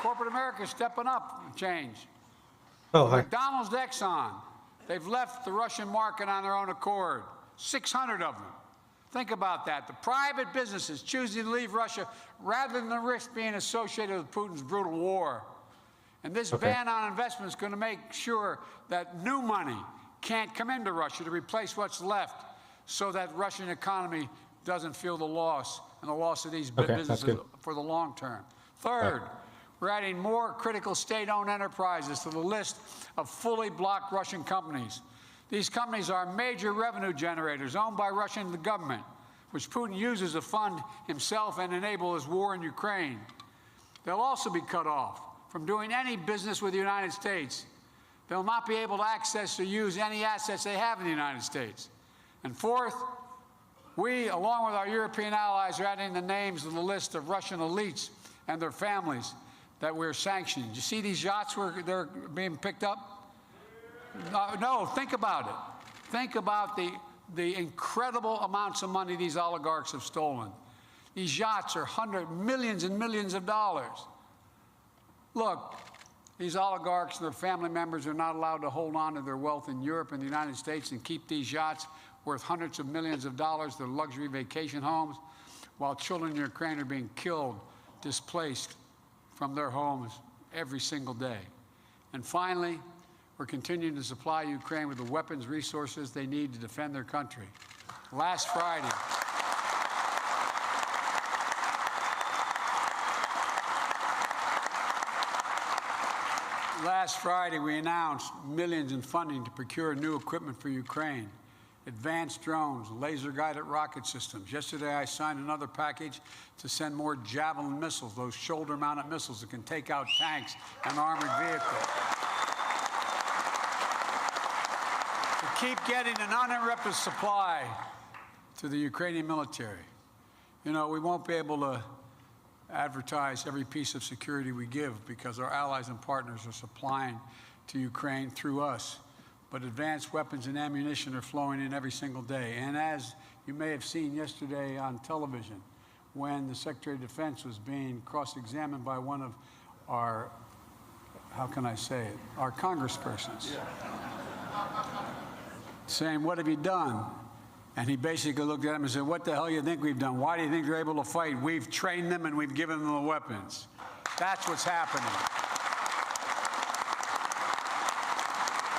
corporate America is stepping up and change. Oh, hi. McDonald's, Exxon, they've left the Russian market on their own accord. 600 of them. Think about that. The private businesses choosing to leave Russia rather than risk being associated with Putin's brutal war. And this ban on investment is going to make sure that new money can't come into Russia to replace what's left so that Russian economy doesn't feel the loss and the loss of these businesses for the long term. Third, we're adding more critical state-owned enterprises to the list of fully blocked Russian companies. These companies are major revenue generators owned by Russian government, which Putin uses to fund himself and enable his war in Ukraine. They'll also be cut off from doing any business with the United States. They'll not be able to access or use any assets they have in the United States. And fourth, we, along with our European allies, are adding the names to the list of Russian elites and their families that we're sanctioning. You see these yachts where they're being picked up? No, think about it. Think about the incredible amounts of money these oligarchs have stolen. These yachts are millions and millions of dollars. Look, these oligarchs and their family members are not allowed to hold on to their wealth in Europe and the United States and keep these yachts worth hundreds of millions of dollars, their luxury vacation homes, while children in Ukraine are being killed, displaced from their homes every single day. And finally, we're continuing to supply Ukraine with the weapons resources they need to defend their country. Last Friday, we announced millions in funding to procure new equipment for Ukraine. advanced drones, laser-guided rocket systems. Yesterday, I signed another package to send more Javelin missiles, those shoulder-mounted missiles that can take out tanks and armored vehicles. To keep getting an uninterrupted supply to the Ukrainian military. You know, we won't be able to advertise every piece of security we give because our allies and partners are supplying to Ukraine through us. But advanced weapons and ammunition are flowing in every single day. And as you may have seen yesterday on television, when the Secretary of Defense was being cross-examined by one of our, how can I say it, our congresspersons, saying, "What have you done?" And he basically looked at him and said, "What the hell do you think we've done? Why do you think they're able to fight? We've trained them and we've given them the weapons." That's what's happening.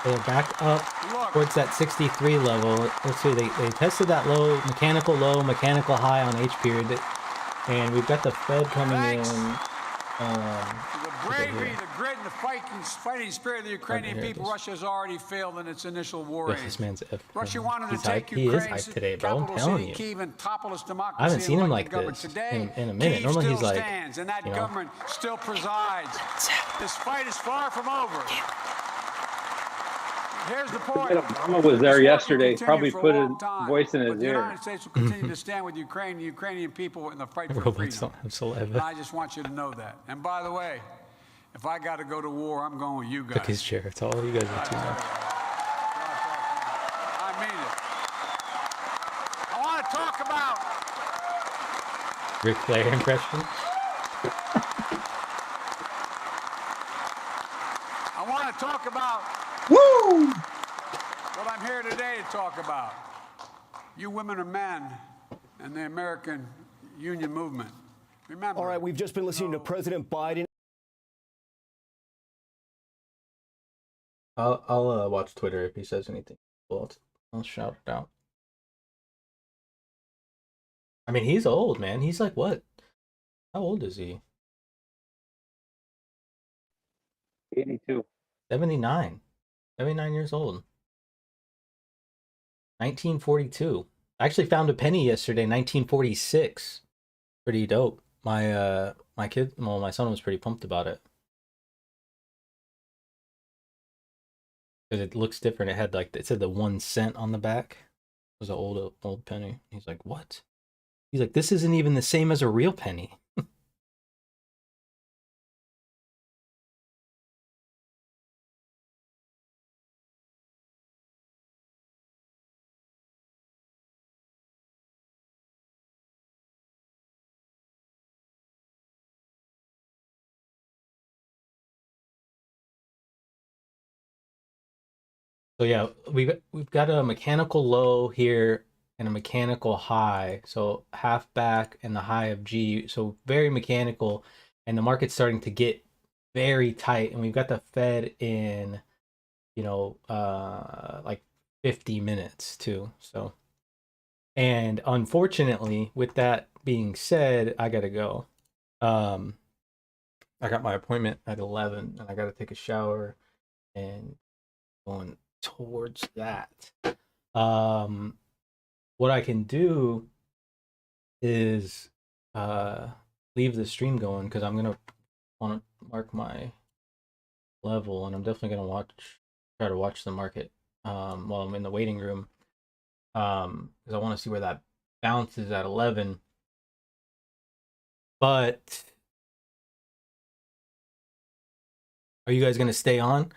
They're back up towards that 63 level. Let's see, they tested that low, mechanical high on H period. And we've got the Fed coming in. The bravery, the grit, and the fighting spirit of the Ukrainian people, Russia has already failed in its initial war aims. This man's Russia wanted to he's take hyped. He is Ukraine's hyped today, bro. I'm capital telling city, you. Kyiv, and topple its democracy. I haven't seen him and like government. this Today, in a minute. Kyiv Normally still he's like, stands, and that you know, government still presides. This fight is far from over. Here's the point. Obama was there yesterday. Probably put a voice in his The ear. United States will continue to stand with Ukraine, the Ukrainian people in the fight for robots freedom. don't have And saliva. I just want you to know that. And by the way, if I got to go to war, I'm going with you guys. Took his chair. It's all you guys are too much. I mean it. I want to talk about Ric Flair impression. I want to talk about what I'm here today to talk about. You women are men and the American Union movement. Remember. All right, we've just been listening to President Biden. I'll watch Twitter if he says anything. Well, I'll shout it out. I mean, he's old, man. He's like what? How old is he? 82. 79. 79 years old. 1942. I actually found a penny yesterday, 1946. Pretty dope. My my son was pretty pumped about it. Because it looks different. It had like, it said the 1 cent on the back. It was an old penny. He's like, what? He's like, this isn't even the same as a real penny. So yeah, we've got a mechanical low here and a mechanical high. So half back and the high of G. So very mechanical, and the market's starting to get very tight. And we've got the Fed in, you know, like 50 minutes too. So, and unfortunately, with that being said, I gotta go. I got my appointment at 11, and I gotta take a shower and going towards that. What I can do is leave the stream going because I'm gonna want to mark my level, and I'm definitely gonna try to watch the market while I'm in the waiting room because I want to see where that bounces at 11. But are you guys gonna stay on,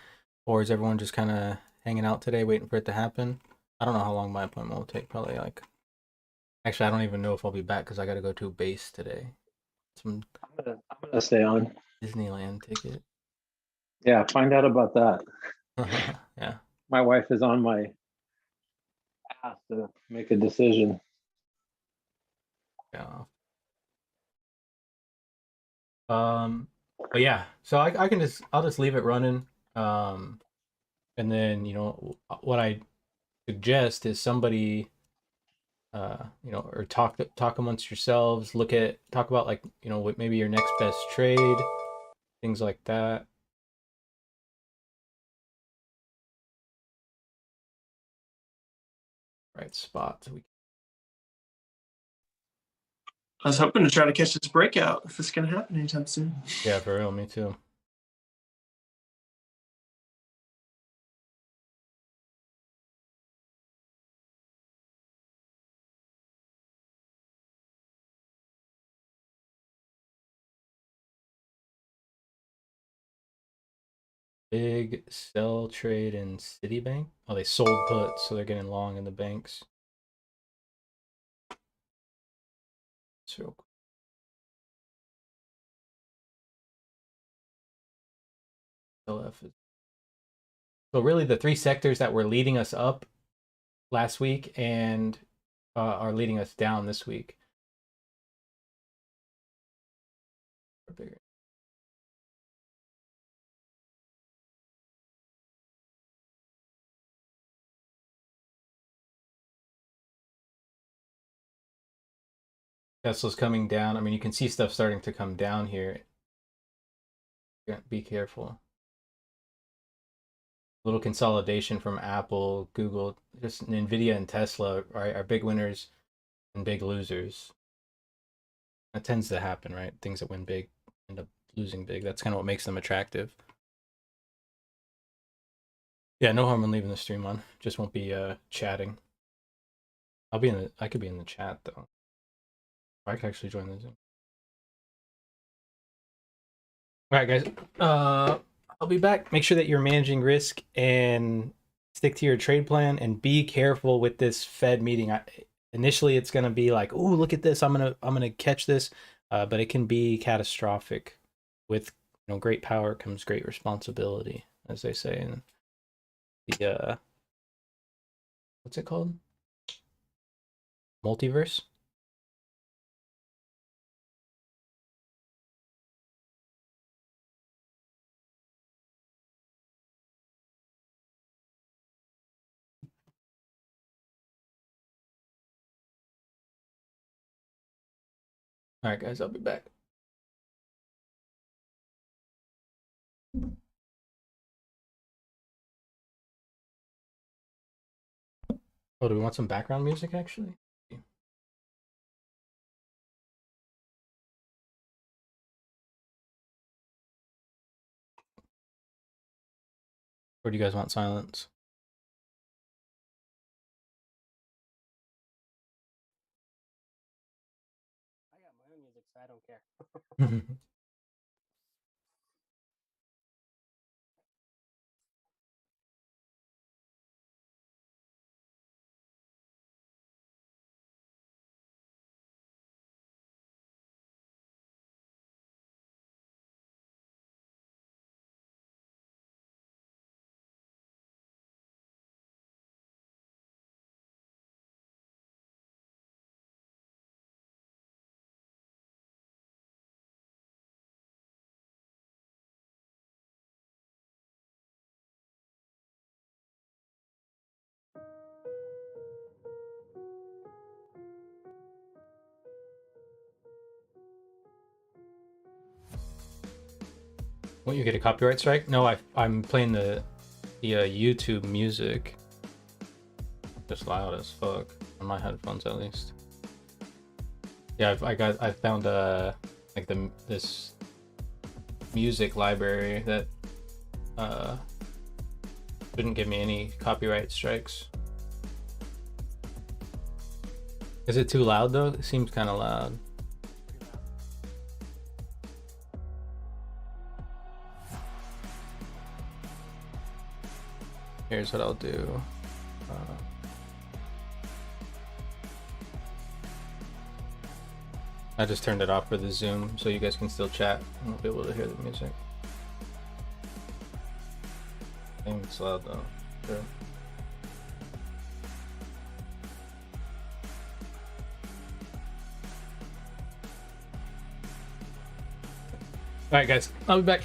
or is everyone just kind of hanging out today, waiting for it to happen? I don't know how long my appointment will take. Probably like, actually, I don't even know if I'll be back because I got to go to a base today. Some I'm gonna stay on. Disneyland ticket. Yeah, find out about that. Yeah. My wife is on my ass to make a decision. Yeah. But yeah, so I'll just leave it running. And then, you know, what I suggest is somebody, you know, or talk amongst yourselves, talk about like, you know, what maybe your next best trade, things like that. right spot. So I was hoping to try to catch this breakout if it's going to happen anytime soon. yeah, for real, me too. Big sell trade in Citibank. Oh, they sold puts, so they're getting long in the banks. It's real quick. So really the three sectors that were leading us up last week and are leading us down this week. Bigger. Tesla's coming down. I mean, you can see stuff starting to come down here. Be careful. Little consolidation from Apple, Google, just Nvidia and Tesla are big winners and big losers. That tends to happen, right? Things that win big end up losing big. That's kind of what makes them attractive. Yeah, no harm in leaving the stream on. Just won't be chatting. I could be in the chat though. I could actually join the Zoom. All right, guys. I'll be back. Make sure that you're managing risk and stick to your trade plan and be careful with this Fed meeting. Initially, it's gonna be like, "Oh, look at this! I'm gonna catch this," but it can be catastrophic. With great power comes great responsibility, as they say in the what's it called? Multiverse. All right, guys, I'll be back. Oh, do we want some background music, actually? Or do you guys want silence? I got my own music, so I don't care. Won't you get a copyright strike? No, I'm playing the YouTube music. Just loud as fuck on my headphones, at least. Yeah, I found like this music library that shouldn't give me any copyright strikes. Is it too loud though? It seems kind of loud. Here's what I'll do. I just turned it off for the Zoom so you guys can still chat and we'll be able to hear the music. I think it's loud though. Sure. Alright guys, I'll be back.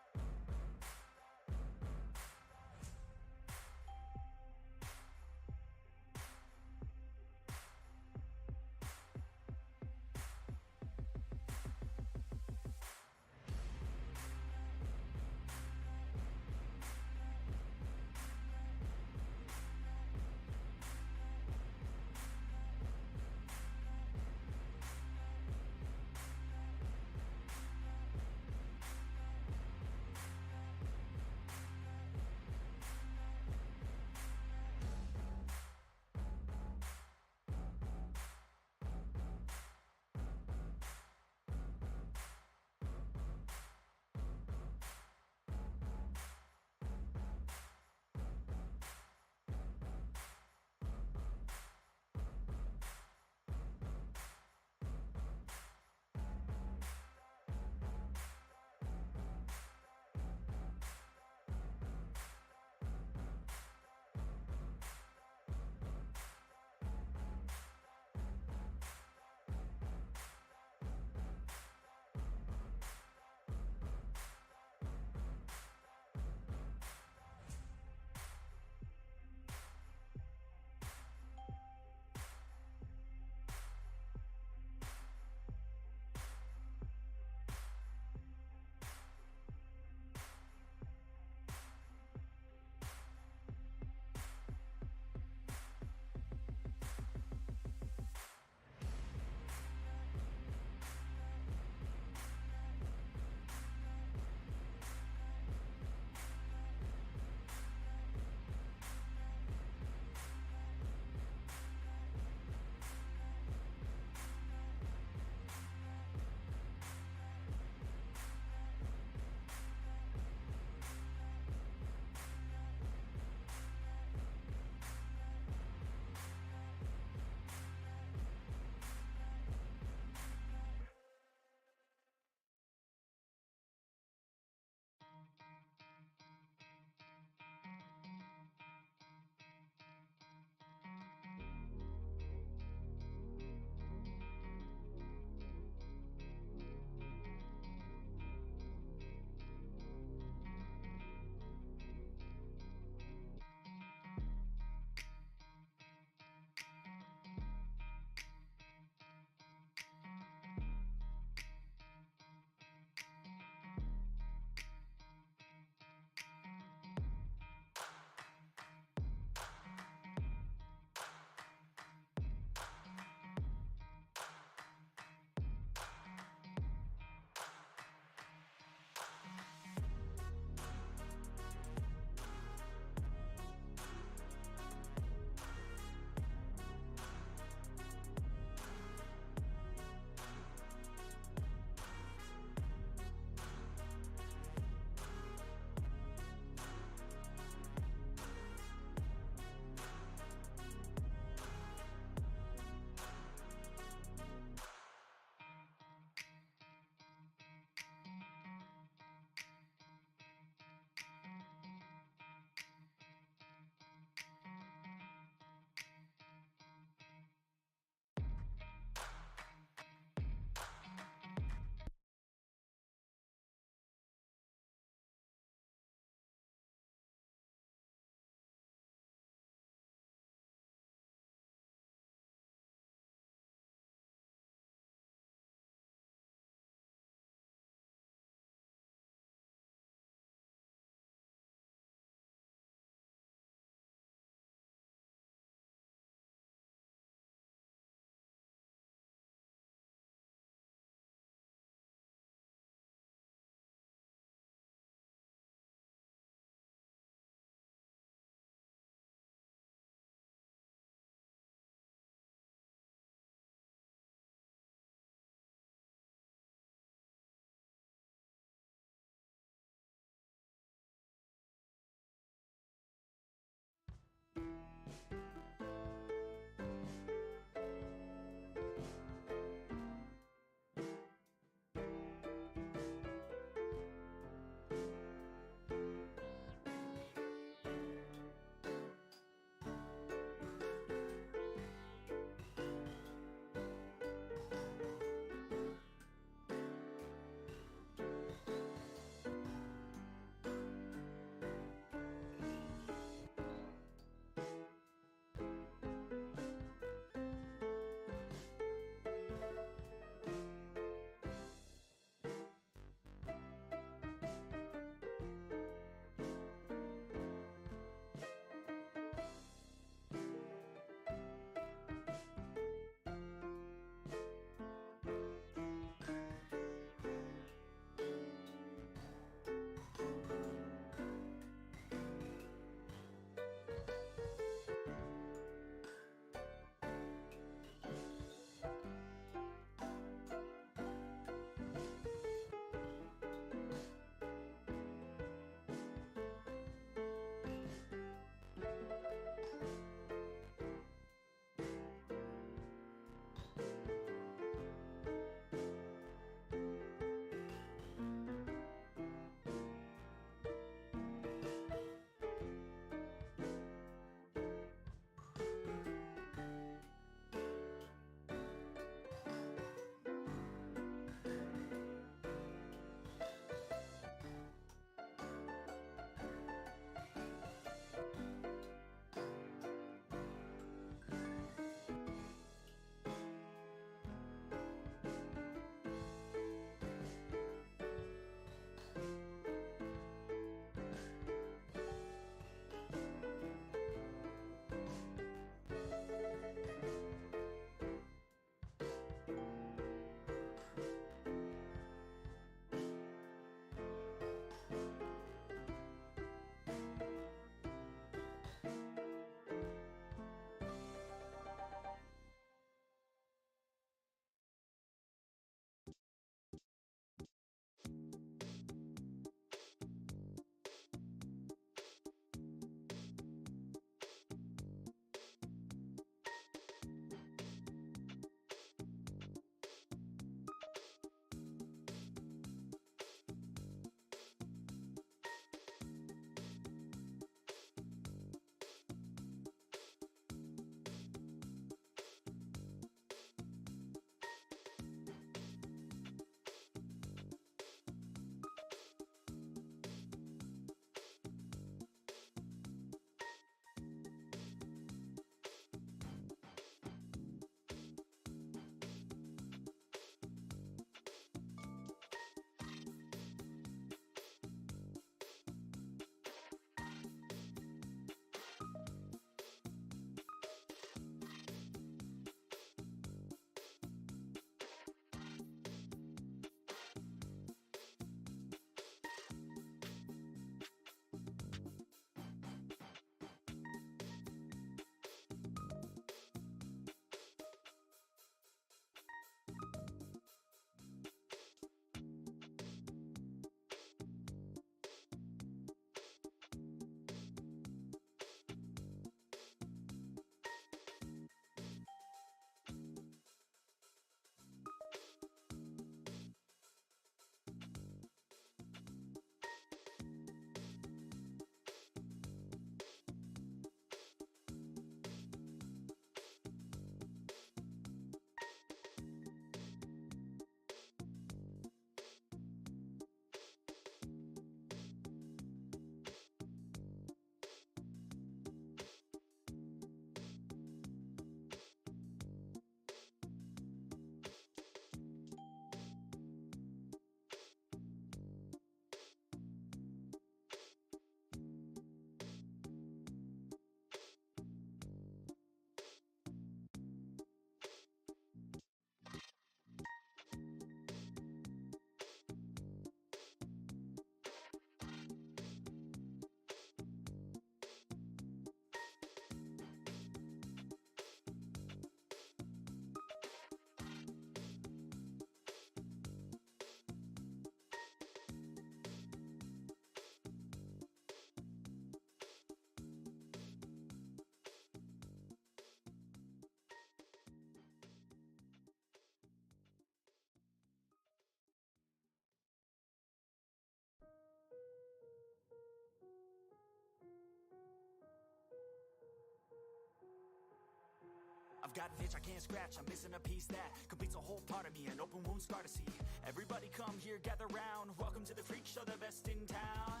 got an itch I can't scratch, I'm missing a piece that completes a whole part of me, an open wound scar to see. Everybody come here, gather round, welcome to the freak show, the best in town.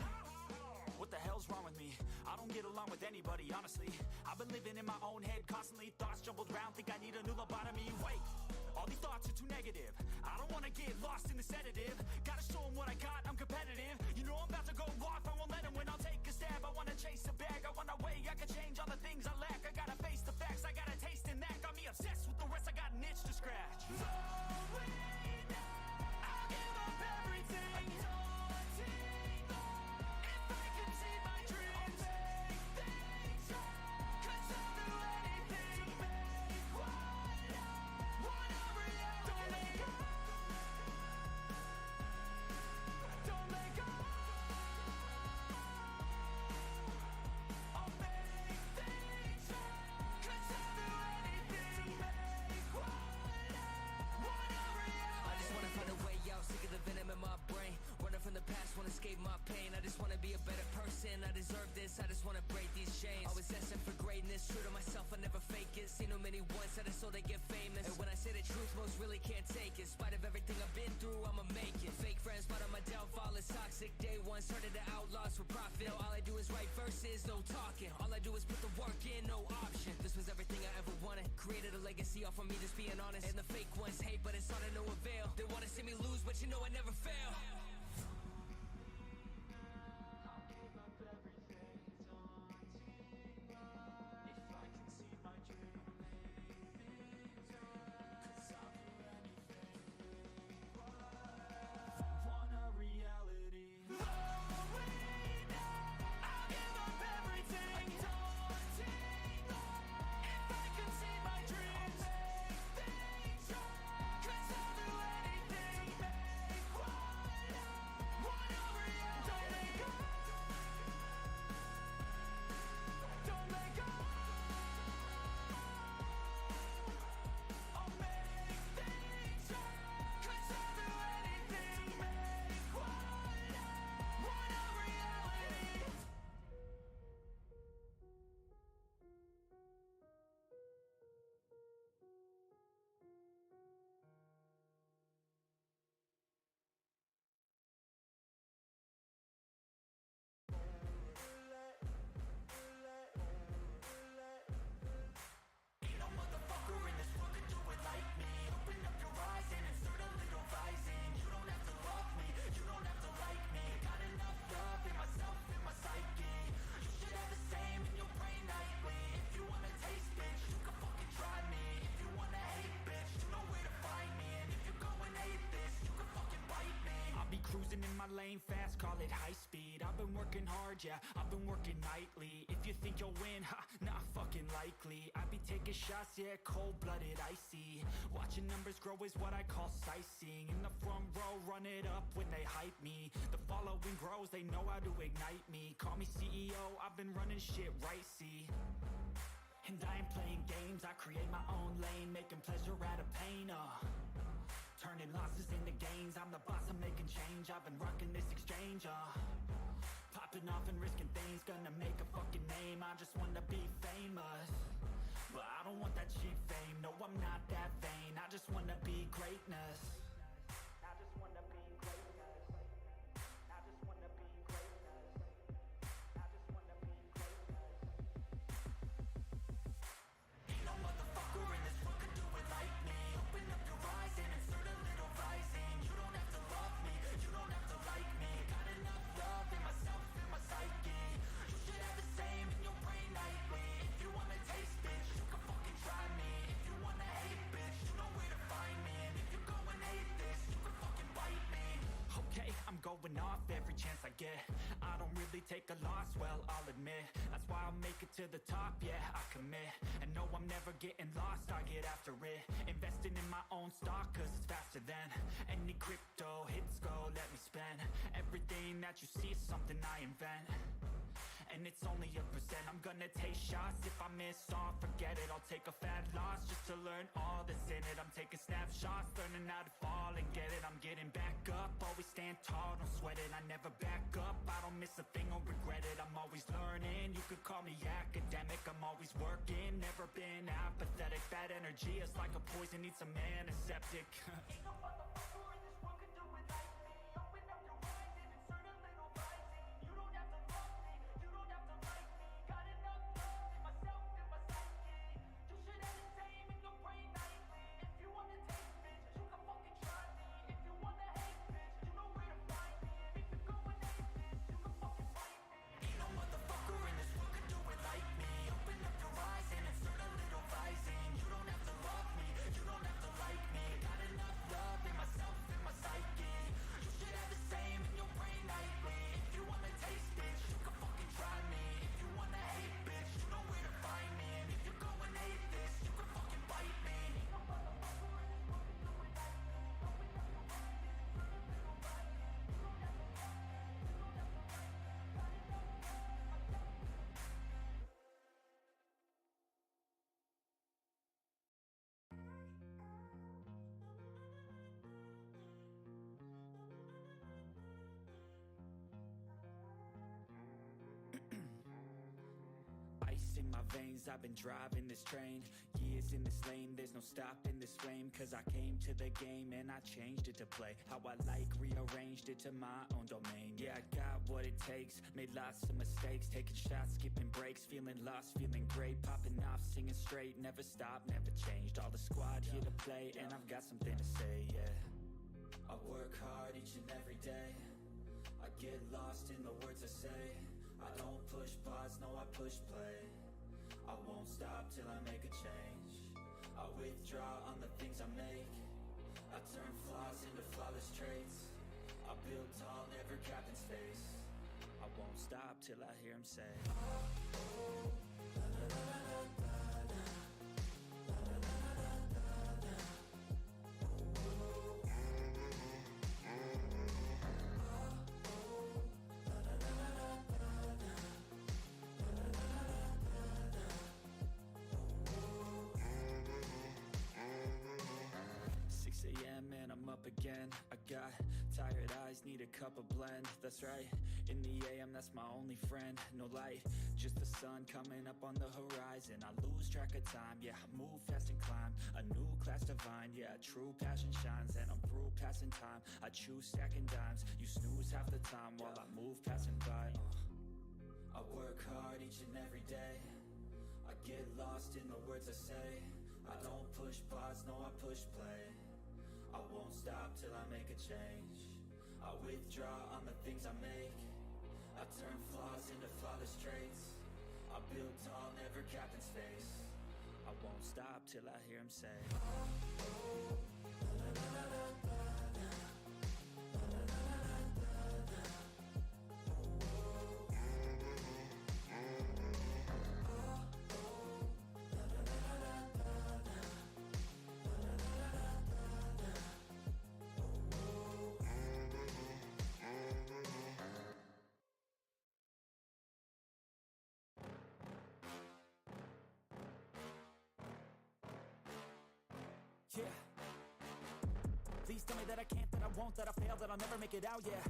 What the hell's wrong with me? I don't get along with anybody, honestly. I've been living in my own head constantly, thoughts jumbled around, think I need a new lobotomy. Wait, all these thoughts are too negative. I don't wanna get lost in the sedative. Gotta show them what I got, I'm competitive. You know I'm about to go off, I won't let them win, I'll take a stab. I wanna chase a bag, I wanna weigh, I can change all the things I lack. I gotta face the facts, I got a taste in that. Got me obsessed with the rest, I got an itch to scratch. I'll give up everything. If I can see my dreams, make things right. 'Cause I'll do anything to make what I want a reality. Don't let go. I'll make things right. 'Cause I'll do anything to make what I want a reality. I just wanna find a way out, sick of the venom in my brain. Running from the past, wanna escape my pain. I just wanna be a better person, I deserve this. I just wanna break these chains. Always asking for greatness, true to myself, I never fake it. Seen too many once, that is so they get famous. And when I say the truth, most really can't take it. In spite of everything I've been through, I'ma make it. Fake friends, but on my downfall is toxic. Day one, started the outlaws for profit. Now all I do is write verses, no talking. All I do is put the work in, no option. This was everything I ever wanted. Created a legacy off of me just being honest. And the fake ones hate, but it's all to no avail. They wanna see me lose, but you know I never fail. Cruising in my lane fast, call it high speed. I've been working hard, yeah, I've been working nightly. If you think you'll win, ha, not fucking likely. I be taking shots, yeah, cold-blooded, icy. Watching numbers grow is what I call sightseeing. In the front row, run it up when they hype me. The following grows, they know how to ignite me. Call me CEO, I've been running shit right, see. And I ain't playing games, I create my own lane, making pleasure out of pain, turning losses into gains, I'm the boss, I'm making change. I've been rocking this exchange, popping off and risking things, gonna make a fucking name. I just wanna be famous, but I don't want that cheap fame. No, I'm not that vain, I just wanna be greatness. I just wanna be greatness. I just wanna be greatness. I just wanna be greatness. Ain't no motherfucker in this world could do it like me. Open up your eyes and insert a little rising. You don't have to love me, you don't have to like me. Got enough love in myself, in my psyche. You should have the same in your brain nightly. If you wanna taste, bitch, you can fucking try me. If you wanna hate, bitch, you know where to find me. And if you go and hate this, you can fucking bite me. Okay, I'm going off every chance I get. I don't really take a loss, well, I'll admit. That's why I'll make it to the top, yeah, I commit. And no, I'm never getting lost, I get after it. Investing in my own stock, cause it's faster than any crypto. Hits go, let me spend. Everything that you see is something I invent. and it's only a percent. I'm gonna take shots, if I miss all, forget it. I'll take a fat loss just to learn all that's in it. I'm taking snapshots, learning how to fall and get it. I'm getting back up, always stand tall, don't sweat it. I never back up, I don't miss a thing or regret it. I'm always learning, you could call me academic. I'm always working, never been apathetic. Bad energy is like a poison, need some antiseptic. Ain't no motherfucker in this world can do it like me. Open up your eyes and insert a little rising. You don't have to love me, you don't have to like me. Got enough love in myself and my psyche. You should have the same in your brain nightly. If you wanna take bitch, you can fucking try me. If you wanna hate bitch, you know where to find me. And if you're going hate bitch, you can fucking fight me. Ain't no motherfucker in this world can do it like me. Open up your eyes and insert a little rising. You don't have to love me, you don't have to like me. Got enough love in myself and my psyche. You should have the same in your brain nightly. If you wanna taste bitch, you can fucking try me. If you wanna hate bitch, you know where to find me. And if you're going hate this, you can fucking bite me. Ain't no motherfucker in this world can do it like me. Open up your eyes and insert a little rising. You don't have to love me, you don't have to like me. Got enough love in myself. Ice in my veins, I've been driving this train. Years in this lane, there's no stopping this flame. Cause I came to the game and I changed it to play how I like, rearranged it to my own domain. Yeah, I got what it takes, made lots of mistakes. Taking shots, skipping breaks, feeling lost, feeling great. Popping off, singing straight, never stopped, never changed. All the squad here to play and I've got something to say, yeah. I work hard each and every day. I get lost in the words I say. I don't push pause, no I push play. I won't stop till I make a change. I withdraw on the things I make. I turn flaws into flawless traits. I build tall, never capped in space. I won't stop till I hear him say, and I'm up again. I got tired eyes, need a cup of blend. That's right, in the AM, that's my only friend. No light, just the sun coming up on the horizon. I lose track of time, yeah, I move fast and climb. A new class divine, yeah, true passion shines. And I'm through passing time, I choose stacking dimes. You snooze half the time while I move passing by. I work hard each and every day. I get lost in the words I say. I don't push pause, no I push play. I won't stop till I make a change. I withdraw on the things I make. I turn flaws into flawless traits. I build tall, never capped in space. I won't stop till I hear him say, yeah. Please tell me that I can't, that I won't, that I fail, that I'll never make it out, yeah.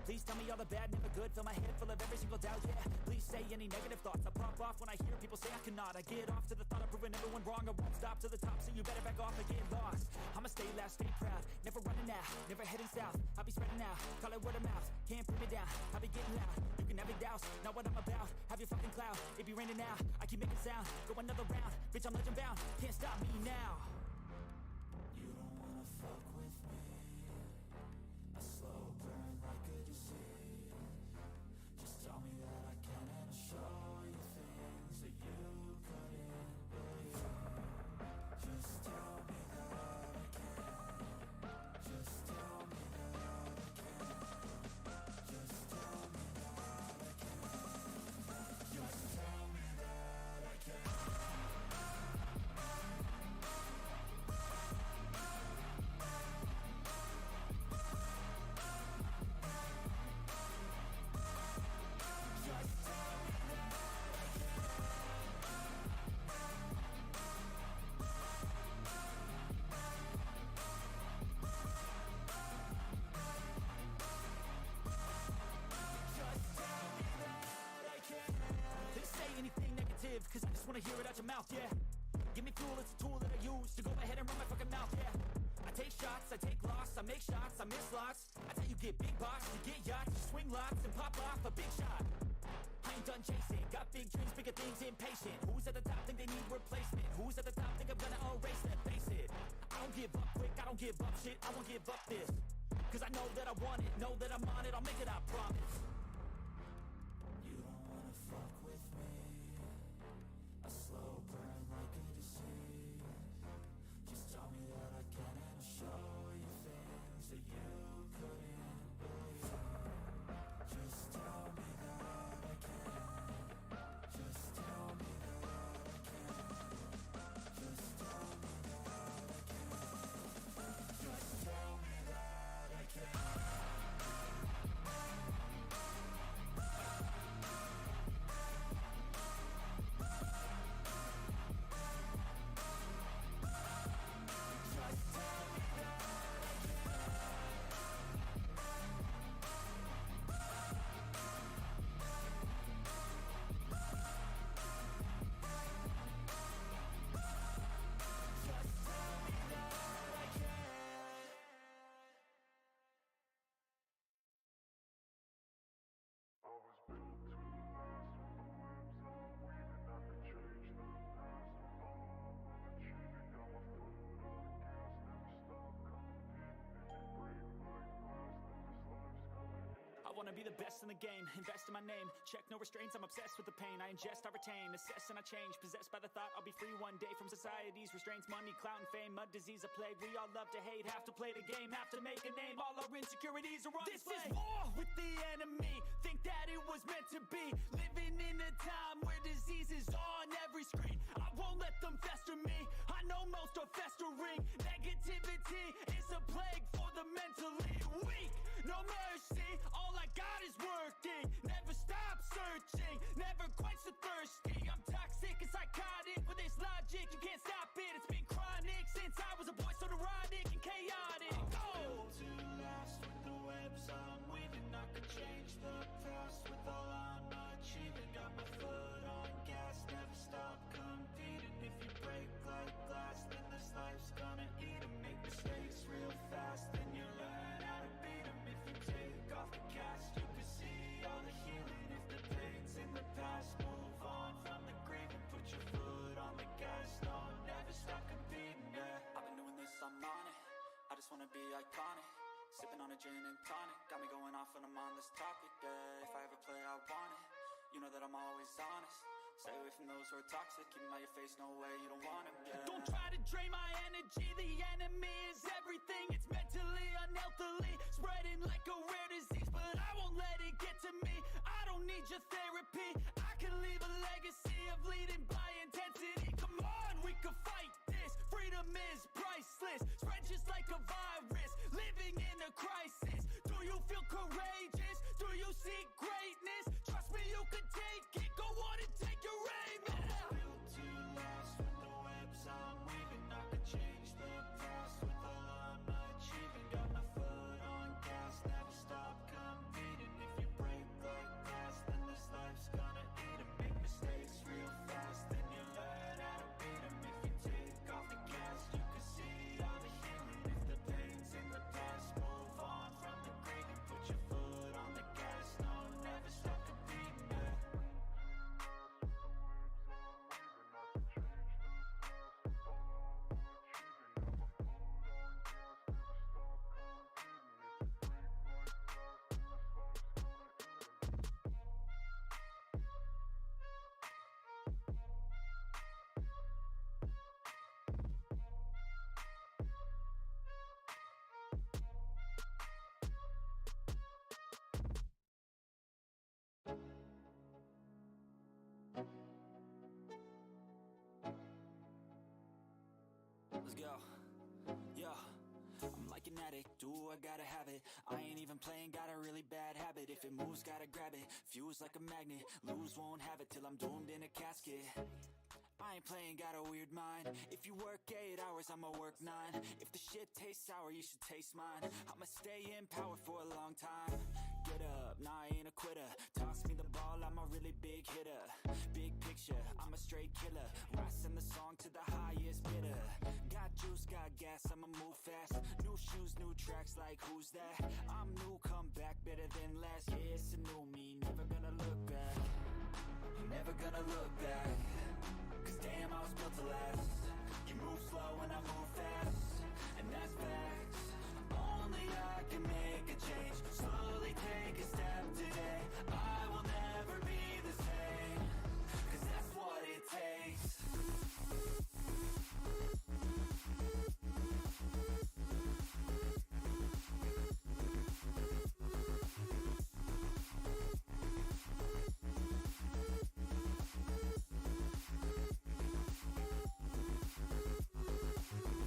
Please tell me all the bad, never good, fill my head full of every single doubt, yeah. Please say any negative thoughts, I pop off when I hear people say I cannot. I get off to the thought of proving everyone wrong, I won't stop to the top, so you better back off and get lost. I'ma stay loud, stay proud, never running out, never heading south. I'll be spreading out, call it word of mouth, can't put me down, I'll be getting loud. You can have it douse, not what I'm about, have your fucking cloud. It be raining now, I keep making sound, go another round, bitch I'm legend bound, can't stop me now. You don't wanna fuck with me, a slow burn like a disease. Just tell me that I can and I'll show you things that you couldn't believe. Just tell me that I can. Just tell me that I can. Just tell me that I can. Just tell me that I can. just wanna hear it out your mouth, yeah. Give me fuel, it's a tool that I use to go ahead and run my fucking mouth, yeah. I take shots, I take loss, I make shots, I miss lots. That's how you get big box, you get yachts, you swing lots and pop off a big shot. I ain't done chasing, got big dreams, bigger things, impatient. Who's at the top think they need replacement? Who's at the top think I'm gonna erase that? Face it, I don't give up quick, I don't give up shit, I won't give up this. Cause I know that I want it, know that I'm on it, I'll make it, I promise. You don't wanna fuck with me, a slow burn like a disease. Just tell me that I can and I'll show you things that you couldn't believe. Just tell me that I can. Just tell me that I can. Just tell me that I can. Just tell me that I can. I wanna be the best in the game, invest in my name. Check no restraints, I'm obsessed with the pain. I ingest, I retain, assess and I change. Possessed by the thought I'll be free one day from society's restraints. Money, clout and fame, mud, disease, a plague. We all love to hate, have to play the game, have to make a name. All our insecurities are on display. This is war with the enemy, think that it was meant to be. Living in a time where disease is on every screen. I won't let them fester me, I know most are festering. Negativity is a plague for the mentally weak. No mercy, all I got is working. Never stop searching, never quench the thirsty. I'm toxic and psychotic with this logic, you can't stop it. It's been chronic since I was a boy, so neurotic and chaotic. I'm built to last with the webs I'm weaving. I could change the past with all I'm achieving. Got my foot on gas, never stop competing. If you break like glass, then this life's gonna eat 'em. Make mistakes real fast, then you learn how to beat 'em. If you take off the cast, you can see all the healing. If the pain's in the past, move on from the grave and put your foot on the gas. No, never stop competing, yeah. I've been doing this, I'm on it. I just wanna be iconic. Sipping on a gin and tonic, got me going off when I'm on this topic, yeah. If I ever play, I want it. You know that I'm always honest. Stay away from those who are toxic. Keep 'em out your face, no way, you don't want 'em, yeah. Don't try to drain my energy. The enemy is everything. It's mentally, unhealthily, spreading like a rare disease. But I won't let it get to me. I don't need your therapy. I can leave a legacy of leading by intensity. Come on, we can fight this. Freedom is priceless. Spread just like a virus. Living in a crisis. Do you feel courageous? Do you seek greatness? Trust me, you can take it. Go on and take your aim. Yeah. Built to last with the webs I'm weaving. I could change the past with all I'm achieving. Got my foot on gas, never stop competing. If you break like glass, then this life's gonna eat 'em. Make mistakes real fast, then you learn how to beat 'em. If you take off the gas, you can see all the healing. If the pain's in the past, move on from the grave and put your foot on the gas. No, never stop competing, yeah. Let's go. Yo, I'm like an addict, do I gotta have it. I ain't even playing, got a really bad habit. If it moves, gotta grab it. Fuse like a magnet, lose, won't have it till I'm doomed in a casket. I ain't playing, got a weird mind. If you work 8 hours, I'ma work 9. If the shit tastes sour, you should taste mine. I'ma stay in power for a long time. Get up, nah, I ain't a quitter. Toss me the ball, I'm a really big hitter. Big picture. picture, I'm a straight killer. I send the song to the highest bidder. Got juice, got gas, I'ma move fast. New shoes, new tracks, like who's that? I'm new, come back, better than last. Yeah, it's a new me, never gonna look back. Never gonna look back. Cause damn, I was built to last. You move slow and I move fast, and that's facts. Only I can make a change. Slowly take a step today. I will never be the same. Cause that's what it takes.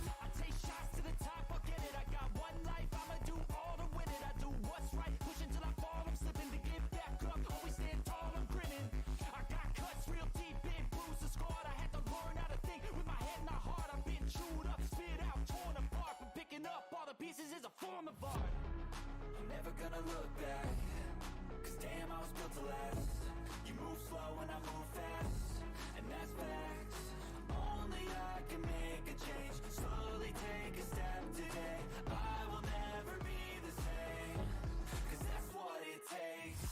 I take shots to the top, I'll get it. I got one life, I'ma do all to win it. I do what's right, push until I fall. I'm slipping to get back up, always stand tall, I'm grinning. I got cuts real deep, big bruises scarred. I had to learn how to think with my head and my heart. I've been chewed up, spit out, torn apart. But picking up all the pieces is a form of art. I'm never gonna look back. Cause damn, I was built to last. You move slow and I move fast, and that's facts. Only I can make a change. Slowly take a step today. I will never be the same. Cause that's what it takes.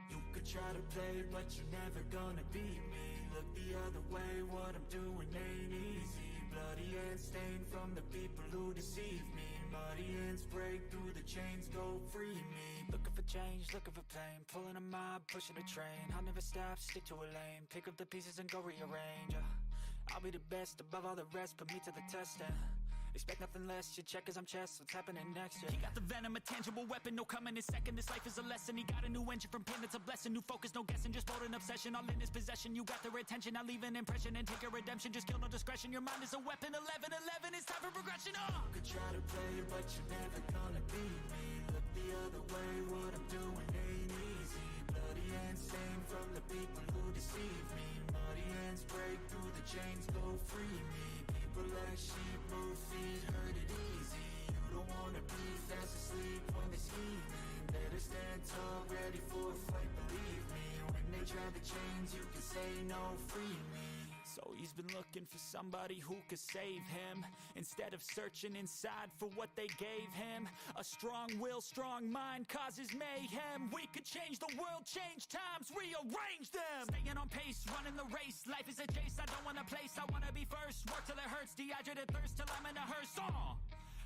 You could try to play, but you're never gonna beat me. Look the other way, what I'm doing ain't easy. Bloody hands stained from the people who deceive me. Muddy hands break through the chains, go free me. Looking for change, looking for pain. Pulling a mob, pushing a train. I'll never stop, stick to a lane. Pick up the pieces and go rearrange. I'll be the best above all the rest, put me to the test and expect nothing less, your check as I'm chess. What's happening next? Yeah. He got the venom, a tangible weapon, no coming in second. This life is a lesson. He got a new engine from pain, it's a blessing. New focus, no guessing, just bold an obsession. All in his possession, you got their attention. I'll leave an impression and take a redemption. Just kill no discretion, your mind is a weapon. 11-11, it's time for progression. You could try to play, but you're never gonna beat me. Look the other way, what I'm doing ain't easy. Bloody hands stained from the people who deceive me. Muddy hands break through the chains, go free me. People like sheep move feet, hurt it easy. You don't wanna be fast asleep when they're scheming. Better stand tall, ready for a fight, believe me. When they try the chains, you can say no, free me. So he's been looking for somebody who could save him, instead of searching inside for what they gave him. A strong will, strong mind causes mayhem. We could change the world, change times, rearrange them. Staying on pace, running the race. Life is a chase, I don't want a place. I wanna be first, work till it hurts. Dehydrated thirst till I'm in a hearse.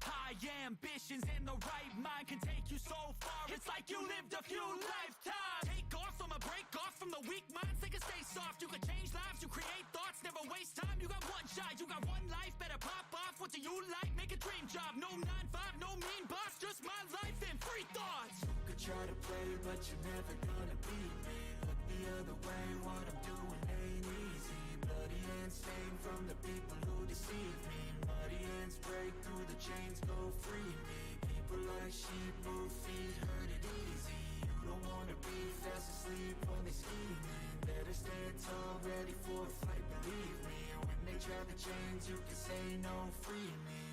High ambitions and the right mind can take you so far. It's like you lived a few lifetimes. Take off, I'ma break off from the weak minds. They can stay soft, you can change lives, you create thoughts. Never waste time, you got one shot, you got one life. Better pop off, what do you like? Make a dream job, no 9-5, no mean boss. Just my life and free thoughts. You could try to play, but you're never gonna beat me. Look the other way, what I'm doing ain't easy. Bloody hands stained from the people who deceive me. Muddy hands break through the chains, go free me. People like sheep move feet, hurt it easy. You don't wanna be fast asleep when they're scheming. Better stand tall, ready for a fight, believe me. When they try the chains, you can say no, free me.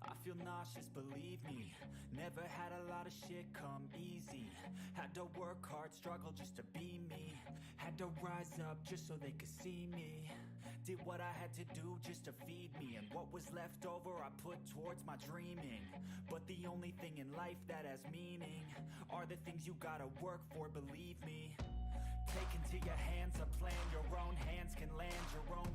I feel nauseous, believe me. Never had a lot of shit come easy. Had to work hard, struggle just to be me. Had to rise up just so they could see me. Did what I had to do just to feed me. And what was left over I put towards my dreaming. But the only thing in life that has meaning are the things you gotta work for, believe me. Take into your hands a plan, your own hands can land your own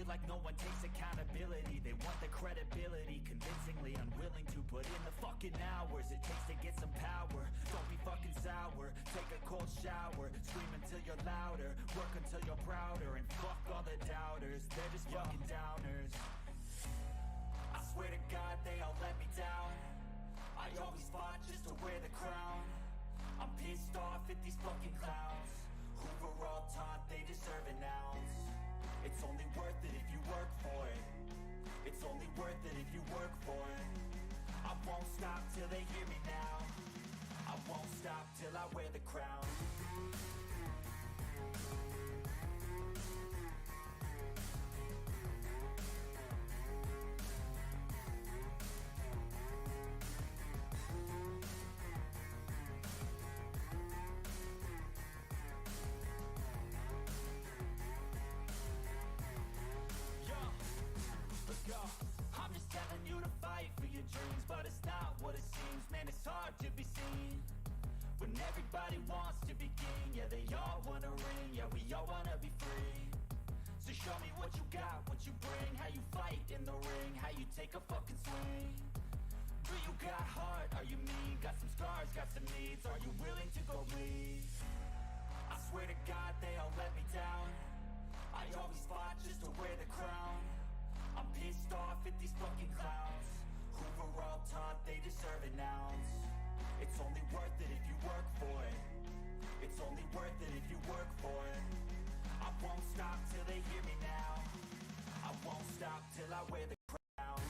feel like no one takes accountability. They want the credibility, convincingly unwilling to put in the fucking hours it takes to get some power. Don't be fucking sour, take a cold shower, scream until you're louder, work until you're prouder, and fuck all the doubters, they're just fucking downers. I swear to God they all let me down. I always fought just to wear the crown. I'm pissed off at these fucking clowns who were all taught they deserve an ounce. It's only worth it if you work for it. It's only worth it if you work for it. I won't stop till they hear me now. I won't stop till I wear the crown. I'm just telling you to fight for your dreams, but it's not what it seems. Man, it's hard to be seen when everybody wants to be king. Yeah, they all wanna ring, yeah, we all wanna be free. So show me what you got, what you bring, how you fight in the ring, how you take a fucking swing. Do you got heart, are you mean? Got some scars, got some needs, are you willing to go bleed? I swear to God they all let me down. I always fought just to wear the crown. I'm pissed off at these fucking clowns who were all taught they deserve an ounce. It's only worth it if you work for it. It's only worth it if you work for it. I won't stop till they hear me now. I won't stop till I wear the crown.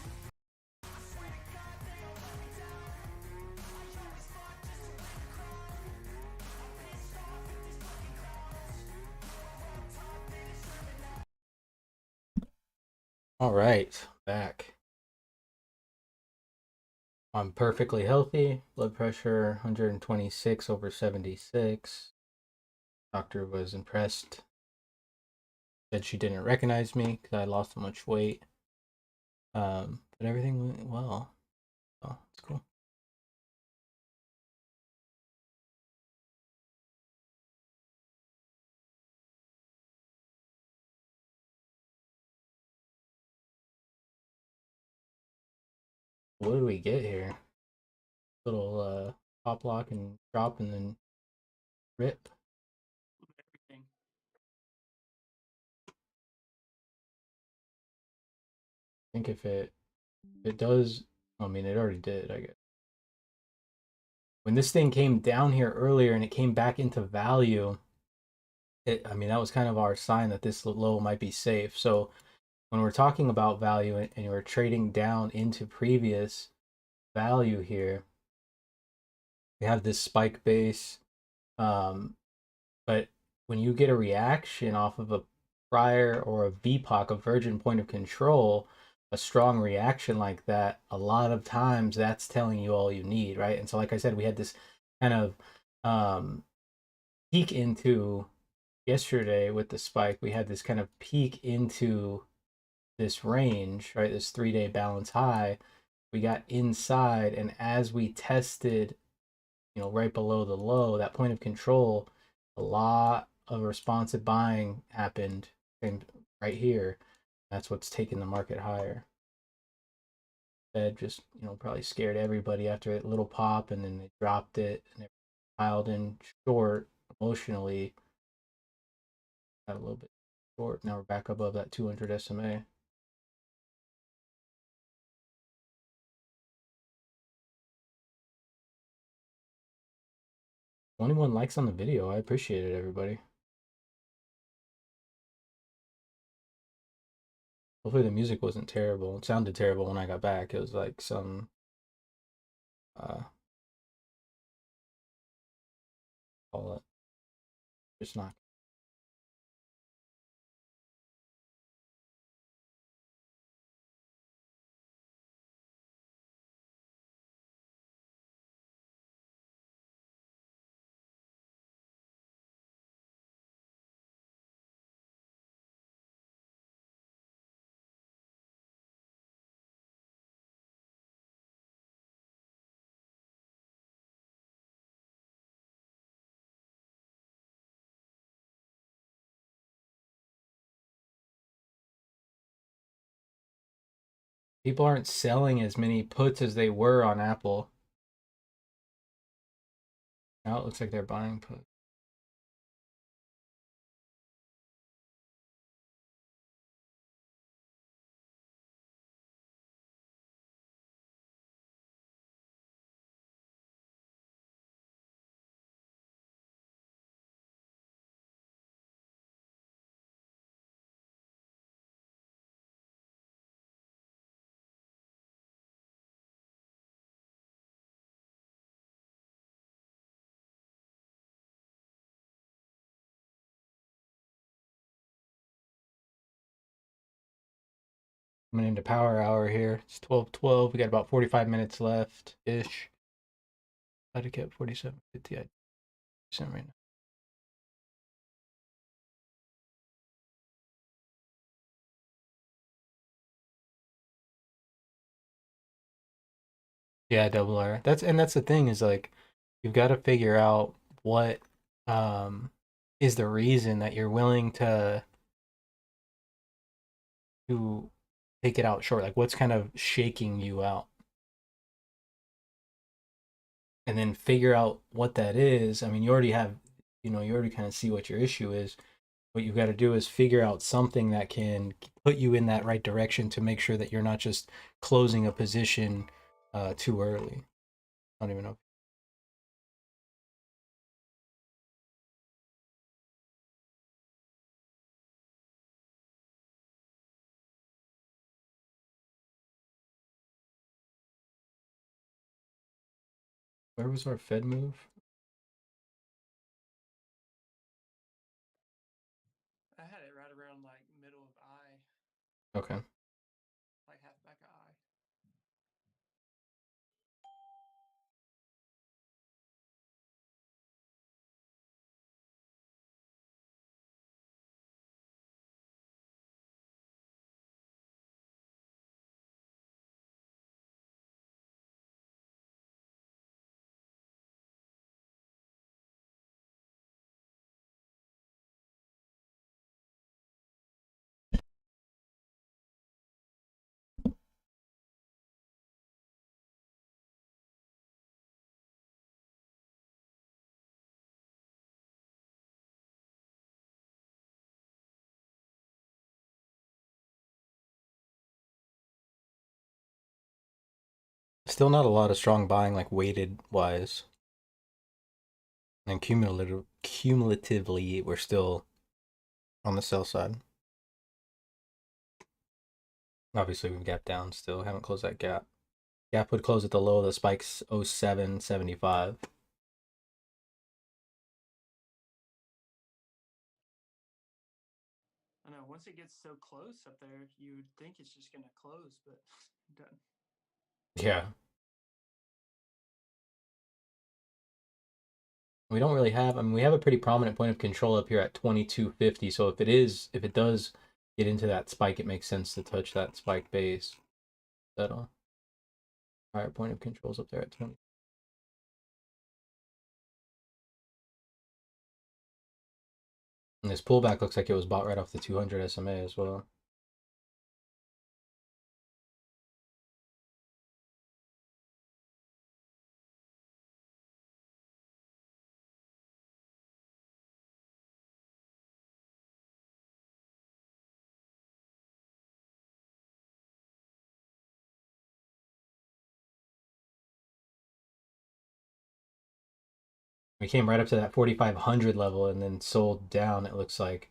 I swear to God they all let me down. I always fought just to wear the crown. I'm pissed off at these fucking clowns who were all taught they deserve an ounce. All right, back. I'm perfectly healthy. Blood pressure 126 over 76. Doctor was impressed. Said she didn't recognize me because I lost so much weight. But everything went well. Oh, it's cool. What did we get here? Little pop lock and drop and then rip. Everything. I think if it does, I mean it already did, I guess. When this thing came down here earlier and it came back into value, I mean that was kind of our sign that this low might be safe. So when we're talking about value and we're trading down into previous value here, we have this spike base, but when you get a reaction off of a prior or a VPOC, a virgin point of control, a strong reaction like that, a lot of times that's telling you all you need, right? And so like I said, we had this kind of peek into yesterday with the spike. We had this kind of peek into this range, right? This 3-day balance high. We got inside, and as we tested, you know, right below the low, that point of control, a lot of responsive buying happened right here. That's what's taking the market higher. Fed just, you know, probably scared everybody after a little pop, and then they dropped it and they piled in short emotionally. Got a little bit short. Now we're back above that 200 SMA. 21 likes on the video. I appreciate it, everybody. Hopefully the music wasn't terrible. It sounded terrible when I got back. It was like some call it just not People aren't selling as many puts as they were on Apple. Now it looks like they're buying puts. Coming into power hour here. It's 12:12. We got about 45 minutes left ish. I'd have kept 47.50. I'd send right now. Yeah, double R. That's the thing is like you've got to figure out what is the reason that you're willing to take it out short. Like what's kind of shaking you out. And then figure out what that is. I mean, you already have, you already kind of see what your issue is. What you've got to do is figure out something that can put you in that right direction to make sure that you're not just closing a position too early. I don't even know. Where was our Fed move? I had it right around like middle of I, Okay. like half back of I. Still not a lot of strong buying, like weighted wise. And cumulatively, we're still on the sell side. Obviously, we've gapped down still. Haven't closed that gap. Gap would close at the low of the spikes 07.75. I know once it gets so close up there, you would think it's just gonna close, but it doesn't. Yeah. We don't really have, I mean, we have a pretty prominent point of control up here at 2250. So if it does get into that spike, it makes sense to touch that spike base. Settle. Higher point of controls up there at 20. And this pullback looks like it was bought right off the 200 SMA as well. We came right up to that 4,500 level and then sold down, it looks like.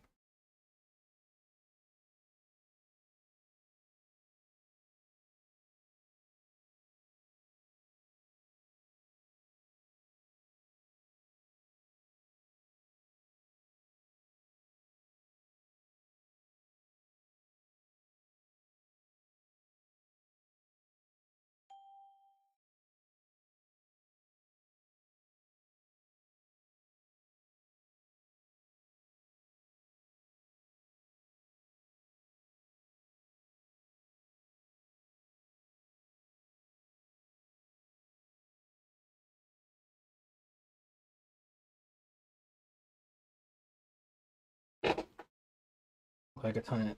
Like a ton of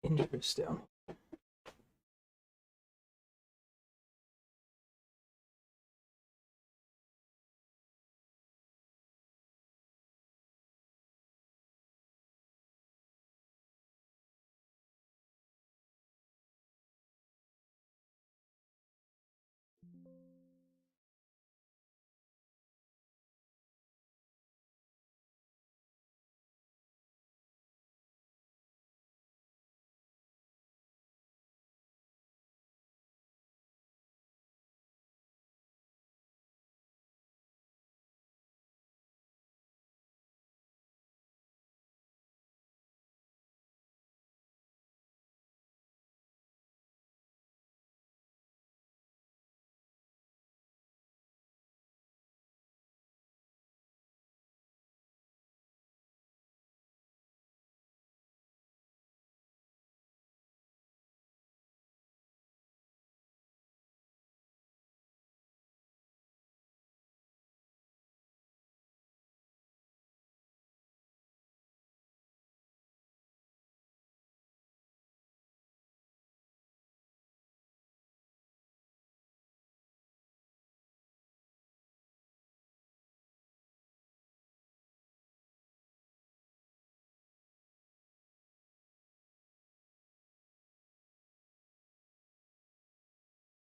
interest down.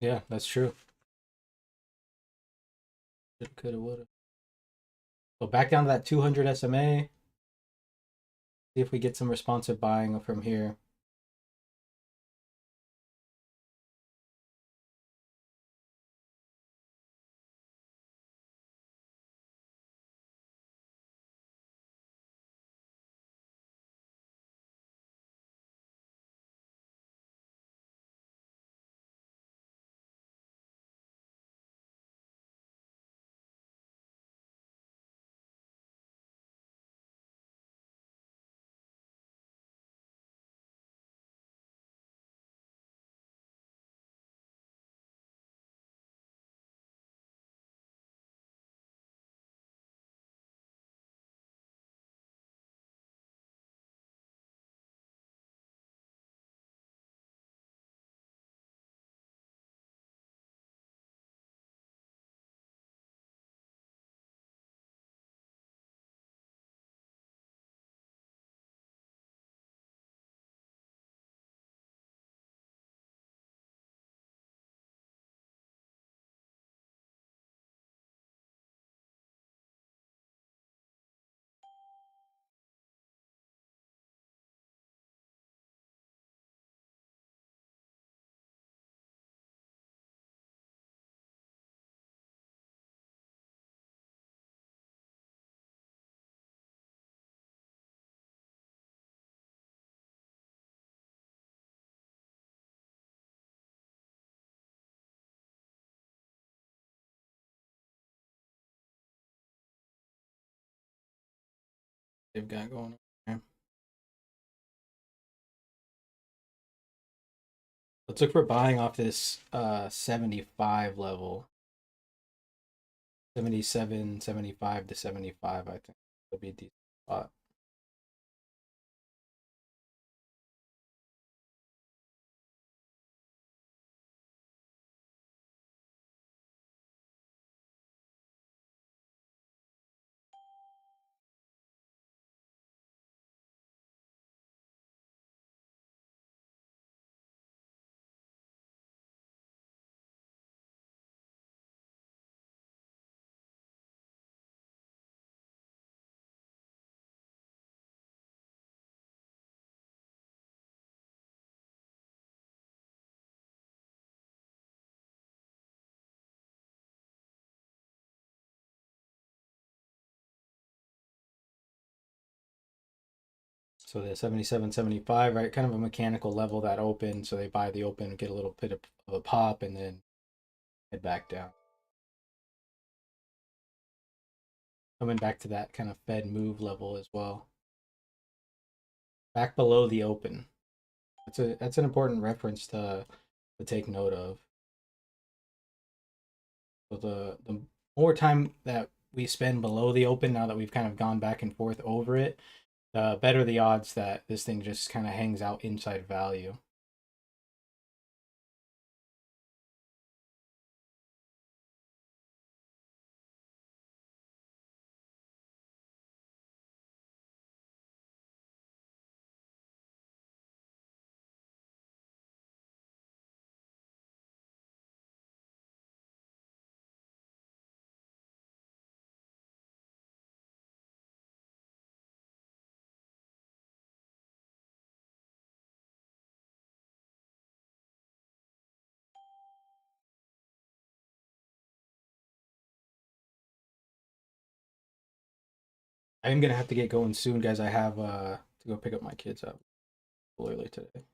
Yeah, that's true. Coulda, woulda. So back down to that 200 SMA. See if we get some responsive buying from here. They've got going on here. Let's look for buying off this 75 level. 77, 75 to 75, I think will be a decent spot. So the 77, 75, right? Kind of a mechanical level that open. So they buy the open, get a little bit of a pop, and then head back down. Coming back to that kind of Fed move level as well. Back below the open. That's an important reference to take note of. So the more time that we spend below the open, now that we've kind of gone back and forth over it, the better the odds that this thing just kind of hangs out inside value. I'm gonna have to get going soon, guys. I have to go pick up my kids up a little early today.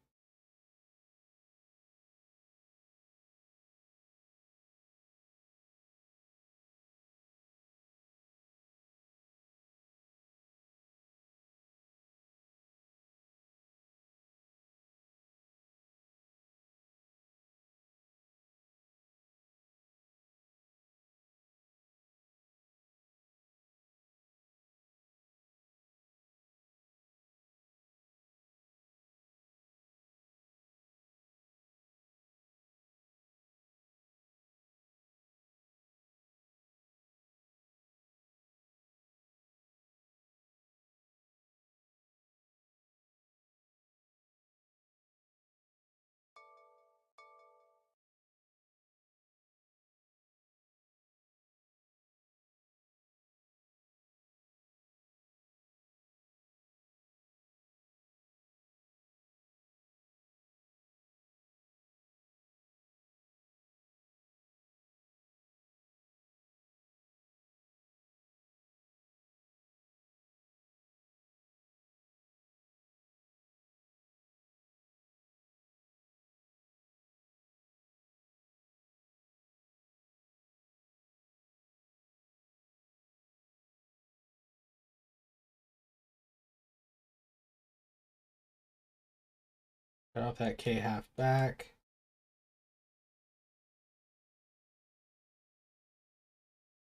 Cut off that K half back.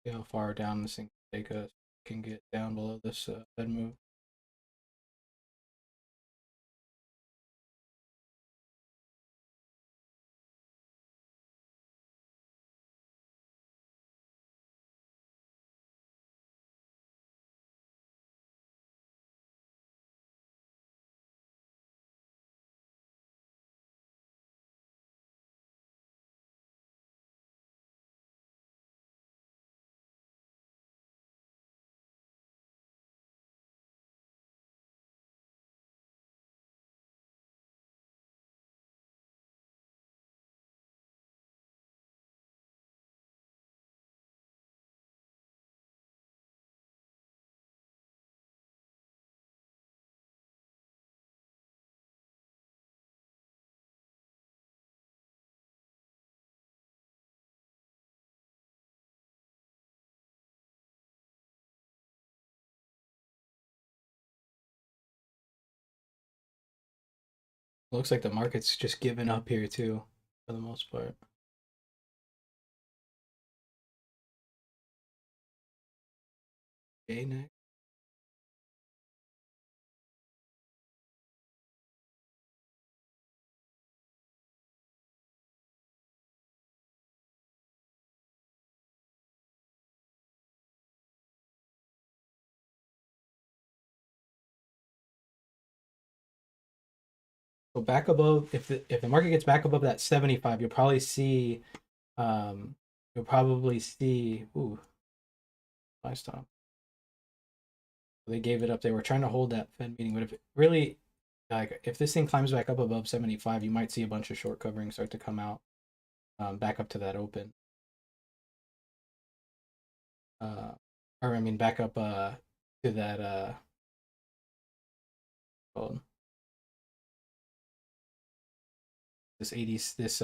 See how far down this thing can take us. Can get down below this Fed move. Looks like the market's just giving up here too, for the most part. Okay, next. So back above, if the market gets back above that 75, you'll probably see, ooh, nice time. They gave it up. They were trying to hold that Fed meeting, but if it really, like, if this thing climbs back up above 75, you might see a bunch of short covering start to come out, back up to that open. Or I mean, back up to that hold on. This 80s, this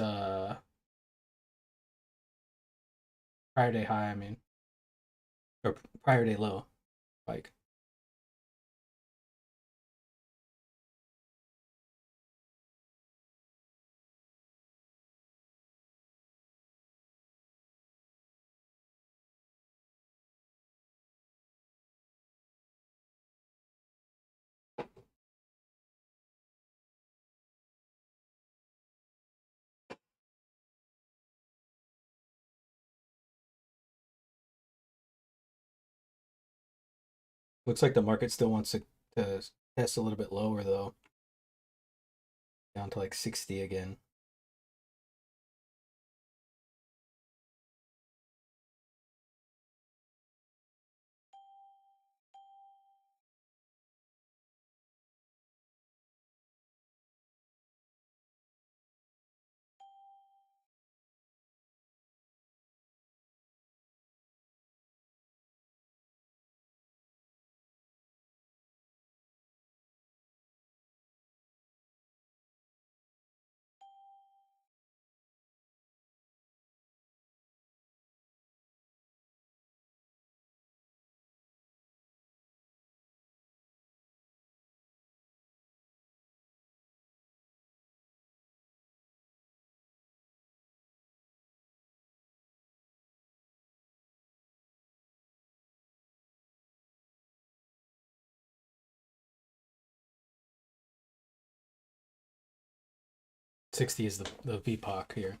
prior day high, I mean, or prior day low, like. Looks like the market still wants to test a little bit lower though. Down to like 60 again. $60 is the VPOC here.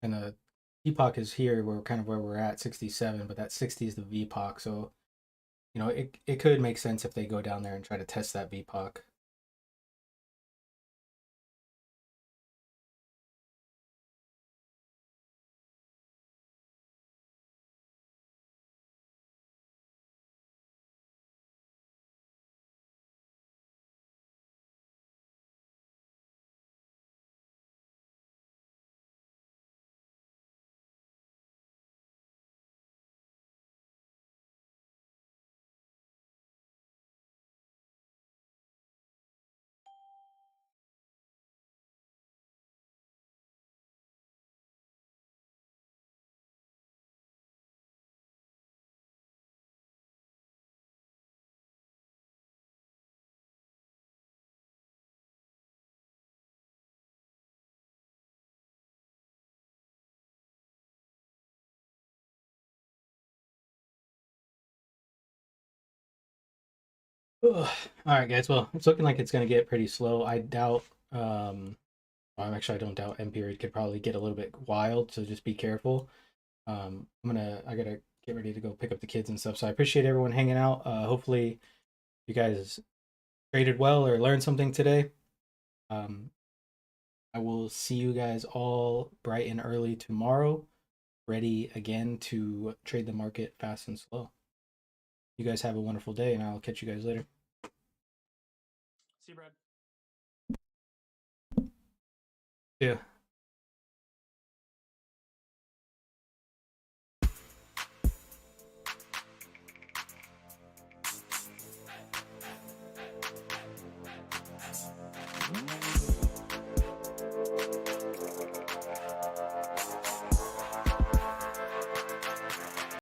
And the VPOC is here, where kind of where we're at, 67, but that 60 is the VPOC. So, you know, it could make sense if they go down there and try to test that VPOC. Ugh. All right, guys. Well, it's looking like it's going to get pretty slow. I doubt. Well, actually, I don't doubt M period could probably get a little bit wild. So just be careful. I gotta get ready to go pick up the kids and stuff. So I appreciate everyone hanging out. Hopefully, you guys traded well or learned something today. I will see you guys all bright and early tomorrow, ready again to trade the market fast and slow. You guys have a wonderful day, and I'll catch you guys later. See you, Brad. Yeah.